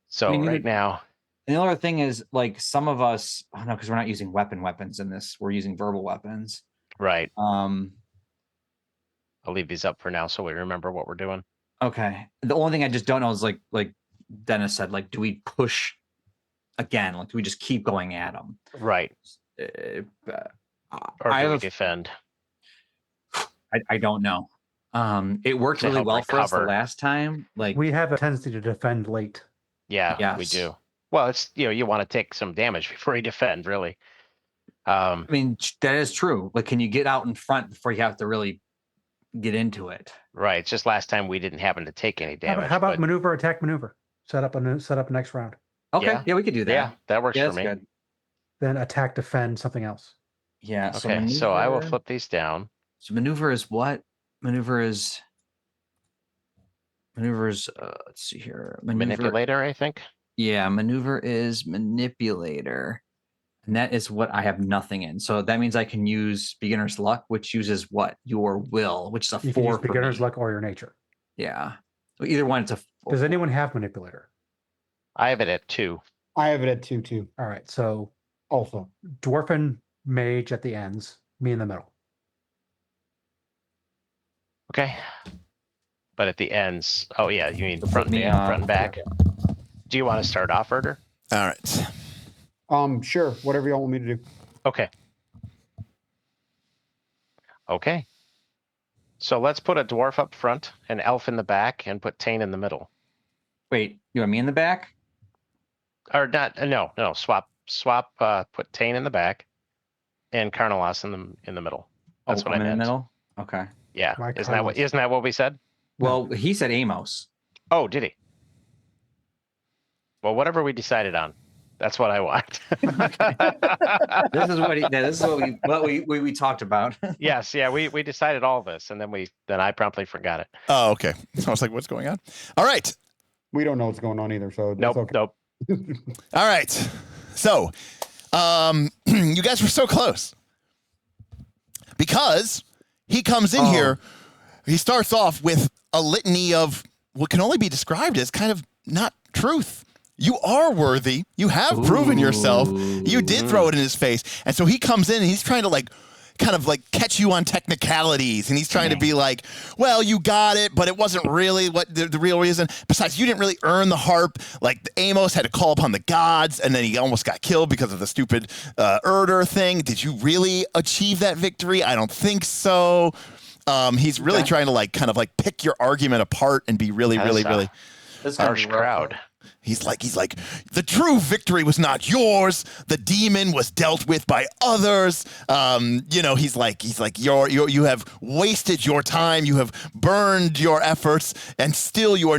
So mean, you right would- now, And the other thing is, like, some of us, oh no, because we're not using weapons in this. We're using verbal weapons. right, I'll I'll leave these up for now so we remember what we're doing. Okay. The only thing I just don't know is like Dennis said, like, do we push again? Like, do we just keep going at them? Right. Or I do we have a, defend? I don't know. It worked To really help well for us the recover. last time. Like, We have a tendency to defend late. Yeah, we Yes. do. Well, it's, you want to take some damage before you defend, really. I mean, that is true. Like, can you get out in front before you have to really get into it? Right. It's just last time we didn't happen to take any How damage. about, how about but maneuver, attack, maneuver? Set up next round. Okay. Yeah, we could do that. yeah, that works Yeah, for that's me. good. Then attack, defend, something else. Yeah. Okay, so I will maneuver- flip these down. So maneuver is what? Maneuver is. Let's see here. Manipulator, I think. Yeah, maneuver is manipulator. And that is what I have nothing in. So that means I can use beginner's luck, which uses what? Your will, which is a You can 4 use for beginner's me. luck or your nature. Yeah. So either one, it's a Does anyone have manipulator? I have it at 2. I have it at 2-2 All right, so also. dwarf mage at the ends, me in the middle. Okay. But at the ends, oh yeah, you mean put front and me back, on- front and back. Do you want to start off, Herder? All right. Sure, whatever y'all want me to do. Okay. Okay. So let's put a dwarf up front, an elf in the back, and put Tane in the middle. Wait, you want me in the back? Or not? No. Swap. Put Tane in the back, and Carnalas in the middle. That's what I I'm in the meant. middle. Okay. Yeah. Why Isn't Carnalas? that what we said? Well, he said Amos. Oh, did he? Well, whatever we decided on, that's what I want. This is what this is what we talked about. Yes, yeah, we decided all this, and then I promptly forgot it. Oh, okay. I was like, what's going on? All right. We don't know what's going on either, so that's Nope, okay. nope. All right. So, you guys were so close because he comes in here. He starts off with a litany of what can only be described as kind of not truth. You are worthy. You have proven yourself. You did throw it in his face. And so he comes in and he's trying to like kind of like catch you on technicalities, and he's trying to be like, well, you got it, but it wasn't really what the real reason. Besides, you didn't really earn the harp. Like Amos had to call upon the gods, and then he almost got killed because of the stupid Erder thing. Did you really achieve that victory? I don't think so. He's really trying to like kind of like pick your argument apart and be really Harsh crowd. He's like, the true victory was not yours. The demon was dealt with by others. He's like, you have wasted your time. You have burned your efforts, and still you are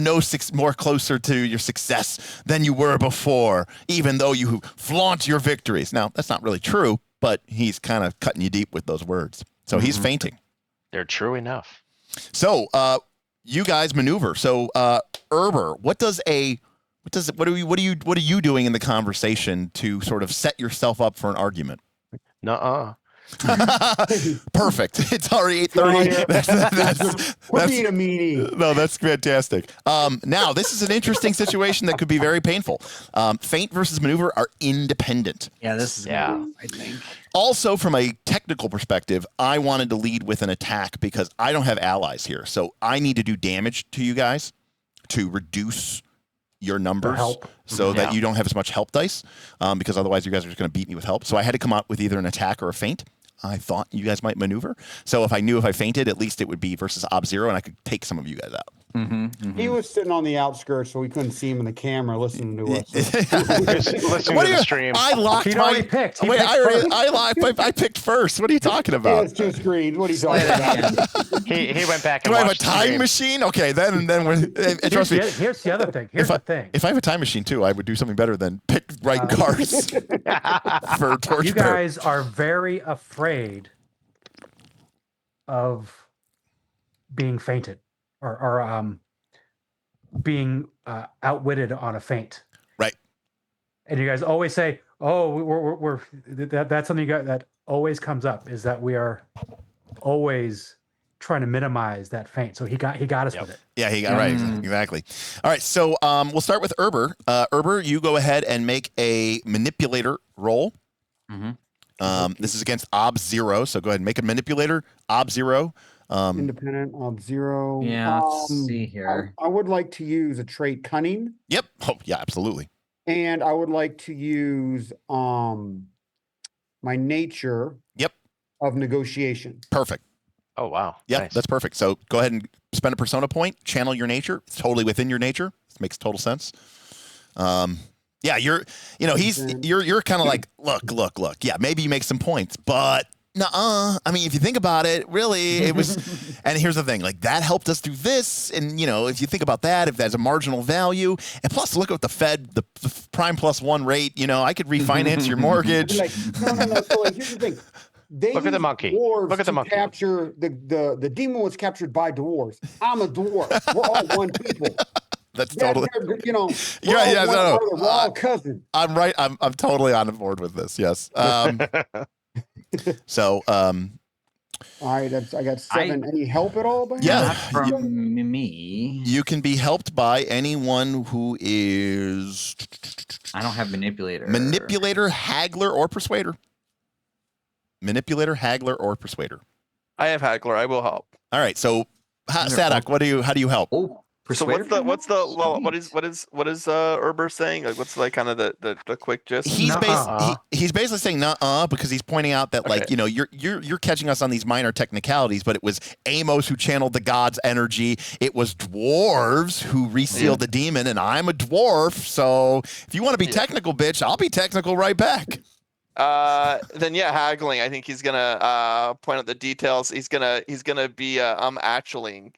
more closer to your success than you were before, even though you flaunt your victories. Now, that's not really true, but he's kind of cutting you deep with those words. So he's fainting. They're true enough. So, you guys maneuver. So, Erber, what are you doing in the conversation to sort of set yourself up for an argument? Nuh-uh. Perfect. It's already 8:30. We're being a meanie. No, that's fantastic. Now, this is an interesting situation that could be very painful. Feint versus maneuver are independent. Yeah, this is gonna be, I think. Also, from a technical perspective, I wanted to lead with an attack because I don't have allies here. So I need to do damage to you guys to reduce your numbers so that you don't have as much help dice because otherwise you guys are just going to beat me with help. So I had to come up with either an attack or a feint. I thought you guys might maneuver. So if I knew if I feinted, at least it would be versus Ob-Zero, and I could take some of you guys out. He was sitting on the outskirts, so we couldn't see him in the camera listening to us. Listening to the stream. I locked He'd my. already picked. I picked first. What are you talking He about? has two screens. What are you talking about? He went back Do and I have a watched the time stream. machine? Okay, then we're. Trust me. Here's the other thing. Here's the thing. If I have a time machine too, I would do something better than pick right cards for Torchbearer. You guys are very afraid of being feinted or being outwitted on a feint. Right. And you guys always say, "Oh, that's something that always comes up is that we are always trying to minimize that feint." So he got us with it. Yeah, he got right. Exactly. All right, so we'll start with Erber. Erber, you go ahead and make a manipulator roll. This is against Ob-Zero, so go ahead and make a manipulator. Ob-Zero. Independent Ob-Zero. Yeah, let's see here. I would like to use a trait cunning. Yep. Oh, yeah, absolutely. And I would like to use my nature. Yep. Of negotiation. Perfect. Oh, wow. Yep, Nice. that's perfect. So go ahead and spend a persona point, channel your nature. It's totally within your nature. This makes total sense. Yeah, you're kind of like, look. Yeah, maybe you make some points, but nuh-uh. I mean, if you think about it, really, it was. And here's the thing: like that helped us do this, and if you think about that, if there's a marginal value, and plus look at the Fed, the prime +1 rate. I could refinance your mortgage. No. So here's the thing. Look at the monkey. Look at the monkey. Capture the demon was captured by dwarves. I'm a dwarf. We're all one people. That's totally. We're all cousins. I'm right. I'm totally on board with this. Yes. So. All right, I got 7. Any help at all? Yeah. Not from me. You can be helped by anyone who is. I don't have manipulator. Manipulator, haggler, or persuader. Manipulator, haggler, or persuader. I have haggler. I will help. All right. So, Sadak, how do you help? Oh, So what's the what is Erber saying? Like, what's like kind of the quick gist? He's basically saying nuh-uh because he's pointing out that like you're catching us on these minor technicalities, but it was Amos who channeled the god's energy. It was dwarves who resealed the demon, and I'm a dwarf. So if you want to be technical, bitch, I'll be technical right back. Then haggling. I think he's gonna point out the details. He's gonna be actually.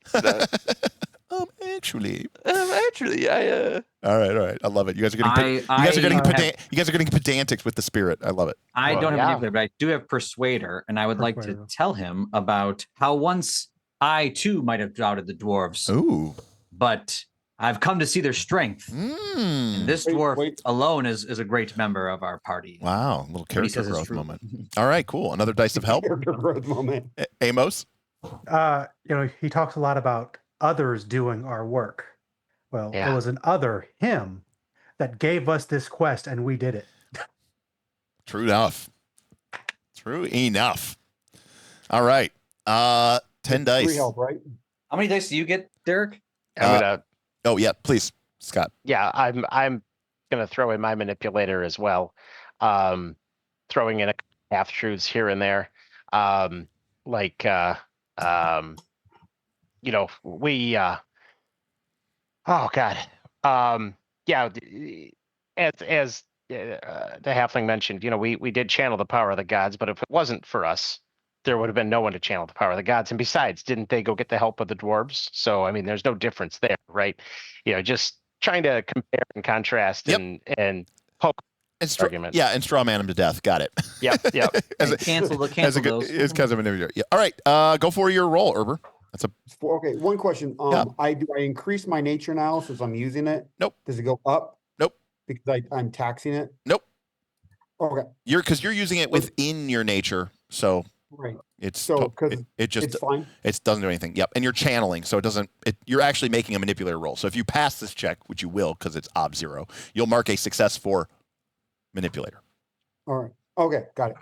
Actually, yeah. All right. I love it. You guys are getting pedantic with the spirit. I love it. I don't have manipulator, but I do have persuader, and I would like to tell him about how once I too might have doubted the dwarves. Ooh. But I've come to see their strength. And this dwarf alone is a great member of our party. Wow, little character growth moment. All right, cool. Another dice of help. Character growth moment. Amos. He talks a lot about others doing our work. Well, it was an other, him, that gave us this quest, and we did it. True enough. All right. 10 dice. 3 health, right? How many dice do you get, Derek? I'm gonna. Oh yeah, please, Scott. Yeah, I'm gonna throw in my manipulator as well. Throwing in a half truths here and there. Like we oh god. Yeah, as the halfling mentioned, we did channel the power of the gods, but if it wasn't for us, there would have been no one to channel the power of the gods. And besides, didn't they go get the help of the dwarves? So I mean, there's no difference there, right? Just trying to compare and contrast Yep. and poke And argument. Yeah, and straw man him to death. Got it. Yep. And cancel those. It's because of manipulator. Yeah. All right. Go for your roll, Herber. That's a Okay, one question. Yeah. I increase my nature now since I'm using it? Nope. Does it go up? Nope. Because I'm taxing it? Nope. Okay, Because you're using it within your nature, so right. it's So, 'cause it just It's fine. it doesn't do anything. Yep. And you're channeling, so it doesn't. You're actually making a manipulator roll. So if you pass this check, which you will, because it's ob 0, you'll mark a success for manipulator. All right. Okay, got it.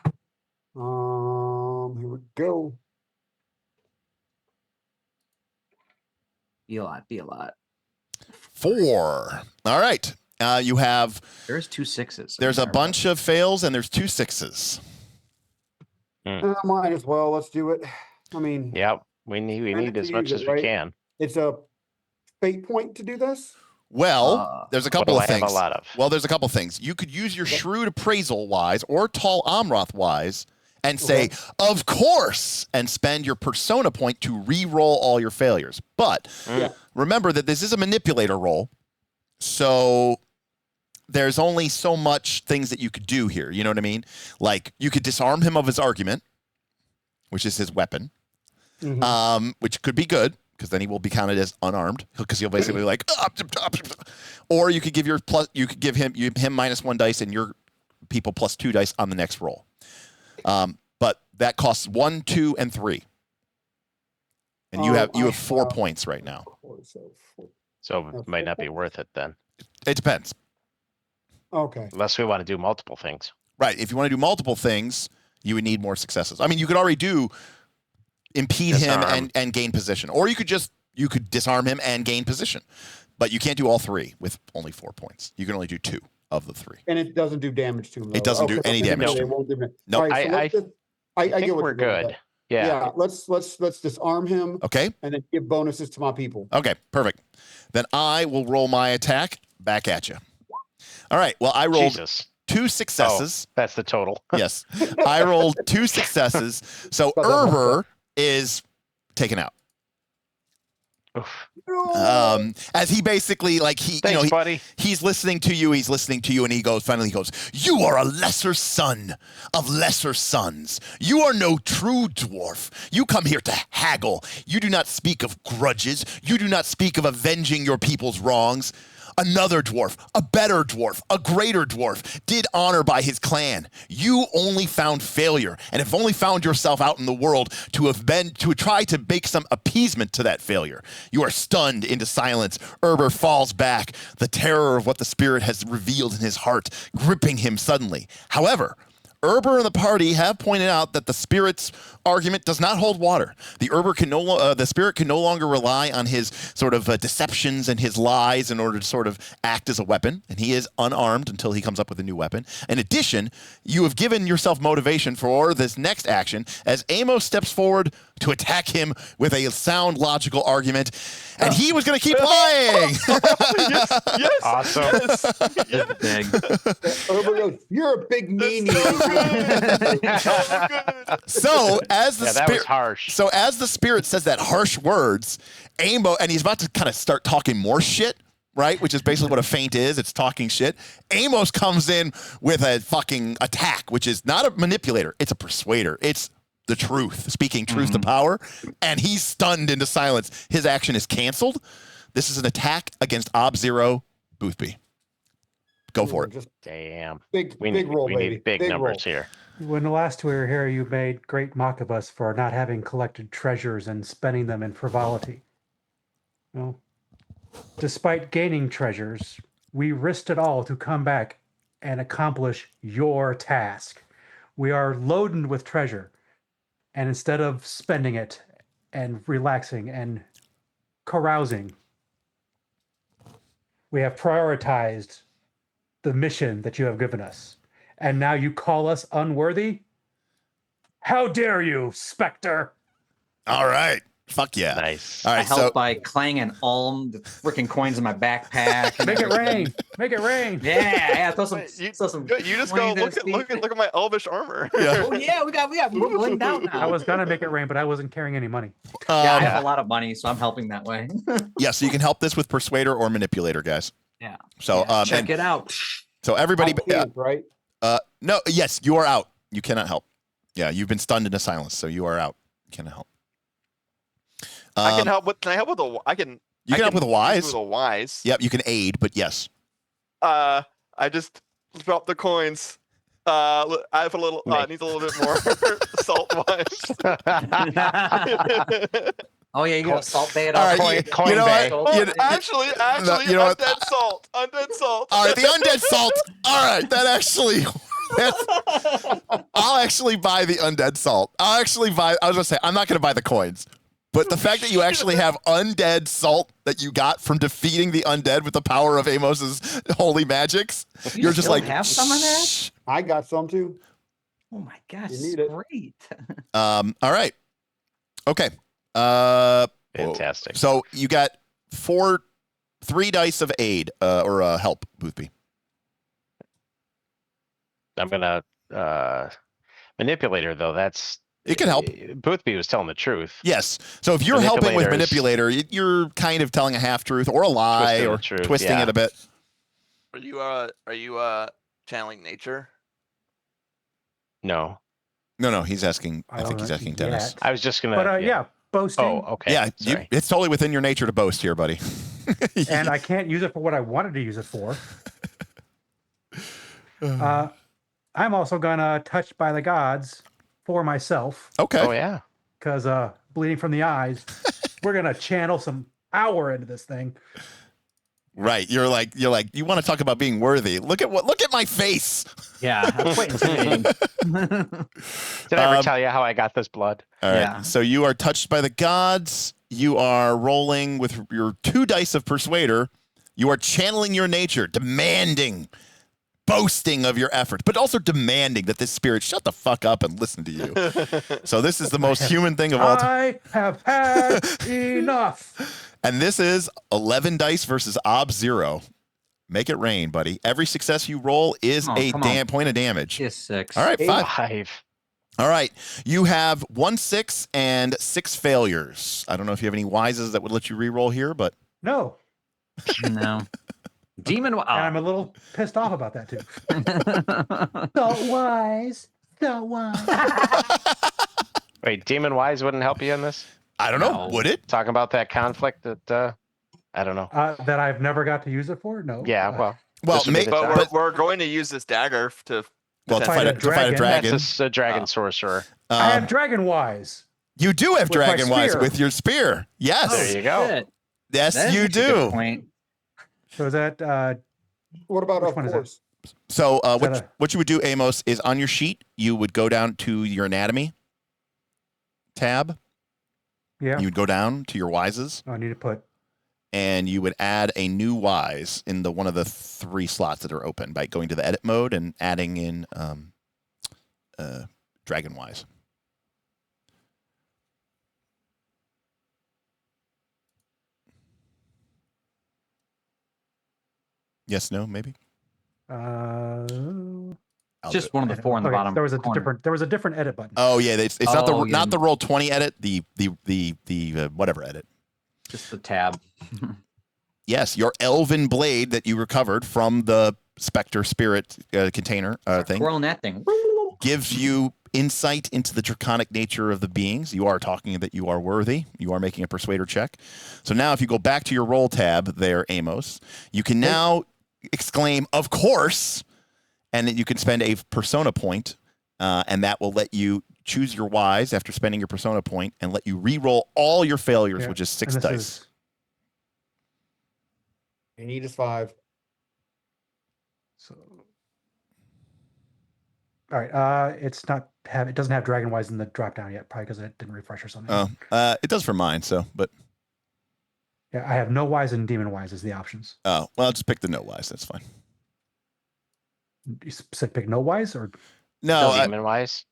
Here we go. Be a lot. 4. All right. You have. There's 2 6s. There's a bunch of fails and there's 2 6s. Might as well. Let's do it. I mean, Yeah, we need as much as we right? can. It's a fate point to do this. Well, there's a couple What of do I have things. a lot of? Well, there's a couple things. You could use your shrewd appraisal wise or tall Amroth wise and say, of course, and spend your persona point to re-roll all your failures. But remember that this is a manipulator roll. So there's only so much things that you could do here. You know what I mean? Like you could disarm him of his argument, which is his weapon, which could be good because then he will be counted as unarmed because he'll basically like, or you could give him -1 dice and your people +2 dice on the next roll. But that costs 1, 2, and 3. And you have 4 points right now. So it might not be worth it then, It depends. Okay. unless we want to do multiple things. Right. If you want to do multiple things, you would need more successes. I mean, you could already do impede Disarm. him and gain position, or you could disarm him and gain position, but you can't do all 3 with only 4 points. You can only do 2 of the 3. And it doesn't do damage to him. It doesn't do any damage to him. It won't do damage. No. All right, so I let's just- I think get what we're you're going with good. that. Yeah. Let's disarm him Okay. and then give bonuses to my people. Okay. Perfect. Then I will roll my attack back at you. All right. Well, I rolled Jesus. 2 successes. That's the total. Yes. I rolled 2 successes. So Herber is taken out. Oof. As he basically Thanks, buddy. he's listening to you, and he finally goes, you are a lesser son of lesser sons. You are no true dwarf. You come here to haggle. You do not speak of grudges. You do not speak of avenging your people's wrongs. Another dwarf, a better dwarf, a greater dwarf, did honor by his clan. You only found failure, and have only found yourself out in the world to try to make some appeasement to that failure. You are stunned into silence. Herber falls back, the terror of what the spirit has revealed in his heart, gripping him suddenly. However, Herber and the party have pointed out that the spirit's argument does not hold water. The spirit can no longer rely on his sort of deceptions and his lies in order to sort of act as a weapon, and he is unarmed until he comes up with a new weapon. In addition, you have given yourself motivation for this next action as Amos steps forward to attack him with a sound, logical argument, and he was going to keep lying. Yes. Awesome. Yes. Big. Herber goes, you're a big meanie. So as the That was spirit, harsh. so as the spirit says that harsh words, Amos, and he's about to kind of start talking more shit, right? Which is basically what a feint is. It's talking shit. Amos comes in with a fucking attack, which is not a manipulator. It's a persuader. It's the truth, speaking truth to power. And he's stunned into silence. His action is canceled. This is an attack against Ob Zero Boothby. Go for it. Just Damn. big We roll, baby. need big roll. numbers here. When the last 2 were here, you made great mock of us for not having collected treasures and spending them in frivolity. Well, despite gaining treasures, we risked it all to come back and accomplish your task. We are loaded with treasure. And instead of spending it and relaxing and carousing, we have prioritized the mission that you have given us. And now you call us unworthy? How dare you, Spectre? All right. Fuck yeah. Nice. All I right. help So by clanging all the freaking coins in my backpack. and Make it everything. rain. Make it rain. Yeah. Throw some. Wait, you, throw some you just go coins look at my elvish armor. Yeah. Oh yeah, we got we're blinged out now. I was gonna make it rain, but I wasn't carrying any money. Yeah, I um, have a lot of money, so I'm helping that way. yeah, so you can help this with Persuader or Manipulator, guys. Yeah. So Check it out. So everybody, I can't, right? no, yes, you are out. You cannot help. Yeah, you've been stunned into silence, so you are out. You cannot help. I can help with. Can I help with a? I can. You can help with a wise. With a wise. Yep, you can aid, but yes. I just dropped the coins. I have a little. Needs a little bit more salt wise. Oh yeah, you got Salt Bay it All up. right, Coin you know Bay. what? You know- Actually, you know what? undead salt. Undead salt. All right, the undead salt. All right, that actually. I'll actually buy the undead salt. I'll actually buy. I was gonna say I'm not gonna buy the coins, but the fact that you actually have undead salt that you got from defeating the undead with the power of Amos's holy magics, you're just still like have some of that? "Shh." I got some too. Oh my gosh, You it's need it. great. All right. Okay. Fantastic. So you got 3 dice of aid or help, Boothby. I'm gonna manipulator though. That's It can help. Boothby was telling the truth. Yes. So if you're helping with Manipulators. manipulator, you're kind of telling a half truth or a lie Twisting the or truth, twisting yeah. it a bit. Are you channeling nature? No, No, he's asking. I think he's asking Dennis. I was just gonna. But yeah, boasting. Oh, okay. Yeah, Sorry. it's totally within your nature to boast here, buddy. And I can't use it for what I wanted to use it for. I'm also gonna touch by the gods for myself Okay. Oh yeah. because bleeding from the eyes. We're gonna channel some power into this thing. Right. You're like, you want to talk about being worthy. Look at my face. Yeah, that's quite intimidating. Did I ever tell you how I got this blood? All right. Yeah. So you are touched by the gods. You are rolling with your 2 dice of persuader. You are channeling your nature, demanding, boasting of your effort, but also demanding that this spirit shut the fuck up and listen to you. So this is the most human thing of all time. I have had enough. And this is 11 dice versus Ob 0. Make it rain, buddy. Every success you roll is a come on. point of damage. Is 6. All right, 5. 5. All right. You have 1 6 and 6 failures. I don't know if you have any wises that would let you re-roll here, but No, No. Demon. and I'm a little pissed off about that too. So wise, so wise. Wait, Demon Wise wouldn't help you in this? I don't know. No. Would it? Talking about that conflict that I don't know. That I've never got to use it for. No. Yeah, well, Well, This would be the But time. but we're going to use this dagger to. well, to fight fight a a dragon. dragon. that's a dragon sorcerer. I have dragon wise. You do have with my dragon wise spear. with your spear. Yes. There you go. Shit. Yes, That is you actually a good do. point. So is that What about Which of one is that? course? So Is that what you would do, Amos, is on your sheet, you would go down to your anatomy tab. yeah? You would go down to your wises, I need to put and you would add a new wise in one of the 3 slots that are open by going to the edit mode and adding in dragon wise. Yes, no, maybe. uh I'll Just do it. one of the 4 on the okay, bottom. there was a corner. different edit button. Oh yeah, it's not the Oh, yeah. not the roll 20 edit, the whatever edit. Just the tab. Yes, your elven blade that you recovered from the Spectre Spirit container thing Twirling that thing. gives you insight into the draconic nature of the beings. You are talking that you are worthy. You are making a persuader check. So now if you go back to your roll tab there, Amos, you can now exclaim, "Of course," and then you can spend a persona point, and that will let you choose your wise after spending your persona point and let you re-roll all your failures, Yeah, which is 6 and this dice. is- You need is 5. So, all right. It's not have it doesn't have Dragon Wise in the drop down yet, probably because it didn't refresh or something. Oh, it does for mine. So, but Yeah, I have no Wise and Demon Wise as the options. oh well, I'll just pick the no wise. That's fine. You said pick no Wise or No, Demon wise.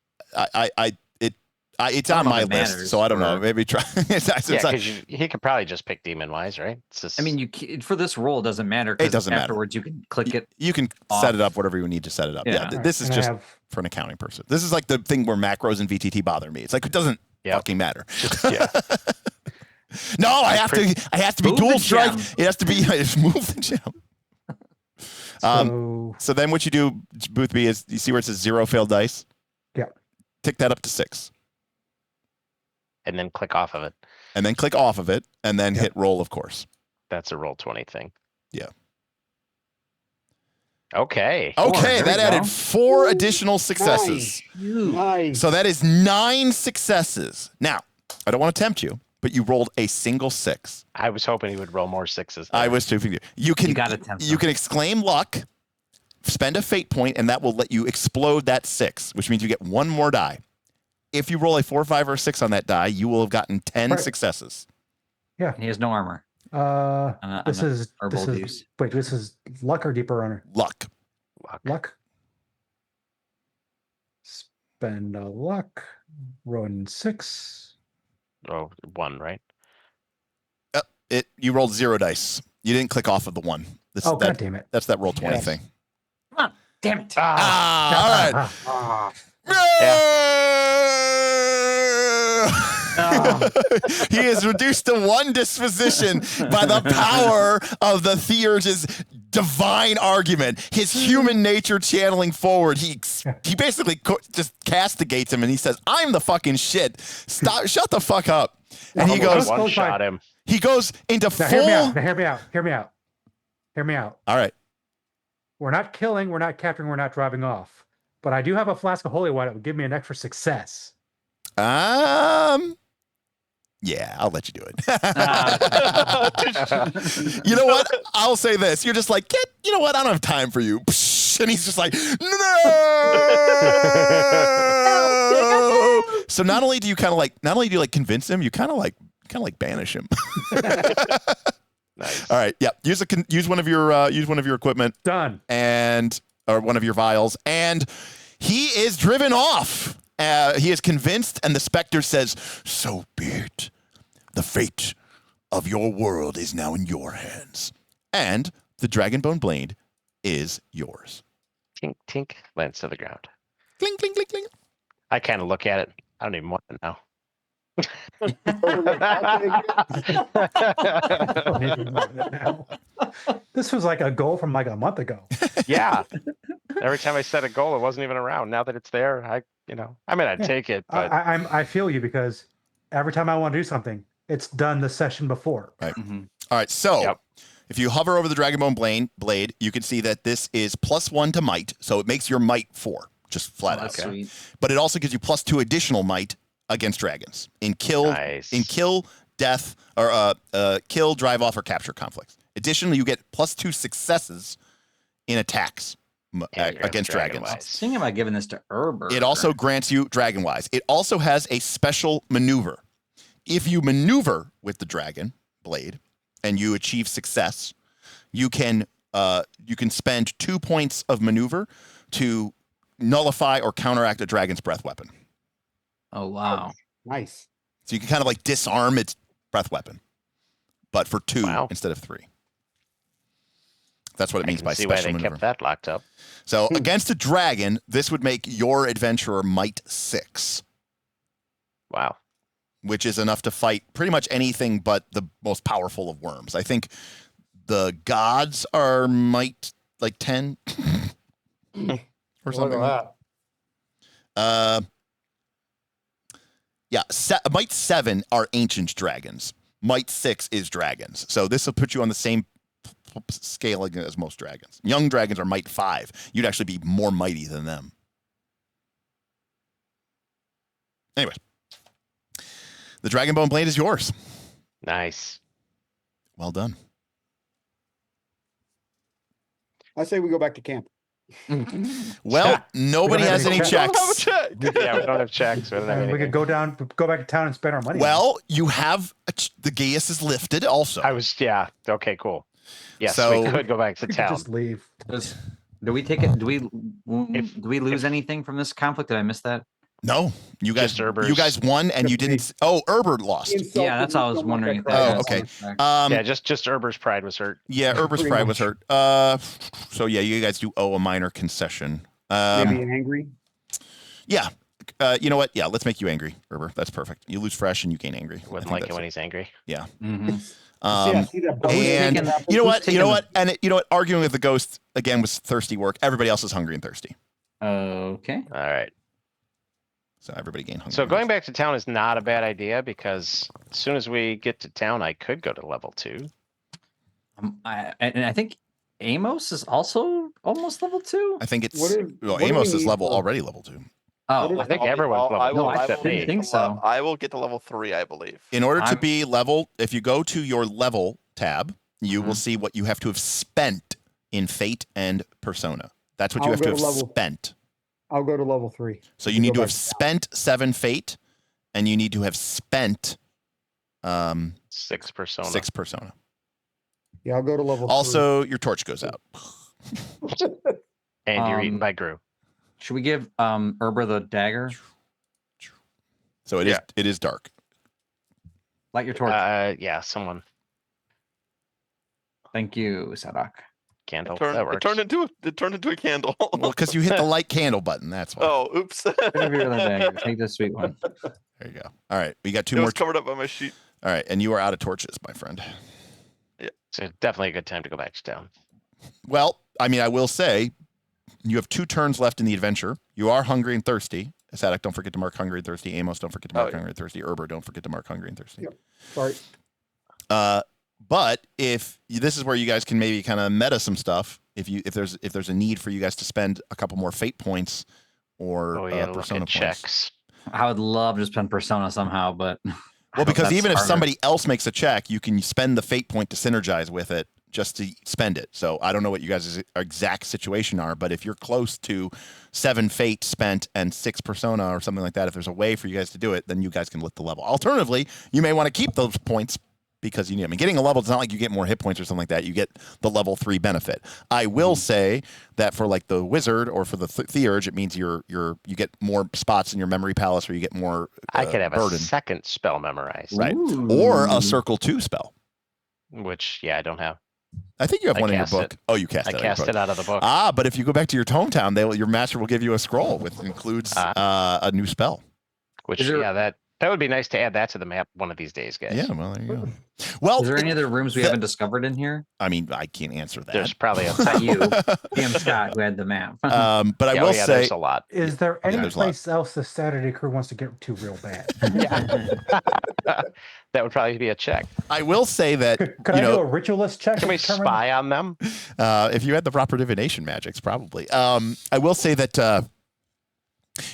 it's I on don't know my if it list, matters so I don't know. for- Maybe try. Yeah, because he could probably just pick demon wise, right? It's just, I mean, for this role, it doesn't matter. 'Cause doesn't matter. afterwards, you can click it. you can set it up whatever you need to set it up. Yeah, Yeah. this is and I just have for an accounting purpose. This is like the thing where macros and VTT bother me. It's like it doesn't Yep. fucking matter. yeah. No, I have to be Move the dual strike. gem. It has to be just move the gem. So then what you do, Boothby, is you see where it says 0 failed dice? Yeah. Tick that up to 6. And then click off of it. And then click off of it and then Yeah. hit roll, of course. That's a roll 20 thing. Yeah. Okay. Okay, there that you added go. 4 additional successes. Nice. So that is 9 successes. Now, I don't want to tempt you, but you rolled a single 6. I was hoping he would roll more 6s. I there. was too. You can You gotta tempt you him. can exclaim luck, spend a fate point, and that will let you explode that 6, which means you get 1 more die. If you roll a 4, 5, or 6 on that die, you will have gotten 10 Right. successes. And he has no armor. This is herbal this juice. is wait, this is luck or deeper runner? Luck. Luck. Luck. Spend a luck. Run 6. Oh, 1, right? You rolled 0 dice. You didn't click off of the 1. Oh god damn it! That's that roll 20 Yes. thing. Damn it. Ah, all right. Ah, He is reduced to 1 disposition by the power of the Theurge's divine argument. His human nature channeling forward. He basically just castigates him and he says, "I'm the fucking shit. Stop! Shut the fuck up." And he Almost goes, Goes one shot him. he goes into Now full. hear me out. Now hear me out. Hear me out. Hear me out. All right. We're not killing. We're not capturing. We're not driving off. But I do have a flask of holy water that would give me an extra success. Yeah, I'll let you do it. You know what? I'll say this. You're just like, you know what? I don't have time for you. Psh, and he's just like, no. So not only do you convince him, you kind of like banish him. Nice. All right. Yeah. Use one of your equipment Done. or one of your vials, and he is driven off. He is convinced, and the Spectre says, "So be it. The fate of your world is now in your hands, and the Dragonbone Blade is yours." Tink, tink, lands to the ground. Cling, cling, cling, cling. I kind of look at it. I don't even want to know. This was like a goal from like a month ago. Yeah. Every time I set a goal, it wasn't even around. Now that it's there, I'd Yeah. take it, but I feel you because every time I want to do something, it's done the session before. Mhm. All right. So Yep. if you hover over the Dragonbone Blade, you can see that this is +1 to might, so it makes your might 4, just flat Oh, out. that's sweet. But it also gives you +2 additional might against dragons in kill, nice. death, or kill, drive off, or capture conflicts. Additionally, you get +2 successes in attacks And against dragons. Dragon-wise. Thinking about giving this to Herber. It also grants you dragon-wise. It also has a special maneuver. If you maneuver with the dragon blade and you achieve success, you can spend 2 points of maneuver to nullify or counteract a dragon's breath weapon. Oh wow. nice. So you can kind of like disarm its breath weapon, but for 2 Wow. instead of 3. That's what it I means can by see why special they maneuver. kept that locked up. So against a dragon, this would make your adventurer might 6, Wow. which is enough to fight pretty much anything but the most powerful of worms. I think the gods are might like 10 or Look something. at that. Yeah, might 7 are ancient dragons. Might 6 is dragons. So this will put you on the same scale as most dragons. Young dragons are might 5. You'd actually be more mighty than them. Anyways, the Dragonbone Blade is yours. Nice. Well done. I say we go back to camp. Well, nobody have has any any check. checks. Yeah, we don't have checks. We don't have And we anything. could go back to town and spend our money. Well, you have the geas is lifted also. Okay, cool. Yes, So- we could go back to we could town. just leave. Do we take it? Do we If- do we lose anything from this conflict? Did I miss that? No, you guys, Just Herbers. you guys won, and you didn't. Oh, Herbert lost. Yeah, that's all I was wondering. If that Oh, got okay. pushed back. Yeah, just Herber's pride was hurt. Herbert's Pretty pride was much. hurt. So yeah, you guys do owe a minor concession. Maybe angry. Yeah. You know what? Yeah, let's make you angry, Herbert. That's perfect. You lose fresh and you gain angry. I Wouldn't think like it that's when he's angry. Mhm. See that bonus? And taking- you know who's what? taking the- You know what? Arguing with the ghost again was thirsty work. Everybody else is hungry and thirsty. Okay. All right. So everybody gained hungry. So and going back to town is not a bad idea because as soon as we get to town, I could go to level 2. I think Amos is also almost level 2. I think it's What is- well, what do we Amos is need level for- already level 2. Oh, What I think I'll be- everyone's I'll- level I will- No, I I except will didn't me. think so. I will get to level 3, I believe. In order to I'm- be level, if you go to your level tab, you will see what you have to have spent in Fate and Persona. That's what you I'll have to go have to level- spent. I'll go to level 3. So you You need go to have back spent 7 Fate, and you need to have spent 6 persona. 6 Persona. Yeah, I'll go to level 3. Also, your torch goes out. And you're eaten Um, by Gru. Should we give Herber the dagger? So it is dark. Light your torch. Yeah, someone. Thank you, Sadak. Candle. It turned, that it works. turned into a candle. Well, because you hit the light candle button. That's why. Oh, oops. Give your other dagger. Take this sweet one. There you go. All right, we got 2 It more. was covered up by my sheet. All right, and you are out of torches, my friend. So definitely a good time to go back to town. Well, I mean, I will say, you have 2 turns left in the adventure. You are hungry and thirsty. Sadek, don't forget to mark hungry and thirsty. Amos, don't forget to mark Oh, yeah. hungry and thirsty. Herber, don't forget to mark hungry and thirsty. Yep. Sorry. But this is where you guys can maybe kind of meta some stuff. If there's a need for you guys to spend a couple more fate points or Oh yeah, look persona at points. checks. I would love to spend Persona somehow, but Well, because that's even if harder. somebody else makes a check, you can spend the fate point to synergize with it just to spend it. So I don't know what you guys' exact situation are, but if you're close to 7 fate spent and 6 persona or something like that, if there's a way for you guys to do it, then you guys can lift the level. Alternatively, you may want to keep those points because you need them. And getting a level, it's not like you get more hit points or something like that. You get the level 3 benefit. I will say that for like the wizard or for the theurge, it means you get more spots in your memory palace, or you get more I could have burden. a second spell memorized, Right. Or a Ooh. circle 2 spell. which I don't have. I think you have I one in your cast book. it. Oh, you cast I it. out of cast your book. it out of the book. But if you go back to your hometown, your master will give you a scroll with includes a new spell. Which Is there- that would be nice to add that to the map one of these days, guys. Yeah, well, there you go. Well, Is there any other rooms we the- haven't discovered in here? I mean, I can't answer that. There's probably a Not you, DM Scott, who had the map. But I yeah, will oh, yeah, say, there's a lot. Is there any there's a lot. place else the Saturday crew wants to get to real bad? That would probably be a check. I will say that Could you I do know, a ritualist check? Can to we determine- spy on them? if you had the proper divination magics, probably. I will say that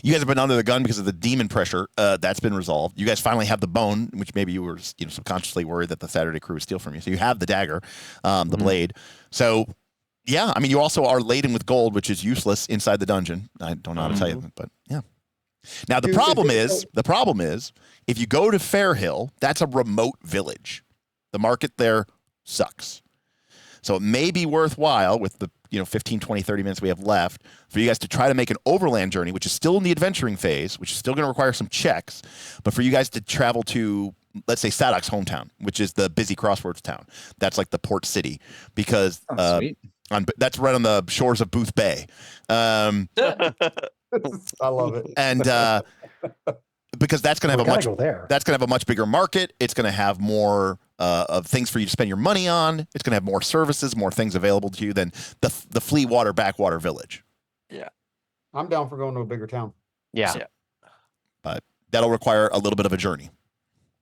you guys have been under the gun because of the demon pressure. That's been resolved. You guys finally have the bone, which maybe you were subconsciously worried that the Saturday crew would steal from you. So you have the dagger, the blade. So yeah, I mean, you also are laden with gold, which is useless inside the dungeon. I don't know how to tell you, but yeah. Now the Dude, problem is is if you go to Fairhill, that's a remote village. The market there sucks. So it may be worthwhile with the 15, 20, 30 minutes we have left for you guys to try to make an overland journey, which is still in the adventuring phase, which is still going to require some checks, but for you guys to travel to, let's say, Sadok's hometown, which is the busy crossroads town. That's like the port city because Oh, sweet. that's right on the shores of Booth Bay. I love it. And because that's going to We have a gotta much go there. that's going to have a much bigger market. It's going to have more of things for you to spend your money on. It's going to have more services, more things available to you than the Fleetwater backwater village. I'm down for going to a bigger town. Yeah. But that'll require a little bit of a journey.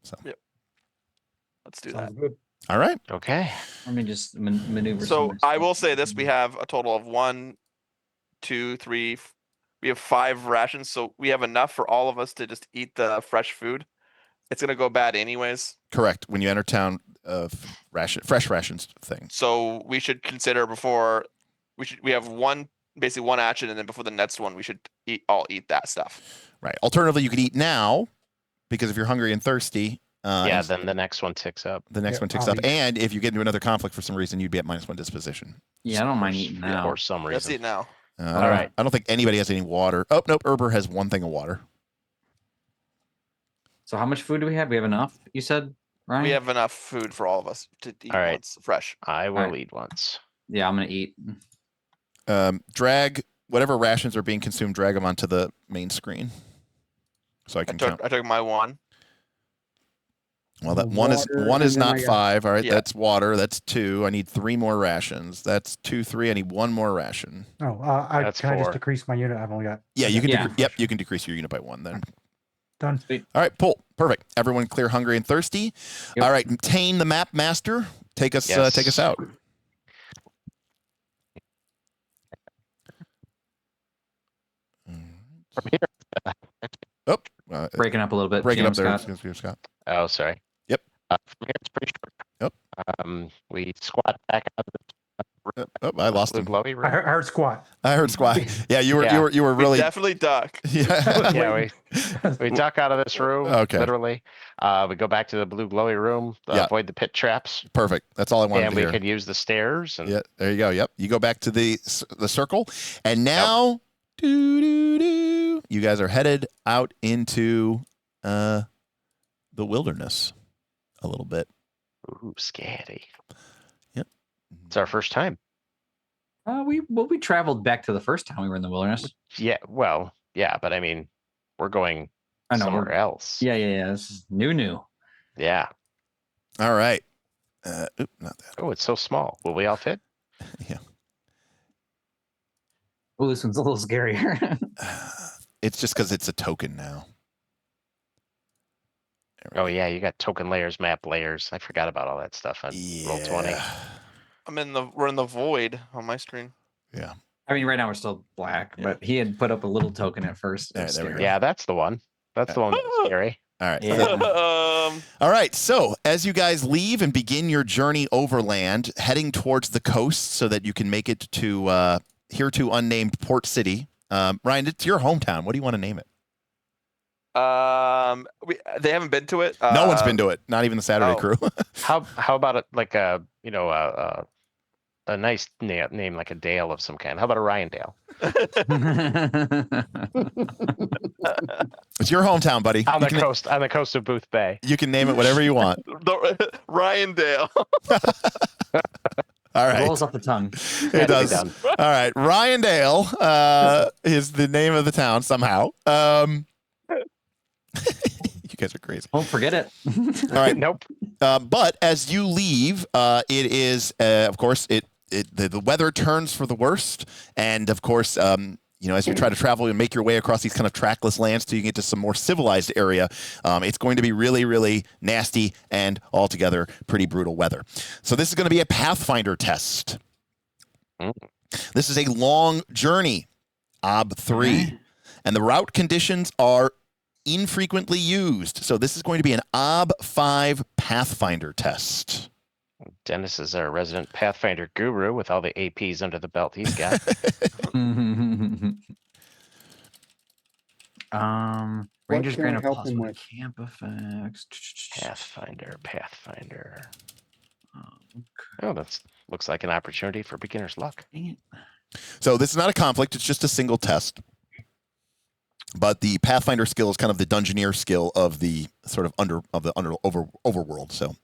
So, Let's do that. Sounds good. all right. Okay. Let me just maneuver. So some- I will say this: we have a total of 1, 2, 3. We have 5 rations, so we have enough for all of us to just eat the fresh food. It's gonna go bad anyways, Correct. When you enter town, fresh rations thing. so we should consider before we have 1 basically one action, and then before the next one, we should all eat that stuff. Right. Alternatively, you could eat now, because if you're hungry and thirsty, Yeah, then the next one ticks up. the next Yeah, one ticks I'll up. eat. And if you get into another conflict for some reason, you'd be at -1 disposition. Yeah, I don't mind eating For now. some Let's eat reason. now. All right. I don't think anybody has any water. Oh, nope. Herber has 1 thing of water. So how much food do we have? We have enough, you said, Ryan? We have enough food for all of us to eat All right. once fresh. I will Alright. eat once. Yeah, I'm going to eat. Drag whatever rations are being consumed, drag them onto the main screen. So I can count. I took my 1. Well, that Water, one is and then not I got- 5. All right, Yeah. that's water. That's 2. I need 3 more rations. That's 2, 3. I need 1 more ration. Oh, That's can I just 4. decrease my unit? I've only got. Yeah, you can. Yeah. Yep, you can decrease your unit by 1 then. Done. All right, pull. Perfect. Everyone clear, hungry, and thirsty. Yep. All right, Tane the map master. Take us Yes. out. From here. Oh, Breaking up a little bit. break it GM up there, Scott. Scott. Oh, sorry. Yep. From here, it's pretty short. Yep. We squat back out of Oh, I lost the him. blue glowy I room. heard squat. I heard squat. Yeah, you were Yeah. you were really. Definitely duck. Yeah. Yeah, we duck out of this room. Okay. Literally. We go back to the blue glowy room. Yeah. Avoid the pit traps. Perfect. That's all I wanted And to we hear. could use the stairs. And Yeah, there you go. Yep. You go back to the circle, and now, you guys are headed out into the wilderness a little bit. Ooh, scary. Yep. It's our first time. We traveled back to the first time we were in the wilderness. Yeah. Well, yeah, but I mean, we're going I know. somewhere else. Yeah. This is new. Yeah. All right. Not that. Oh, it's so small. Will we all fit? Yeah. Oh, this one's a little scarier. It's just because it's a token now. There we Oh go. yeah, you got token layers, map layers. I forgot about all that stuff on Roll20. Yeah. We're in the void on my screen. Yeah. I mean, right now we're still black, Yeah. but he had put up a little token at first. It Yeah, was there we scary. go. Yeah, that's the one. That's the one that's scary. All right. Yeah. All right. So as you guys leave and begin your journey overland, heading towards the coast so that you can make it to here to unnamed Port City. Ryan, it's your hometown. What do you want to name it? They haven't been to it. No one's been to it. Not even the Saturday oh. crew. How about it like a nice name like a Dale of some kind? How about a Ryandale? It's your hometown, buddy. On You the can, coast, on the coast of Booth Bay. you can name it whatever you want. Ryan Dale. All right. Rolls off the tongue. It Had to be does. done. All right. Ryandale is the name of the town somehow. You guys are crazy. Don't forget it. All right. Nope. But as you leave, it is, of course, the weather turns for the worst. And of course, as you try to travel and make your way across these kind of trackless lands till you get to some more civilized area, it's going to be really, really nasty and altogether pretty brutal weather. So this is going to be a Pathfinder test. Mm. This is a long journey, OB3. And the route conditions are infrequently used. So this is going to be an OB5 Pathfinder test. Dennis is our resident Pathfinder guru with all the APs under the belt he's got. Rangers can I grant a help plus him one with? camp effects. Pathfinder. Okay. Oh, that looks like an opportunity for beginner's luck. Dang it. So this is not a conflict. It's just a single test. But the Pathfinder skill is kind of the Dungeoneer skill of the sort of overworld. So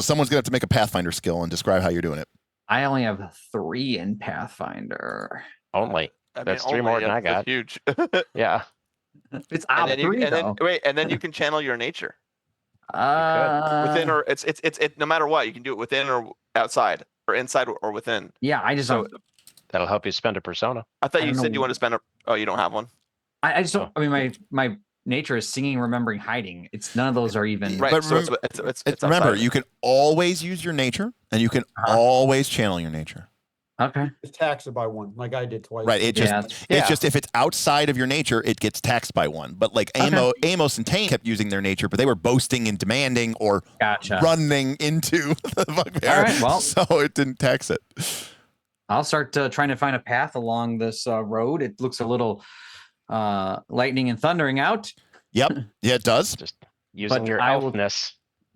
someone's gonna have to make a Pathfinder skill and describe how you're doing it. I only have 3 in Pathfinder. Only. That's 3 more than I got. Huge. Yeah. It's and odd then 3 though. and then you can channel your nature Uh, within or it's no matter what you can do it within or outside or inside or within. yeah, I just So don't. That'll help you spend a persona. I thought I you don't said know. you want to spend a. Oh, you don't have one. I just don't. I mean, my nature is singing, remembering, hiding. It's none of those are even. Right. But so it's Remember, outside. you can always use your nature, and you can always channel your nature. Okay. Just tax it by 1, like I did twice. Right. It just Yeah. it's Yeah. just if it's outside of your nature, it gets taxed by 1. But like Okay. Amos and Tane kept using their nature, but they were boasting and demanding or Gotcha. running into the bugbear. All right, well. So it didn't tax it. I'll start trying to find a path along this road. It looks a little lightning and thundering out. Yep. Yeah, it does. Just using But your I will- elfness.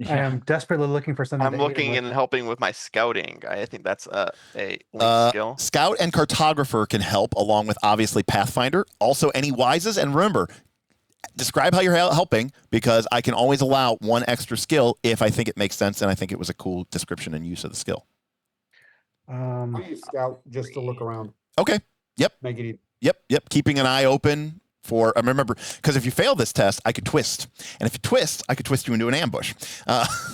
I am desperately looking for something. I'm to aid him looking with. and helping with my scouting. I think that's a linked skill. Scout and Cartographer can help, along with obviously Pathfinder. Also, any Wises. And remember, describe how you're helping, because I can always allow one extra skill if I think it makes sense and I think it was a cool description and use of the skill. I'll use scout just to look around. Okay. Yep. Make it easy. Yep. Keeping an eye open for, remember, because if you fail this test, I could twist. And if you twist, I could twist you into an ambush.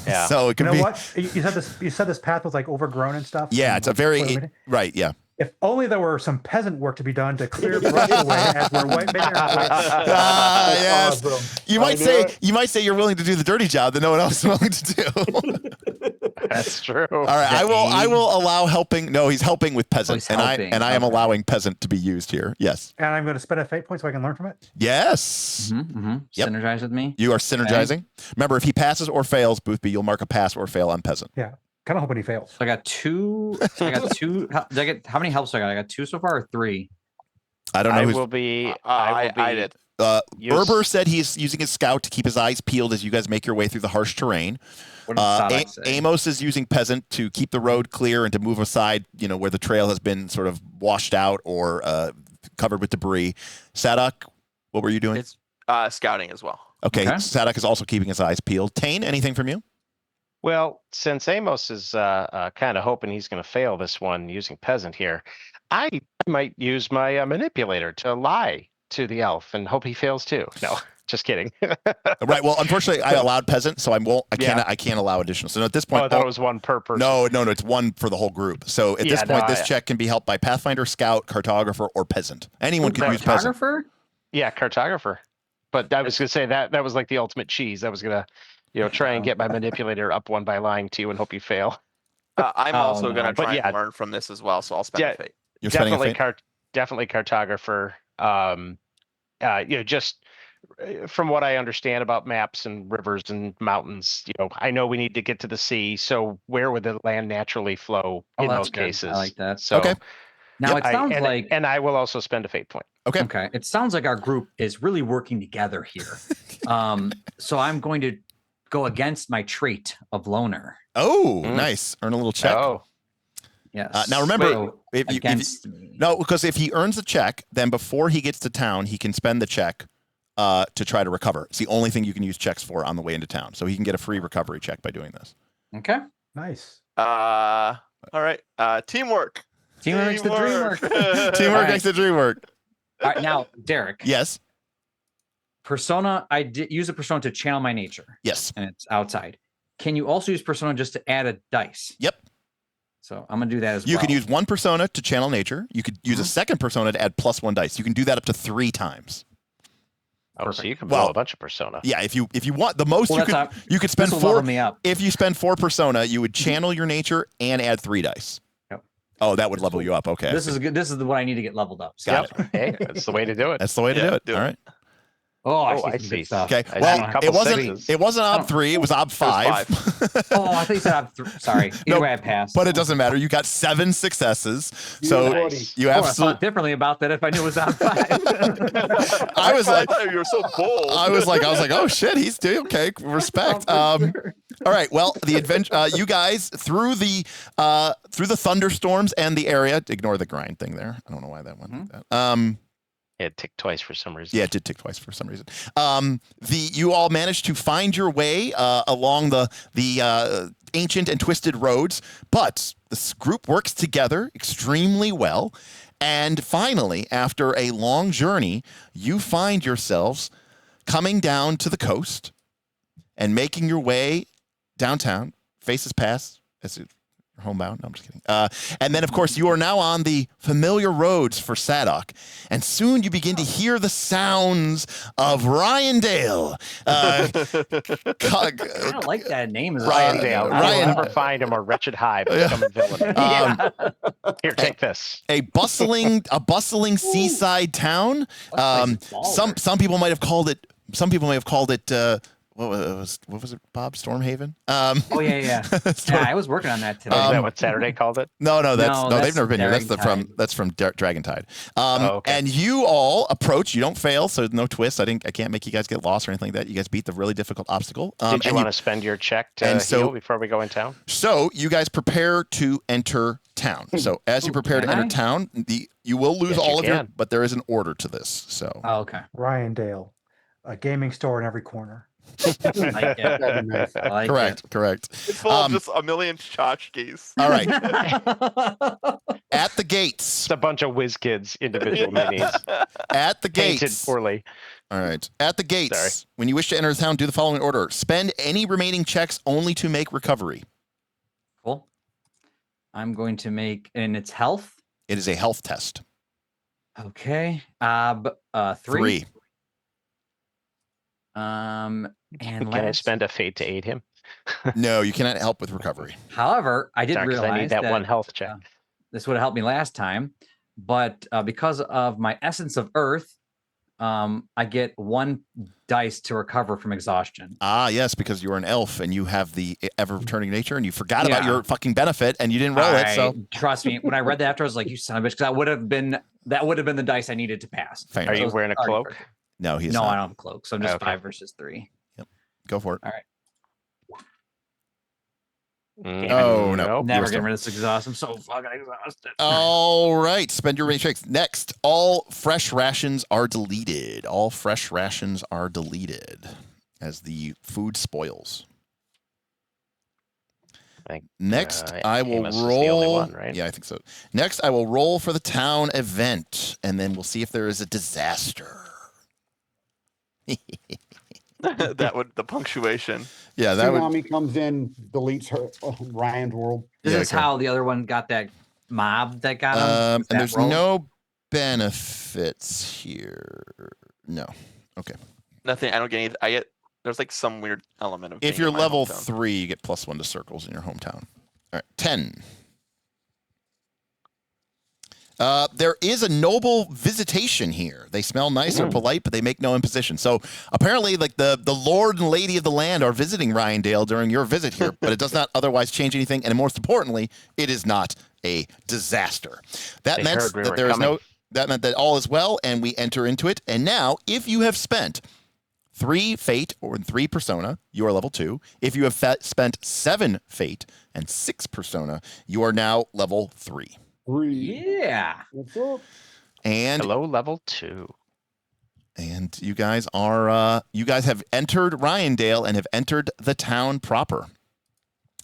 Yeah. So it You could know be. what? You said this path was like overgrown and stuff. Yeah, and it's a like, very. Right, yeah. If only there were some peasant work to be done to clear brush away as we're making our way. Yes. Awesome. You I might knew say it. you're willing to do the dirty job that no one else is willing to do. That's true. All right, I will allow helping. No, he's helping with peasant, he's and helping. I am Okay. allowing peasant to be used here. Yes. And I'm going to spend a fate point so I can learn from it. Yes. Yep. Synergize with me. You are synergizing. Remember, if he passes or fails, Boothby, you'll mark a pass or fail on peasant. Kind of hoping he fails. So I got two. Did I get how many helps I got? I got 2 so far, or 3? I don't know. I who's, will be. I did. use- Berber said he's using his scout to keep his eyes peeled as you guys make your way through the harsh terrain. What did Sadak say? Amos is using peasant to keep the road clear and to move aside, where the trail has been sort of washed out or covered with debris. Sadak, what were you doing? It's scouting as well. Okay, Okay. Sadak is also keeping his eyes peeled. Tane, anything from you? Well, since Amos is kind of hoping he's going to fail this one using peasant here, I might use my manipulator to lie to the elf and hope he fails too. No, just kidding. Right. Well, unfortunately, I allowed peasant, so I won't. Yeah. I can't allow additional. So at this Oh, I point, thought it was one per person. no, it's one for the whole group. So at this Yeah, no, point, this check can be helped by Pathfinder, Scout, Cartographer, or peasant. Anyone could use peasant. Photographer? Yeah, cartographer. But I was going to say that was like the ultimate cheese. I was going to, try and get my manipulator up one by lying to you and hope you fail. I'm Oh, also no. going to But try yeah. and learn from this as well, so I'll spend Yeah. a fate. You're spending a Definitely, fate? definitely cartographer. Just from what I understand about maps and rivers and mountains, I know we need to get to the sea. So where would the land naturally flow Oh, in that's those good. cases? I like that. So Okay. Now Yep. it sounds and, like and I will also spend a fate point. okay. It sounds like our group is really working together here. So I'm going to go against my trait of loner. Oh, Mm. nice. Earn a little check. Oh, Yes. Now remember, So if you against me. no, because if he earns a check, then before he gets to town, he can spend the check to try to recover. It's the only thing you can use checks for on the way into town. So he can get a free recovery check by doing this. Okay. Nice. All right. Teamwork. Teamwork makes the dream work. Teamwork All right. makes the dream work. All right, now, Derek. Yes. Persona, I did use a persona to channel my nature, Yes. and it's outside. Can you also use persona just to add a dice? Yep. So I'm gonna do that as You well. can use one persona to channel nature. You could use a second persona to add +1 dice. You can do that up to 3 times. so you can Well, blow a bunch of persona. Yeah, if you want the most, Well, you that's could you could spend This will 4. level me up. If you spend 4 persona, you would channel your nature and add 3 dice. Yep. Oh, that would level you up. Okay. This is good. This is the one I need to get leveled up. So. Got it. Hey, that's the way to do it. That's the way to Yeah, do it. do All it. right. Oh, I Oh, see, I some see. good stuff. Okay. I Well, see a couple it wasn't sixes. it wasn't ob Oh. 3, it was ob 5. Oh, I thought you said sorry. Either No, way, I passed. But it doesn't matter. You got 7 successes. So Nice. you Oh, I absolutely thought differently about that if I knew it was on 5. I was like you were so bold. I was like, oh shit, he's doing okay. Respect. All right. Well, the adventure, you guys through the thunderstorms and the area. Ignore the grind thing there. I don't know why that went like that. It ticked twice for some reason. Yeah, it did tick twice for some reason. You all managed to find your way along the ancient and twisted roads, but this group works together extremely well. And finally, after a long journey, you find yourselves coming down to the coast and making your way downtown. Faces past as you're homebound. No, I'm just kidding. And then, of course, you are now on the familiar roads for Sadok. And soon you begin to hear the sounds of Ryandale. I don't like that name. Is Ryan Dale. Ryan- I will never find him a wretched hive of scum and villainy. Here, take this. A bustling seaside town. Some people might have called it what was it, Bob? Stormhaven? Oh yeah. Storm- Yeah, I was working on that today. Is that Um, what Saturday called it? No, No, they've that's never been here. That's from Dragontide. Okay. And you all approach. You don't fail, so no twists. I can't make you guys get lost or anything like that. You guys beat the really difficult obstacle. Did you want to spend your check to heal before we go in town? So you guys prepare to enter town. So as you prepare to enter town, you will lose Yes, all you of your, can. but there is an order to this. So Oh, okay. Ryandale, a gaming store in every corner. I like it. That'd be nice. I like correct. It's full of just a million tchotchkes. All right. it. At the gates. It's a bunch of whiz kids individual minis At the painted gates. poorly. All right. At the gates. Sorry. When you wish to enter the town, do the following order. Spend any remaining checks only to make recovery. Cool. I'm going to make, and it's health. It is a health test. Okay. 3. And Can I spend a fate to aid him? No, you cannot help with recovery. However, I did Sorry, 'cause realize I need that one health check. this would have helped me last time, but because of my essence of earth, I get 1 dice to recover from exhaustion. Ah, yes, because you're an elf and you have the ever-returning nature, and you forgot about Yeah. your fucking benefit, and you didn't roll it. So Trust me, when I read that after, I was like, "You son of a bitch!" Because that would have been the dice I needed to pass. Fair Are enough. you wearing a Already cloak? perfect. No, he's No, not. I don't have a cloak, so I'm just Okay. 5 versus 3. Go for it. Oh, no. Nope. Never still- getting rid of this exhaust. I'm so fucking exhausted. All right, spend your remaining checks. Next, all fresh rations are deleted. All fresh rations are deleted as the food spoils. Think, Next, I will Amos is the roll. only one, right? Yeah, I think so. Next, I will roll for the town event, and then we'll see if there is a disaster. The punctuation. Yeah, that would. Tsunami comes in, deletes her Ryan's world. This Yeah, is okay. how the other one got that mob that got him. And That there's roll? no benefits here. No. Okay. Nothing. I don't get any. There's like some weird element of. If being you're in my level hometown. 3, you get +1 to circles in your hometown. All right, 10. There is a noble visitation here. They smell nice, they're polite, but they make no imposition. So apparently, like the lord and lady of the land are visiting Ryandale during your visit here, but it does not otherwise change anything. And most importantly, it is not a disaster. That They meant heard we that were there is coming. no. That meant that all is well, and we enter into it. And now, if you have spent 3 fate or 3 persona, you are level 2. If you have spent 7 fate and 6 persona, you are now level 3. 3. Yeah. What's up? And Hello, level 2. and you guys are you guys have entered Ryandale and have entered the town proper.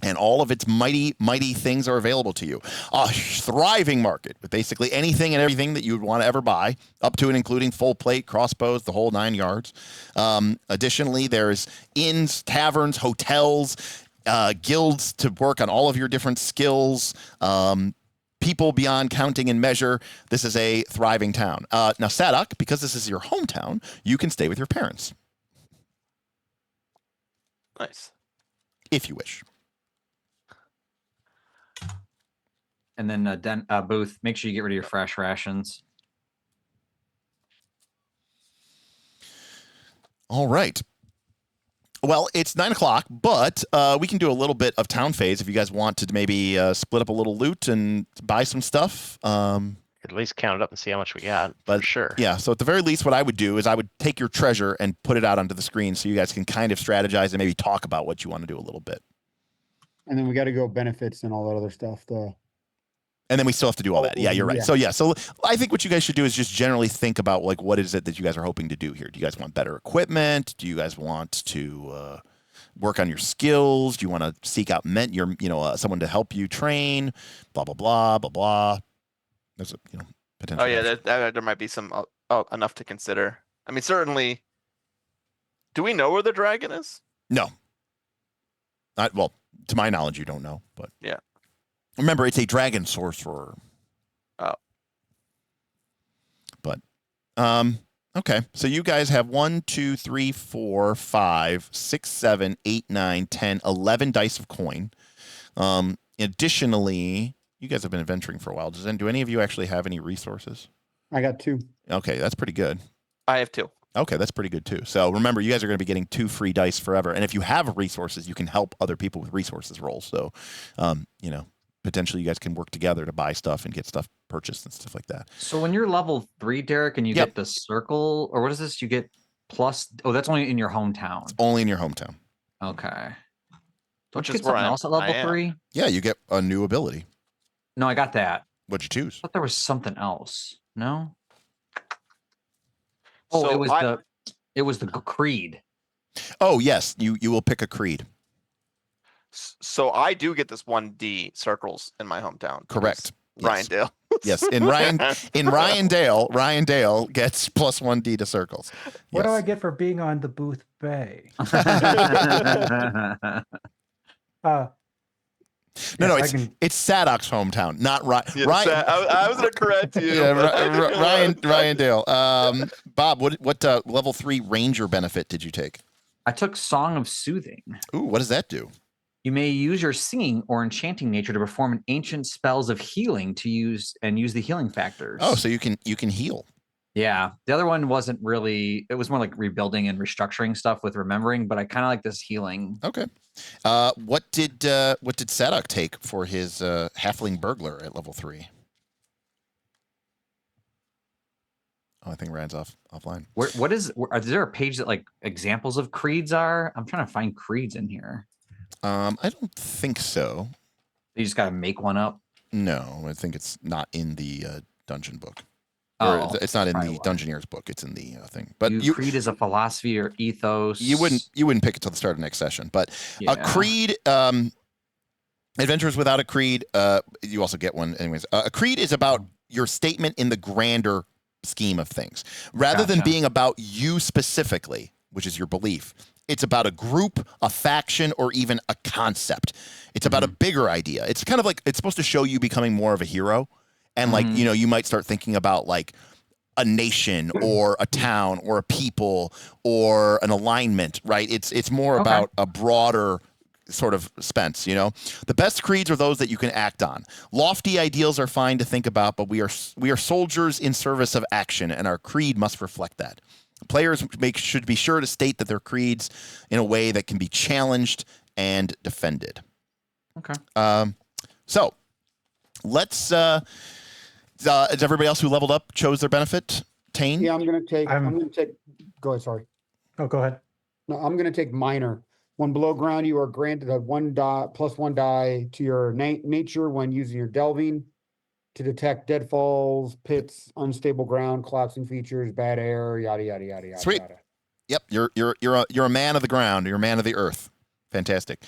And all of its mighty things are available to you. A thriving market with basically anything and everything that you would want to ever buy, up to and including full plate, crossbows, the whole 9 yards. Additionally, there's inns, taverns, hotels, guilds to work on all of your different skills. People beyond counting and measure. This is a thriving town. Now, Sadok, because this is your hometown, you can stay with your parents Nice. if you wish. And then Booth, make sure you get rid of your fresh rations. All right. Well, it's 9 o'clock, but we can do a little bit of town phase if you guys want to maybe split up a little loot and buy some stuff. At least count it up and see how much we got. But for sure. Yeah, so at the very least, what I would do is I would take your treasure and put it out onto the screen so you guys can kind of strategize and maybe talk about what you want to do a little bit. And then we got to go benefits and all that other stuff. And then we still have to do all that. Yeah, you're right. Yeah. So I think what you guys should do is just generally think about like what is it that you guys are hoping to do here. Do you guys want better equipment? Do you guys want to work on your skills? Do you want to seek out someone to help you train? Blah blah blah blah blah. There's a potential. Oh yeah, there might be some enough to consider. I mean, certainly. Do we know where the dragon is? No. Well, to my knowledge, you don't know, but Yeah. Remember, it's a dragon sorcerer. Oh. But, okay. So you guys have 1, 2, 3, 4, 5, 6, 7, 8, 9, 10, 11 dice of coin. Additionally, you guys have been adventuring for a while. Do any of you actually have any resources? I got 2. Okay, that's pretty good. I have 2. Okay, that's pretty good too. So remember, you guys are going to be getting 2 free dice forever. And if you have resources, you can help other people with resources rolls. So, you know, potentially you guys can work together to buy stuff and get stuff purchased and stuff like that. So when you're level 3, Derek, and you Yep. get the circle, or what is this? You get plus. Oh, that's only in your hometown. Only in your hometown. Okay. Don't Which you is get where something I else at level am. 3? Yeah, you get a new ability. No, I got that. What'd you choose? I thought there was something else. No. Oh, So it was the creed. Oh, yes, you will pick a creed. So I do get this 1D circles in my hometown. Correct. Yes. Ryandale. Yes, in Ryandale gets plus 1D to circles. What do I Yes. get for being on the Booth Bay? No, yes, it's Sadoc's hometown, not Ryan. Yeah, Ryan. I was gonna correct you. Yeah, but- Ryandale. Bob, what level 3 ranger benefit did you take? I took Song of Soothing. Ooh, what does that do? You may use your singing or enchanting nature to perform an ancient spells of healing to use the healing factors. Oh, so you can heal. Yeah. The other one wasn't really, it was more like rebuilding and restructuring stuff with remembering, but I kind of like this healing. Okay. What did Sadoc take for his halfling burglar at level 3? Oh, I think Ryan's offline. Is there a page that like examples of creeds are? I'm trying to find creeds in here. I don't think so. You just got to make one up. No, I think it's not in the dungeon book. Oh, Or it's not in probably the why. Dungeoneer's book. It's in the thing. But Creed is a philosophy or ethos. you wouldn't pick it till the start of next session. But Yeah. a creed, Adventures Without a Creed, you also get one anyways. A creed is about your statement in the grander scheme of things, rather than Gotcha. being about you specifically, which is your belief. It's about a group, a faction, or even a concept. It's about a bigger idea. It's kind of like it's supposed to show you becoming more of a hero. And like, you know, you might start thinking about like a nation or a town or a people or an alignment, right? It's more Okay. about a broader sort of sense, you know? The best creeds are those that you can act on. Lofty ideals are fine to think about, but we are soldiers in service of action, and our creed must reflect that. Players should be sure to state that their creeds in a way that can be challenged and defended. Okay. So let's is everybody else who leveled up chose their benefit? Tane? Yeah, I'm gonna take. I'm- I'm gonna take. Go ahead. Sorry. Oh, go ahead. No, I'm gonna take minor. When below ground, you are granted a +1 die to your nature when using your delving to detect deadfalls, pits, unstable ground, collapsing features, bad air, yada yada yada yada. Sweet. Yada. Yep, you're a man of the ground. You're a man of the earth. Fantastic.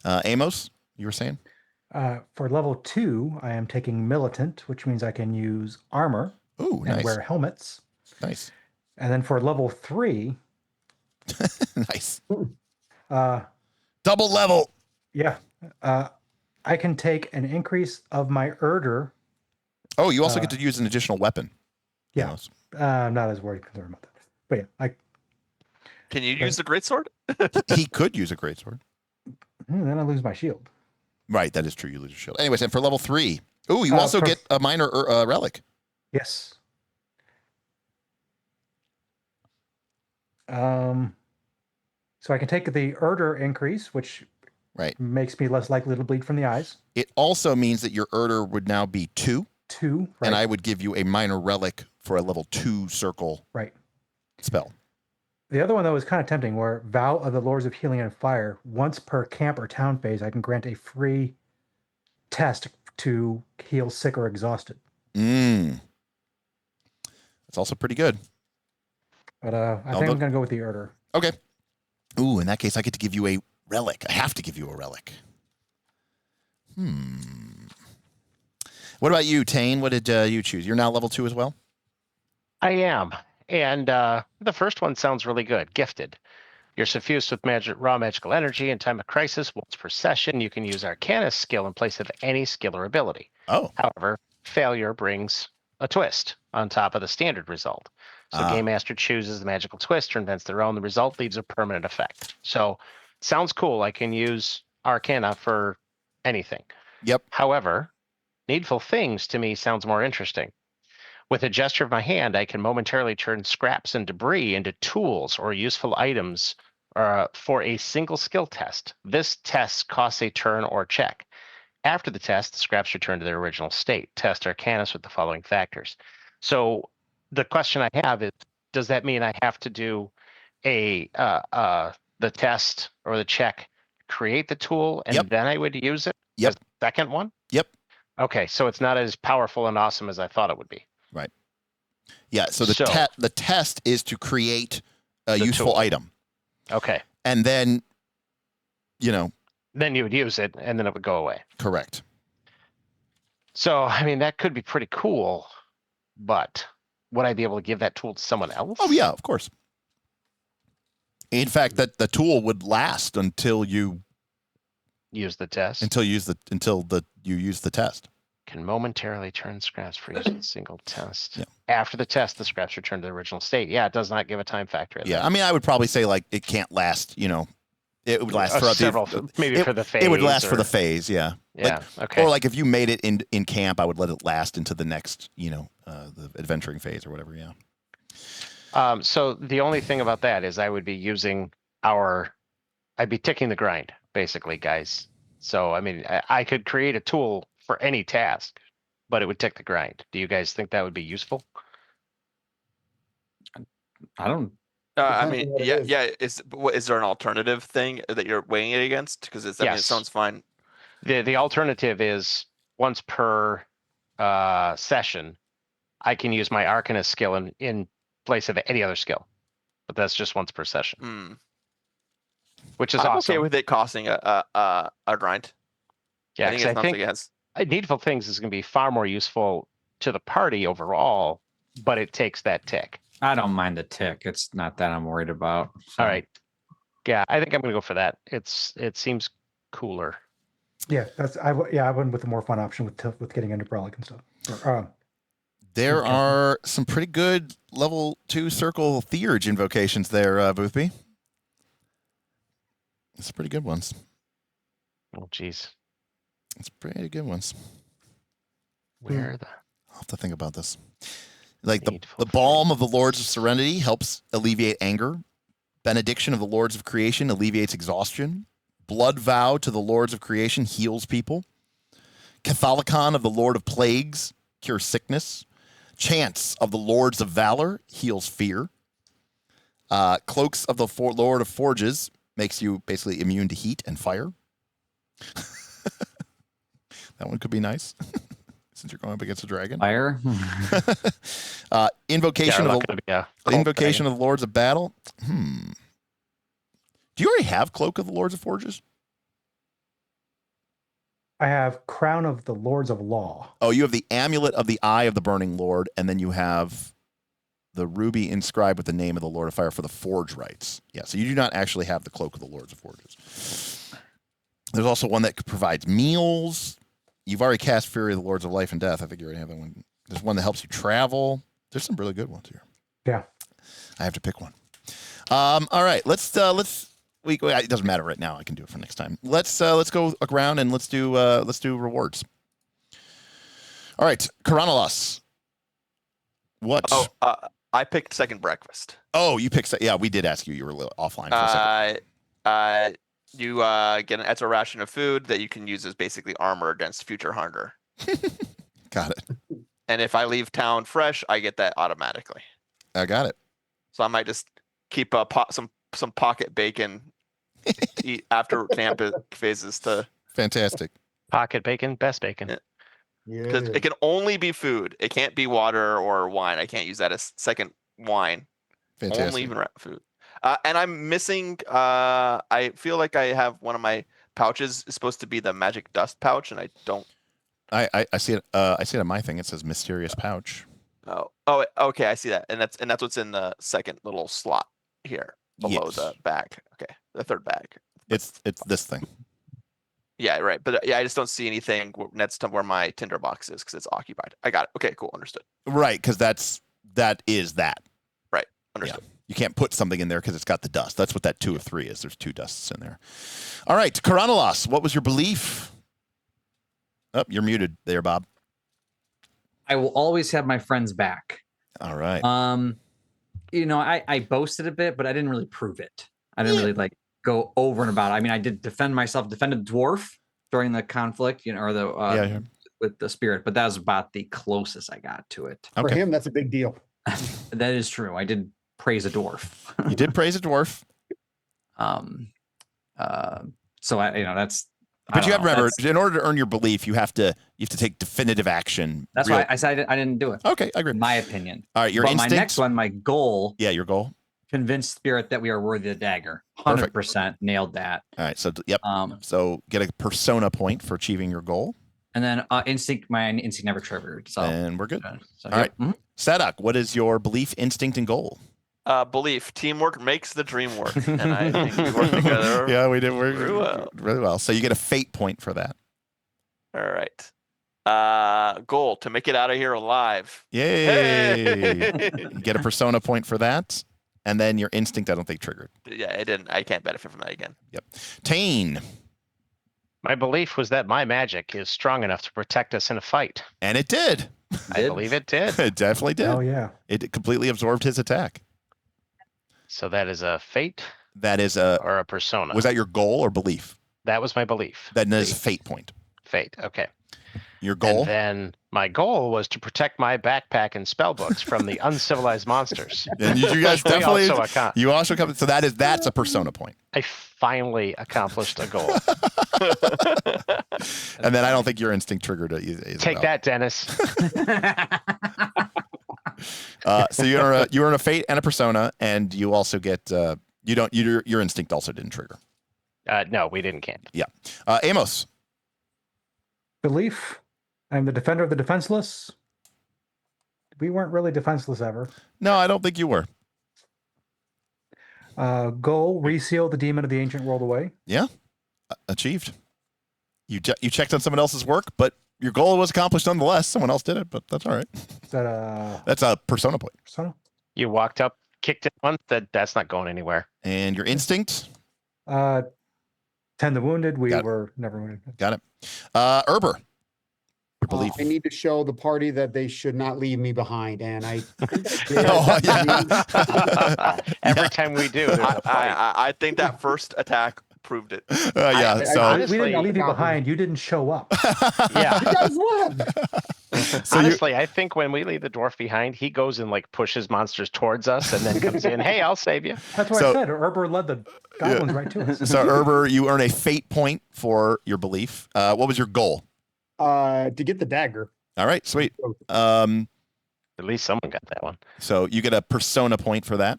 Amos, you were saying? For level 2, I am taking militant, which means I can use armor Ooh, and nice. wear helmets. Nice. And then for level 3, Nice. uh, Double level. yeah, I can take an increase of my Erder. Oh, you also get to use an additional weapon. Yeah. Amos. I'm not as worried concerned about that. But yeah, Can you use the greatsword? He could use a greatsword. then I lose my shield. Right, that is true. You lose your shield. Anyways, and for level 3, ooh, you Uh, also for- get a minor relic. Yes. So I can take the Erder increase, which Right. makes me less likely to bleed from the eyes. It also means that your Erder would now be 2, 2, right? and I would give you a minor relic for a level 2 circle Right. spell. The other one, though, is kind of tempting, where Vow of the Lords of Healing and Fire, once per camp or town phase, I can grant a free test to heal sick or exhausted. That's also pretty good. But I think Although- I'm going to go with the Erder. Okay. Ooh, in that case, I get to give you a relic. I have to give you a relic. What about you, Tane? What did you choose? You're now level 2 as well? I am. And the first one sounds really good. Gifted. You're suffused with raw magical energy in time of crisis. Once per session, you can use Arcanist skill in place of any skill or ability. Oh. However, failure brings a twist on top of the standard result. So Game Master chooses the magical twist or invents their own. The result leaves a permanent effect. So sounds cool. I can use Arcana for anything. Yep. However, Needful Things to me sounds more interesting. With a gesture of my hand, I can momentarily turn scraps and debris into tools or useful items for a single skill test. This test costs a turn or check. After the test, the scraps return to their original state. Test Arcanus with the following factors. So the question I have is, does that mean I have to do the test or the check, create the tool, and Yep. then I would use it? Yep. The second one? Yep. Okay, so it's not as powerful and awesome as I thought it would be. Right. Yeah. So the So- the test is to create a The useful tool. item, Okay, and then, then you would use it, and then it would go away. correct. So, I mean, that could be pretty cool, but would I be able to give that tool to someone else? Oh yeah, of course. In fact, that the tool would last until you Use the test. you use the test. Can momentarily turn scraps for using a single test. Yeah. After the test, the scraps return to the original state. Yeah, it does not give a time factor. In Yeah, there. I mean, I would probably say like it can't last. It would last for several, maybe for the phase. It would last for or- the phase, yeah. Yeah. Okay. Or like if you made it in camp, I would let it last into the next, the adventuring phase or whatever. Yeah. So the only thing about that is I would be using I'd be ticking the grind, basically, guys. So, I mean, I could create a tool for any task, but it would tick the grind. Do you guys think that would be useful? I don't. I Depends mean, on what it yeah, is. yeah. Is there an alternative thing that you're weighing it against? Because I mean, it Yes. sounds fine. The alternative is once per session, I can use my Arcanist skill in place of any other skill, but that's just once per session, Hmm. which is I'm awesome. okay with it costing a grind. Yeah, I think 'cause it's nothing against. Needful Things is going to be far more useful to the party overall, but it takes that tick. I don't mind the tick. It's not that I'm worried about. so. All right. Yeah, I think I'm going to go for that. It seems cooler. Yeah, I went with the more fun option with getting into Brolic and stuff. There Okay. are some pretty good level 2 circle theurge invocations there, Boothby. It's pretty good ones. Oh, geez. It's pretty good ones. Where the I'll have to think about this. Like the Needful balm of the Lords of Serenity helps alleviate anger. Benediction of the Lords of Creation alleviates exhaustion. Blood vow to the Lords of Creation heals people. Catholicon of the Lord of Plagues cures sickness. Chants of the Lords of Valor heals fear. Cloaks of the Lord of Forges makes you basically immune to heat and fire. That one could be nice. Since you're going up against a dragon. Fire. Invocation Yeah, of not gonna be a cold Invocation dragon. of the Lords of Battle. Do you already have Cloak of the Lords of Forges? I have Crown of the Lords of Law. Oh, you have the Amulet of the Eye of the Burning Lord, and then you have the ruby inscribed with the name of the Lord of Fire for the Forge rights. Yeah, so you do not actually have the Cloak of the Lords of Forges. There's also one that provides meals. You've already cast Fury of the Lords of Life and Death. I think you already have that one. There's one that helps you travel. There's some really good ones here. Yeah. I have to pick one. All right, let's it doesn't matter right now. I can do it for next time. Let's go around and let's do rewards. All right, Karanelos. What? Oh, I picked second breakfast. Oh, you picked. Yeah, we did ask you. You were a little offline for a second. You get an extra ration of food that you can use as basically armor against future hunger. Got it. And if I leave town fresh, I get that automatically. I got it. So I might just keep some pocket bacon to eat after camp phases Fantastic. Pocket bacon, best bacon. Yeah. Yeah. because it can only be food. It can't be water or wine. I can't use that as second wine. Fantastic. Only even food. And I'm missing. I feel like I have one of my pouches is supposed to be the magic dust pouch, and I don't. I see it. I see it on my thing. It says mysterious pouch. Oh, okay. I see that, and that's what's in the second little slot here below Yes. the bag. Okay, the third bag. It's this thing. Yeah, right. But yeah, I just don't see anything next to where my tinder box is because it's occupied. I got it. Okay, cool. Understood. Right, because that is that. Understood. You can't put something in there because it's got the dust. That's what that 2 of 3 is. There's 2 dusts in there. All right, Karanelos, what was your belief? Oh, you're muted there, Bob. I will always have my friends back. All right. You know, I boasted a bit, but I didn't really prove it. I didn't really like go over and about it. I mean, I did defend myself, defended dwarf during the conflict, you know, or the with the spirit, but that was about the closest I got to it. For him, that's a big deal. That is true. I did praise a dwarf. You did praise a dwarf. So I, you know, that's. But you have to remember, in order to earn your belief, you have to take definitive action. That's why I said I didn't do it. Okay, I agree. In my opinion. All right, your but instinct. My next one, my goal. Yeah, your goal. Convince spirit that we are worthy of the dagger. 100% nailed that. All right, so yep. So get a persona point for achieving your goal. And then instinct, my instinct never triggered. So and we're good. So, all right, Sadak, what is your belief, instinct, and goal? Belief, teamwork makes the dream work, and I think we work together. Yeah, we did work really well. So you get a fate point for that. All right. Goal to make it out of here alive. Yay! Hey! You get a persona point for that, and then your instinct. I don't think triggered. Yeah, it didn't. I can't benefit from that again. Yep. Tane. My belief was that my magic is strong enough to protect us in a fight. And it did. I believe it did. It definitely did. Oh yeah. It completely absorbed his attack. So that is a fate. That is or a persona. Was that your goal or belief? That was my belief. That is a fate point. Fate. Okay. Your goal? And then my goal was to protect my backpack and spell books from the uncivilized monsters. And you guys definitely. You also come. So that's a persona point. I finally accomplished a goal. And then I don't think your instinct triggered it either. Take that, Dennis. So you earn a fate and a persona, and you also get your instinct also didn't trigger. No, we didn't camp. Yeah. Amos. Belief. I'm the defender of the defenseless. We weren't really defenseless ever. No, I don't think you were. Goal, reseal the demon of the ancient world away. Yeah. Achieved. You checked on someone else's work, but your goal was accomplished nonetheless. Someone else did it, but that's all right. Is that that's a persona point. Persona? You walked up, kicked it once. That's not going anywhere. And your instinct? Tend the wounded. We were never wounded. Got it. Erber. Your belief. I need to show the party that they should not leave me behind, and I. Every time we do, I think that first attack proved it. Yeah. So honestly, we didn't leave you behind. You didn't show up. Yeah. You guys left. So honestly, I think when we leave the dwarf behind, he goes and like pushes monsters towards us, and then comes in. Hey, I'll save you. That's what I said. Erber led the goblins right to us. So Erber, you earn a fate point for your belief. What was your goal? To get the dagger. All right, sweet. At least someone got that one. So you get a persona point for that.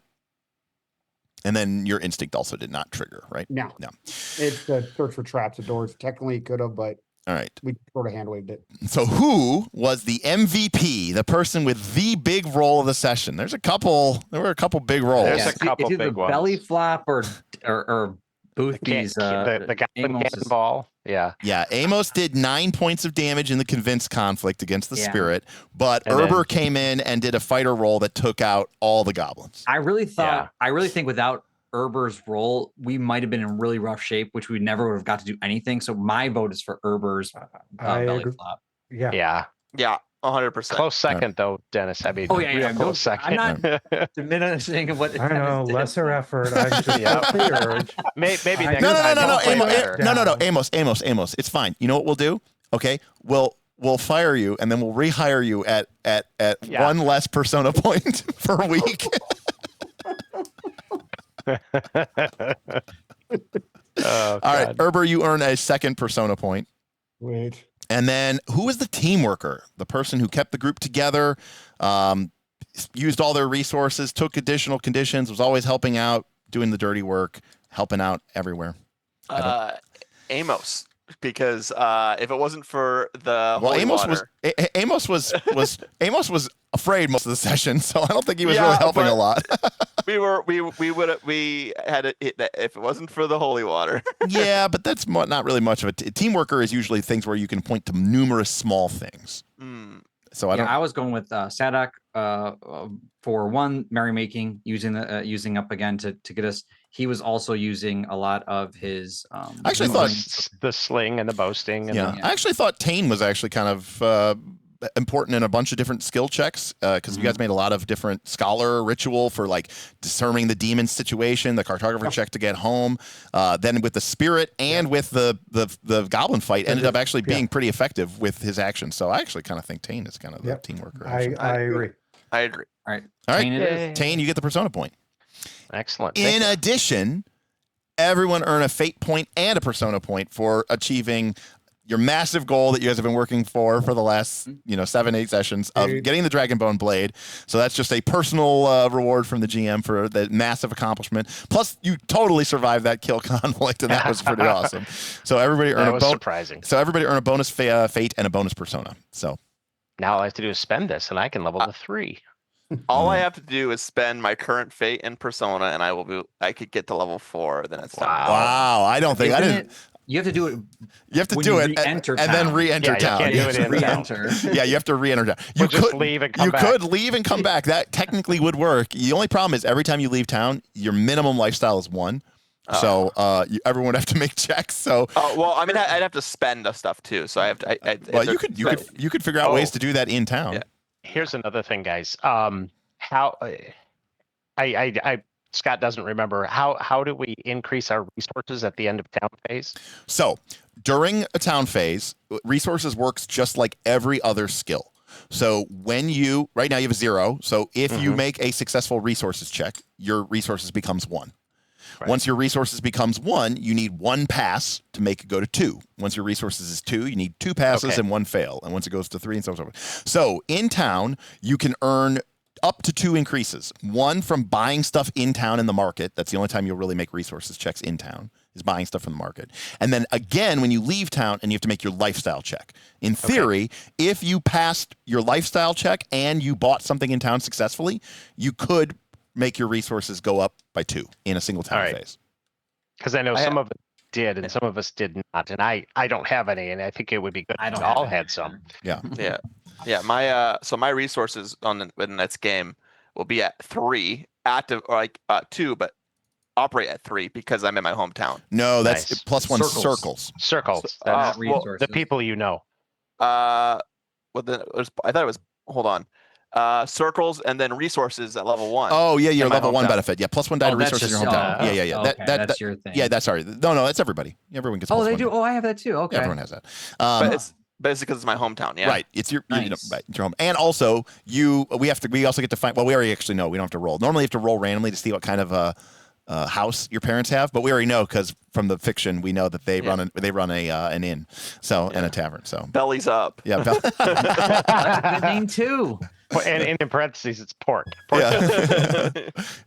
And then your instinct also did not trigger, right? No. It's the search for traps and doors. Technically it could have, but all right. We sort of hand waved it. So who was the MVP, the person with the big role of the session? There were a couple big roles. There's a couple it's big ones. Belly flop or Boothby's the cannonball. Yeah. Yeah. Amos did 9 points of damage in the convince conflict against the spirit, but And Erber came in and did a fighter roll that took out all the goblins. I really think without Erber's role, we might have been in really rough shape, which we never would have got to do anything. So my vote is for Erber's belly flop. Yeah. Yeah. Yeah. 100%. Close second, though, Dennis. I mean, real close second. I'm not diminishing what I know, lesser effort. I just felt the urge. Maybe I- next No, time. Amos. It's fine. You know what we'll do? Okay, we'll fire you and then we'll rehire you at one less persona point per week. All right, Erber, you earn a second persona point. Wait. And then who was the team worker? The person who kept the group together, used all their resources, took additional conditions, was always helping out, doing the dirty work, helping out everywhere. Amos, because if it wasn't for the holy water, Amos was afraid most of the session, so I don't think he was really helping a lot. we had it if it wasn't for the holy water. Yeah, but that's not really much of a team worker. Is usually things where you can point to numerous small things. So I was going with Sadak for one merrymaking, using up again to get us. He was also using a lot of his. I actually thought the sling and the boasting. And I actually thought Tane was actually kind of important in a bunch of different skill checks because you guys made a lot of different scholar ritual for like discerning the demon situation, the cartographer check to get home. Then with the spirit and with the goblin fight ended up actually being pretty effective with his actions. So I actually kind of think Tane is kind of the team worker. I agree. I agree. All right. All right. Tane it is. Tane, you get the persona point. Excellent. In addition, everyone earn a fate point and a persona point for achieving your massive goal that you guys have been working for the last 7-8 sessions of getting the Dragonbone Blade. So that's just a personal reward from the GM for the massive accomplishment. Plus, you totally survived that kill conflict, and that was pretty awesome. So everybody earn surprising. So everybody earn a bonus fate and a bonus persona. So now all I have to do is spend this, and I can level to 3. All I have to do is spend my current fate and persona, and I could get to level 4. Then it's time. Wow. I don't think I didn't. You have to do it. You have to when do you it re-enter and then town. re-enter town. You can't do it in town. Re-enter. Yeah, you have to re-enter town. You just leave and come back. You could leave and come back. That technically would work. The only problem is every time you leave town, your minimum lifestyle is 1. So everyone would have to make checks. So well, I mean, I'd have to spend the stuff too. So I have to. well, you could figure out ways to do that in town. Yeah. Here's another thing, guys. How Scott doesn't remember how do we increase our resources at the end of town phase? So during a town phase, resources works just like every other skill. So when right now you have a 0. So if you make a successful resources check, your resources becomes 1. Right. Once your resources becomes 1, you need 1 pass to make it go to 2. Once your resources is 2, you need 2 passes and 1 fail. And once it goes to 3 and so on and so forth. So in town, you can earn up to 2 increases. 1 from buying stuff in town in the market. That's the only time you'll really make resources checks in town, is buying stuff from the market. And then again, when you leave town and you have to make your lifestyle check. In theory, if you passed your lifestyle check and you bought something in town successfully, you could make your resources go up by 2 in a single town phase. Because I know some of us did and some of us did not. And I don't have any, and I think it would be good if we all had some. Yeah. Yeah. My resources in the next game will be at 3 active, or like 2, but operate at 3 because I'm in my hometown. No, that's plus 1 circles. Circles. They're not Well, resources. the people you know. Well, then I thought it was. Hold on. Circles and then resources at level 1. Oh yeah, your in my level 1 hometown. benefit. Yeah, plus 1 die to that's resources in just your hometown. Yeah. Okay, that's your thing. Yeah, that's sorry. No, that's everybody. Everyone gets. Oh, plus they 1. do. Oh, I have that too. Okay. Yeah, everyone has that. But it's basically because it's my hometown. Yeah. Right. It's your Nice. right, it's your home. And also we also get to find. Well, we already actually know. We don't have to roll. Normally, you have to roll randomly to see what kind of house your parents have, but we already know because from the fiction we know that they run an inn, and a tavern. So Belly's up. yeah, That's a good name too. And in parentheses, it's pork. yeah,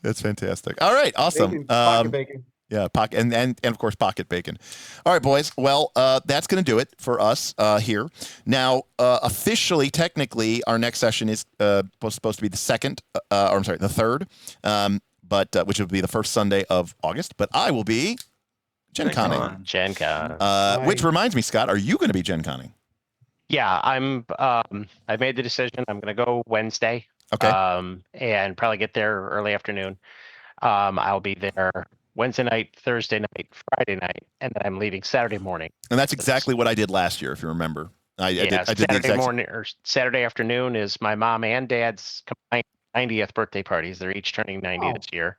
that's fantastic. All right, awesome. Bacon, pocket bacon. Yeah, pocket and of course pocket bacon. All right, boys. Well, that's going to do it for us here. Now, officially, technically, our next session is supposed to be the 2nd, the 3rd. But which would be the first Sunday of August. But I will be Gen Conning. Gen Con. Which reminds me, Scott, are you going to be Gen Conning? Yeah, I made the decision. I'm going to go Wednesday. Okay. And probably get there early afternoon. I'll be there Wednesday night, Thursday night, Friday night, and then I'm leaving Saturday morning. And that's exactly what I did last year, if you remember. I did the Saturday exact morning or Saturday afternoon is my mom and dad's combined 90th birthday parties. They're each turning 90 this year.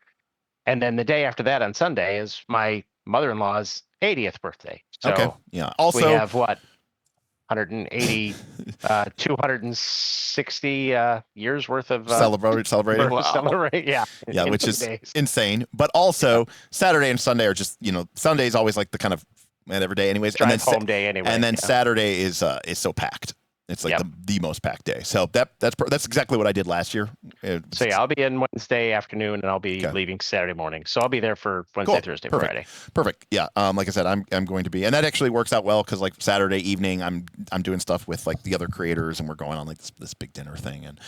And then the day after that on Sunday is my mother-in-law's 80th birthday. So okay. Yeah. Also, we have 180, 260 years worth of celebrating. Wow. Celebrate. Yeah. Yeah, in which 2 is days. insane. But also, Saturday and Sunday are just Sunday is always like the kind of every day, anyways. Drive and then home day anyway. And then yeah. Saturday is so packed. It's like the most packed day. So that's exactly what I did last year. So yeah, I'll be in Wednesday afternoon and I'll be leaving Saturday morning. So I'll be there for Wednesday, Thursday, Perfect. Friday. Perfect. Yeah. Like I said, I'm going to be, and that actually works out well because like Saturday evening, I'm doing stuff with like the other creators and we're going on like this big dinner thing, and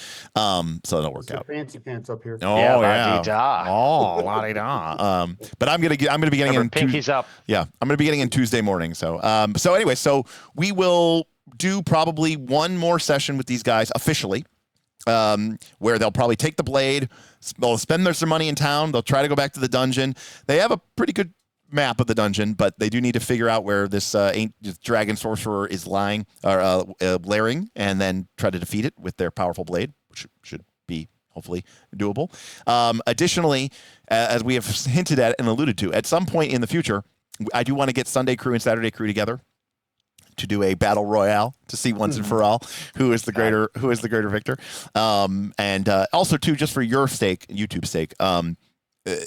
so that'll work out. Fancy pants up here. Oh yeah. yeah. Oh, la-di-da. But I'm gonna be getting in. Pinkies up. Yeah, I'm gonna be getting in Tuesday morning. So anyway, so we will do probably one more session with these guys officially, where they'll probably take the blade, they'll spend some money in town, they'll try to go back to the dungeon. They have a pretty good map of the dungeon, but they do need to figure out where this dragon sorcerer is lying or lairing, and then try to defeat it with their powerful blade, which should be hopefully doable. Additionally, as we have hinted at and alluded to, at some point in the future, I do want to get Sunday crew and Saturday crew together to do a battle royale to see once and for all who is the greater victor. And also too, just for your sake, YouTube's sake,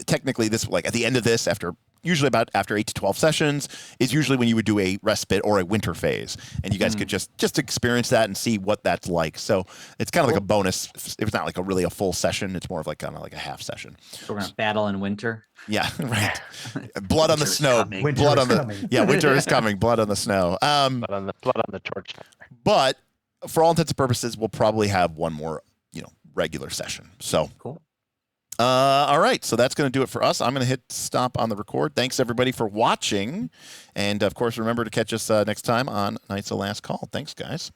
technically this, like at the end of this, after 8 to 12 sessions is usually when you would do a respite or a winter phase, and you guys could just experience that and see what that's like. So it's kind of like a bonus. It's not like a full session. It's more of like kind of like a half session. So we're gonna battle in winter. Yeah, right. Blood on the snow. Winter Blood is on the coming. yeah. Winter is coming. Blood on the snow. Blood on the Torchbearer. But for all intents and purposes, we'll probably have one more regular session. So Cool. All right, so that's going to do it for us. I'm going to hit stop on the record. Thanks, everybody, for watching. And, of course, remember to catch us next time on Knights of Last Call. Thanks, guys.